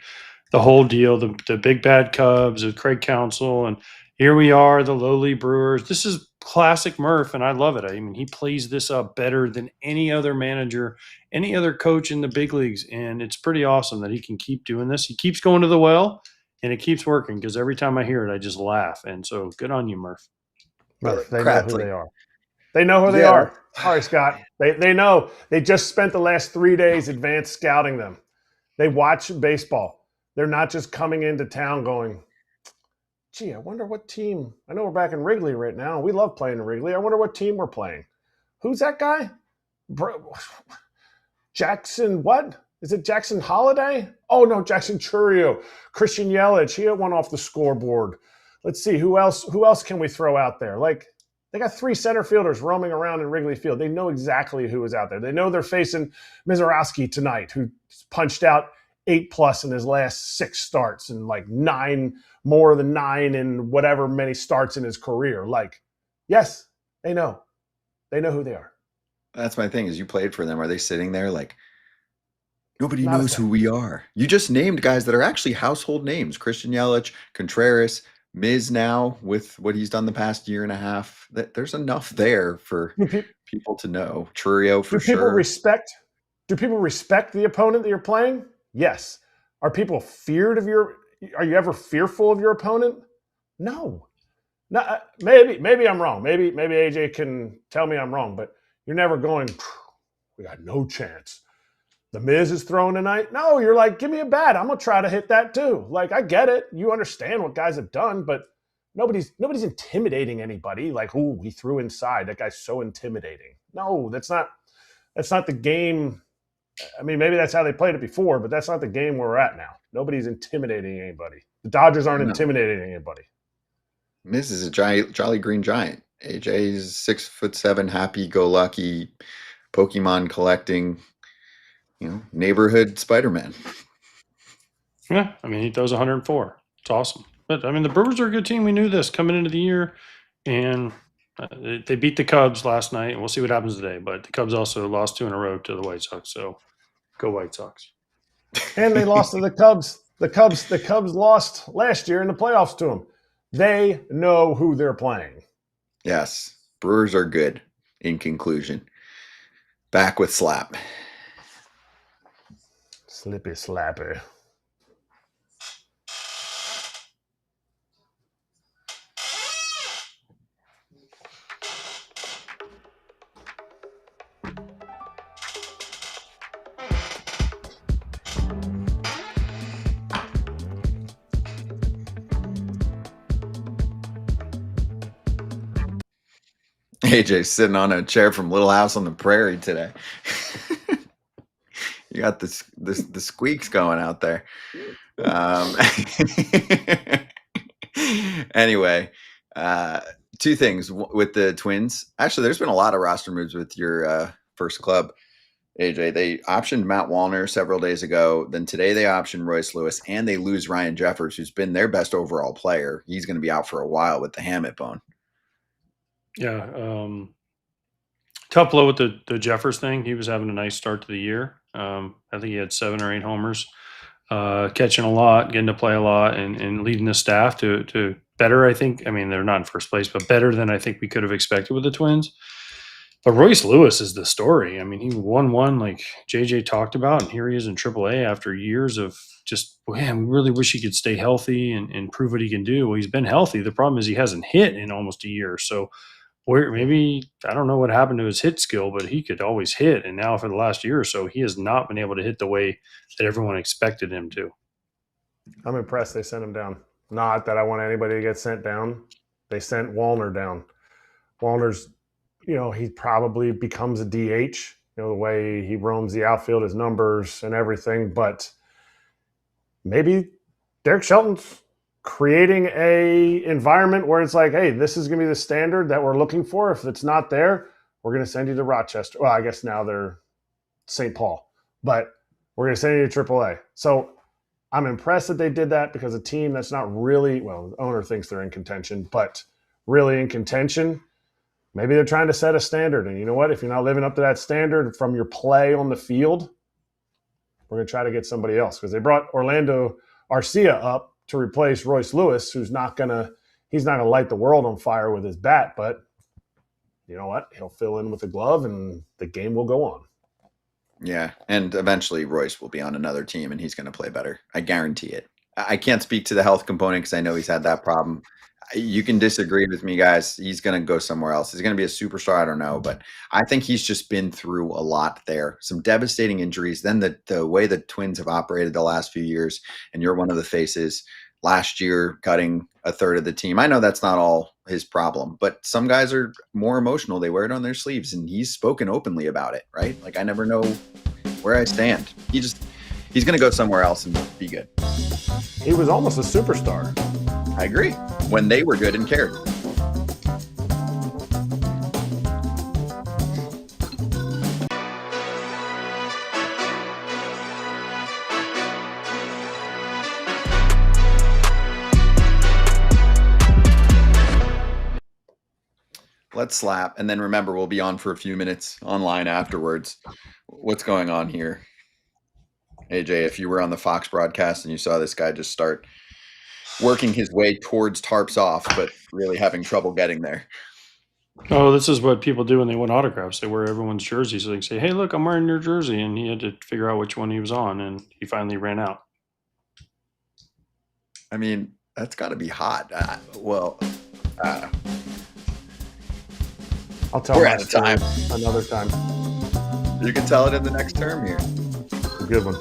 the whole deal. The big bad Cubs with Craig Counsell, and here we are, the lowly Brewers. This is classic Murph, and I love it. I mean, he plays this up better than any other manager, any other coach in the big leagues, and it's pretty awesome that he can keep doing this. He keeps going to the well, and it keeps working because every time I hear it, I just laugh. And so, good on you, Murph. Murph, they know Kratz, who like- they are. They know who they Yeah. are. Sorry, Scott. They know. They just spent the last 3 days advanced scouting them. They watch baseball. They're not just coming into town going, gee, I wonder what team. I know we're back in Wrigley right now. We love playing in Wrigley. I wonder what team we're playing. Who's that guy? Jackson, what? Is it Jackson Holiday? Oh, no, Jackson Churio. Christian Yelich. He had one off the scoreboard. Let's see. Who else can we throw out there? Like, they got 3 center fielders roaming around in Wrigley Field. They know exactly who is out there. They know they're facing Mizorowski tonight, who punched out 8+ in his last 6 starts and like 9 more than 9 in whatever many starts in his career. Like, yes, they know. They know who they are. That's my thing. Is you played for them? Are they sitting there like nobody Not a knows who we are? You just named guys that are actually household names: Christian Yelich, Contreras, Miz. Now with what he's done the past year and a half, there's enough there for people to know. Churio for Do people sure. Do people respect the opponent that you're playing? Yes. Are people feared of your? Are you ever fearful of your opponent? No. No. Maybe I'm wrong. Maybe AJ can tell me I'm wrong. But you're never going. We got no chance. The Miz is throwing tonight. No, you're like, give me a bat. I'm gonna try to hit that too. Like, I get it. You understand what guys have done, but nobody's intimidating anybody. Like, ooh, he threw inside. That guy's so intimidating. No, that's not the game. I mean, maybe that's how they played it before, but that's not the game we're at now. Nobody's intimidating anybody. The Dodgers aren't No. intimidating anybody. Miz is a jolly green giant. AJ's 6'7", happy-go-lucky, Pokemon collecting, neighborhood Spider-Man. Yeah, I mean, he throws 104. It's awesome. But, I mean, the Brewers are a good team. We knew this coming into the year, and they beat the Cubs last night, and we'll see what happens today. But the Cubs also lost 2 in a row to the White Sox, so go White Sox. And they lost to the Cubs. The Cubs lost last year in the playoffs to them. They know who they're playing. Yes, Brewers are good. In conclusion, back with Slap. Slippy slappy. AJ's sitting on a chair from Little House on the Prairie today. You got the squeaks going out there. Anyway, 2 things with the Twins. Actually, there's been a lot of roster moves with your first club, AJ. They optioned Matt Wallner several days ago. Then today they optioned Royce Lewis, and they lose Ryan Jeffers, who's been their best overall player. He's going to be out for a while with the Hammett bone. Yeah. Tough blow with the Jeffers thing. He was having a nice start to the year. I think he had 7 or 8 homers, catching a lot, getting to play a lot, and leading the staff to better, I think. I mean, they're not in first place, but better than I think we could have expected with the Twins. But Royce Lewis is the story. I mean, he won one like JJ talked about, and here he is in AAA after years of just, man, we really wish he could stay healthy and prove what he can do. Well, he's been healthy. The problem is he hasn't hit in almost a year. So maybe, I don't know what happened to his hit skill, but he could always hit. And now for the last year or so, he has not been able to hit the way that everyone expected him to. I'm impressed they sent him down. Not that I want anybody to get sent down. They sent Wallner down. Wallner's, he probably becomes a DH, the way he roams the outfield, his numbers and everything. But maybe Derek Shelton's creating a environment where it's like, hey, this is going to be the standard that we're looking for. If it's not there, we're going to send you to Rochester. Well, I guess now they're St. Paul, but we're going to send you to AAA. So I'm impressed that they did that, because a team that's not really, well, the owner thinks they're in contention, but really in contention, maybe they're trying to set a standard. And you know what? If you're not living up to that standard from your play on the field, we're going to try to get somebody else, because they brought Orlando Arcia up to replace Royce Lewis, who's not going to light the world on fire with his bat, but you know what? He'll fill in with a glove and the game will go on. Yeah, and eventually Royce will be on another team and he's going to play better. I guarantee it. I can't speak to the health component because I know he's had that problem. You can disagree with me, guys. He's going to go somewhere else. He's going to be a superstar. I don't know, but I think he's just been through a lot there. Some devastating injuries. Then the way the Twins have operated the last few years, and you're one of the faces. Last year, cutting a third of the team. I know that's not all his problem, but some guys are more emotional. They wear it on their sleeves, and he's spoken openly about it, right? Like, I never know where I stand. He's going to go somewhere else and be good. He was almost a superstar. I agree. When they were good and cared. Let's slap. And then remember, we'll be on for a few minutes online afterwards. What's going on here? AJ, if you were on the Fox broadcast and you saw this guy just start working his way towards Tarps Off, but really having trouble getting there. Oh, this is what people do when they win autographs. They wear everyone's jersey, so they can say, "Hey, look, I'm wearing your jersey," and he had to figure out which one he was on, and he finally ran out. I mean, that's got to be hot. I'll tell We're my out of story time. another time. You can tell it in the next term here. A good one.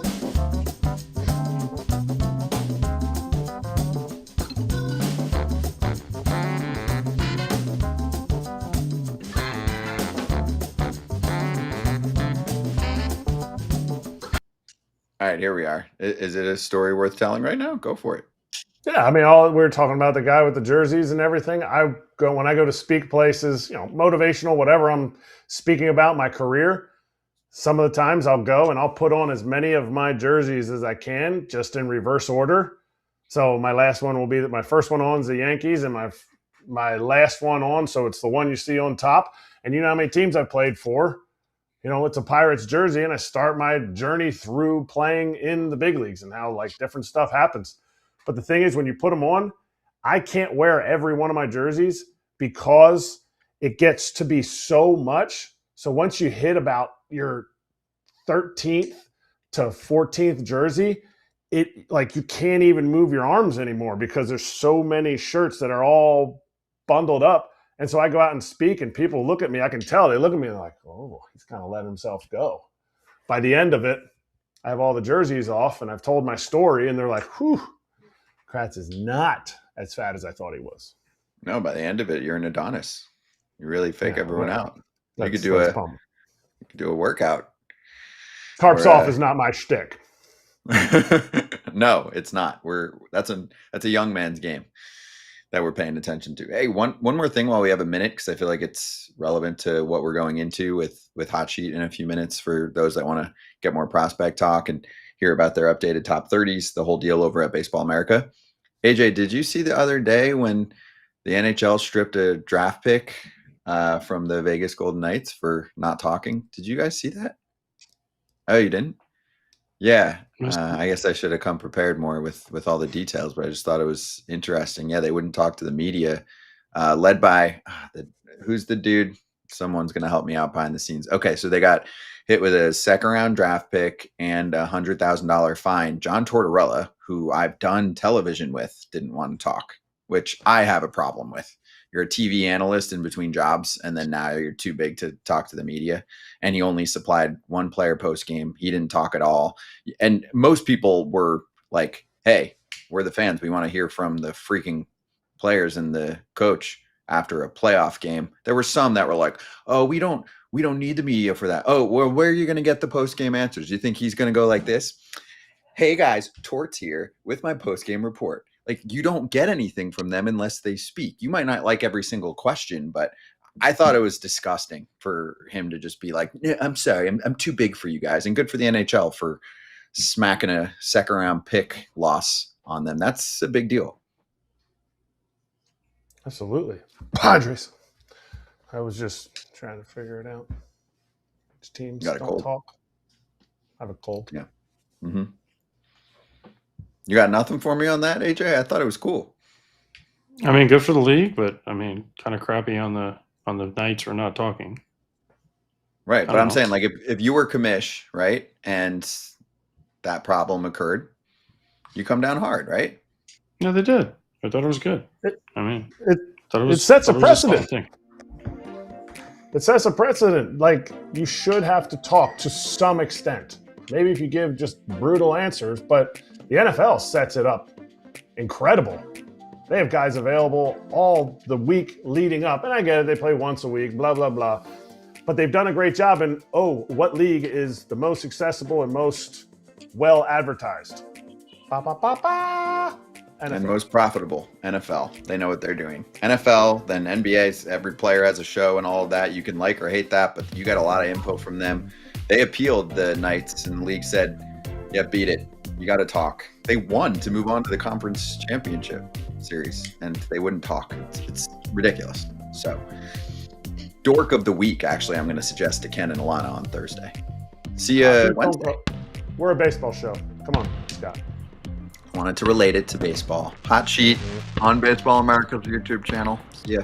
All right, here we are. Is it a story worth telling right now? Go for it. Yeah, I mean, we're talking about the guy with the jerseys and everything. When I go to speak places, motivational, whatever I'm speaking about my career. Some of the times I'll go and I'll put on as many of my jerseys as I can, just in reverse order. So my last one will be that my first one on is the Yankees, and my last one on, so it's the one you see on top. And you know how many teams I've played for? It's a Pirates jersey, and I start my journey through playing in the big leagues and how different stuff happens. But the thing is, when you put them on, I can't wear every one of my jerseys because it gets to be so much. So once you hit about your 13th to 14th jersey, you can't even move your arms anymore because there's so many shirts that are all bundled up. And so I go out and speak, and people look at me. I can tell. They look at me and they're like, oh, he's kind of letting himself go. By the end of it, I have all the jerseys off, and I've told my story, and they're like, whew, Kratz is not as fat as I thought he was. No, by the end of it, you're an Adonis. You really fake everyone out. You could do a workout. Tarps Off is not my shtick. No, it's not. That's a young man's game that we're paying attention to. Hey, one more thing while we have a minute, because I feel like it's relevant to what we're going into with Hot Sheet in a few minutes for those that want to get more prospect talk and hear about their updated top 30s, the whole deal over at Baseball America. AJ, did you see the other day when the NHL stripped a draft pick from the Vegas Golden Knights for not talking? Did you guys see that? Oh, you didn't? Yeah. I guess I should have come prepared more with all the details, but I just thought it was interesting. Yeah, they wouldn't talk to the media, led by who's the dude? Someone's going to help me out behind the scenes. Okay, so they got hit with a second-round draft pick and a $100,000 fine. John Tortorella, who I've done television with, didn't want to talk, which I have a problem with. You're a TV analyst in between jobs, and then now you're too big to talk to the media. And he only supplied one player post game. He didn't talk at all. And most people were like, hey, we're the fans. We want to hear from the freaking players and the coach after a playoff game. There were some that were like, oh, we don't need the media for that. Oh, well, where are you going to get the post game answers? You think he's going to go like this? Hey guys, Torts here with my post game report. Like, you don't get anything from them unless they speak. You might not like every single question, but I thought it was disgusting for him to just be like, yeah, I'm sorry, I'm too big for you guys. And good for the NHL for smacking a second round pick loss on them. That's a big deal. Absolutely. Padres. I was just trying to figure it out. Which teams You got a don't cold? talk? I have a cold. Yeah. Mm-hmm. You got nothing for me on that, AJ? I thought it was cool. I mean, good for the league, but I mean, kind of crappy on the Knights for not talking. Right. I But don't I'm know. saying, like, if you were commish, right, and that problem occurred, you come down hard, right? No, they did. I thought it was good. I mean, It thought it was. sets a thought it was solid precedent. thing. It sets a precedent. Like, you should have to talk to some extent. Maybe if you give just brutal answers, but the NFL sets it up incredible. They have guys available all the week leading up. And I get it, they play once a week, blah, blah, blah. But they've done a great job. And, what league is the most accessible and most well advertised? Ba, ba, ba, ba. And NFL. most profitable, NFL. They know what they're doing. NFL, then NBA, every player has a show and all of that. You can like or hate that, but you got a lot of info from them. They appealed the Knights, and the league said, yeah, beat it. You got to talk. They won to move on to the conference championship series, and they wouldn't talk. It's ridiculous. So, dork of the week, actually, I'm going to suggest to Ken and Alana on Thursday. See you Wednesday. We're a baseball show. Come on, Scott. Wanted to relate it to baseball. Hot Sheet on Baseball America's YouTube channel. See ya.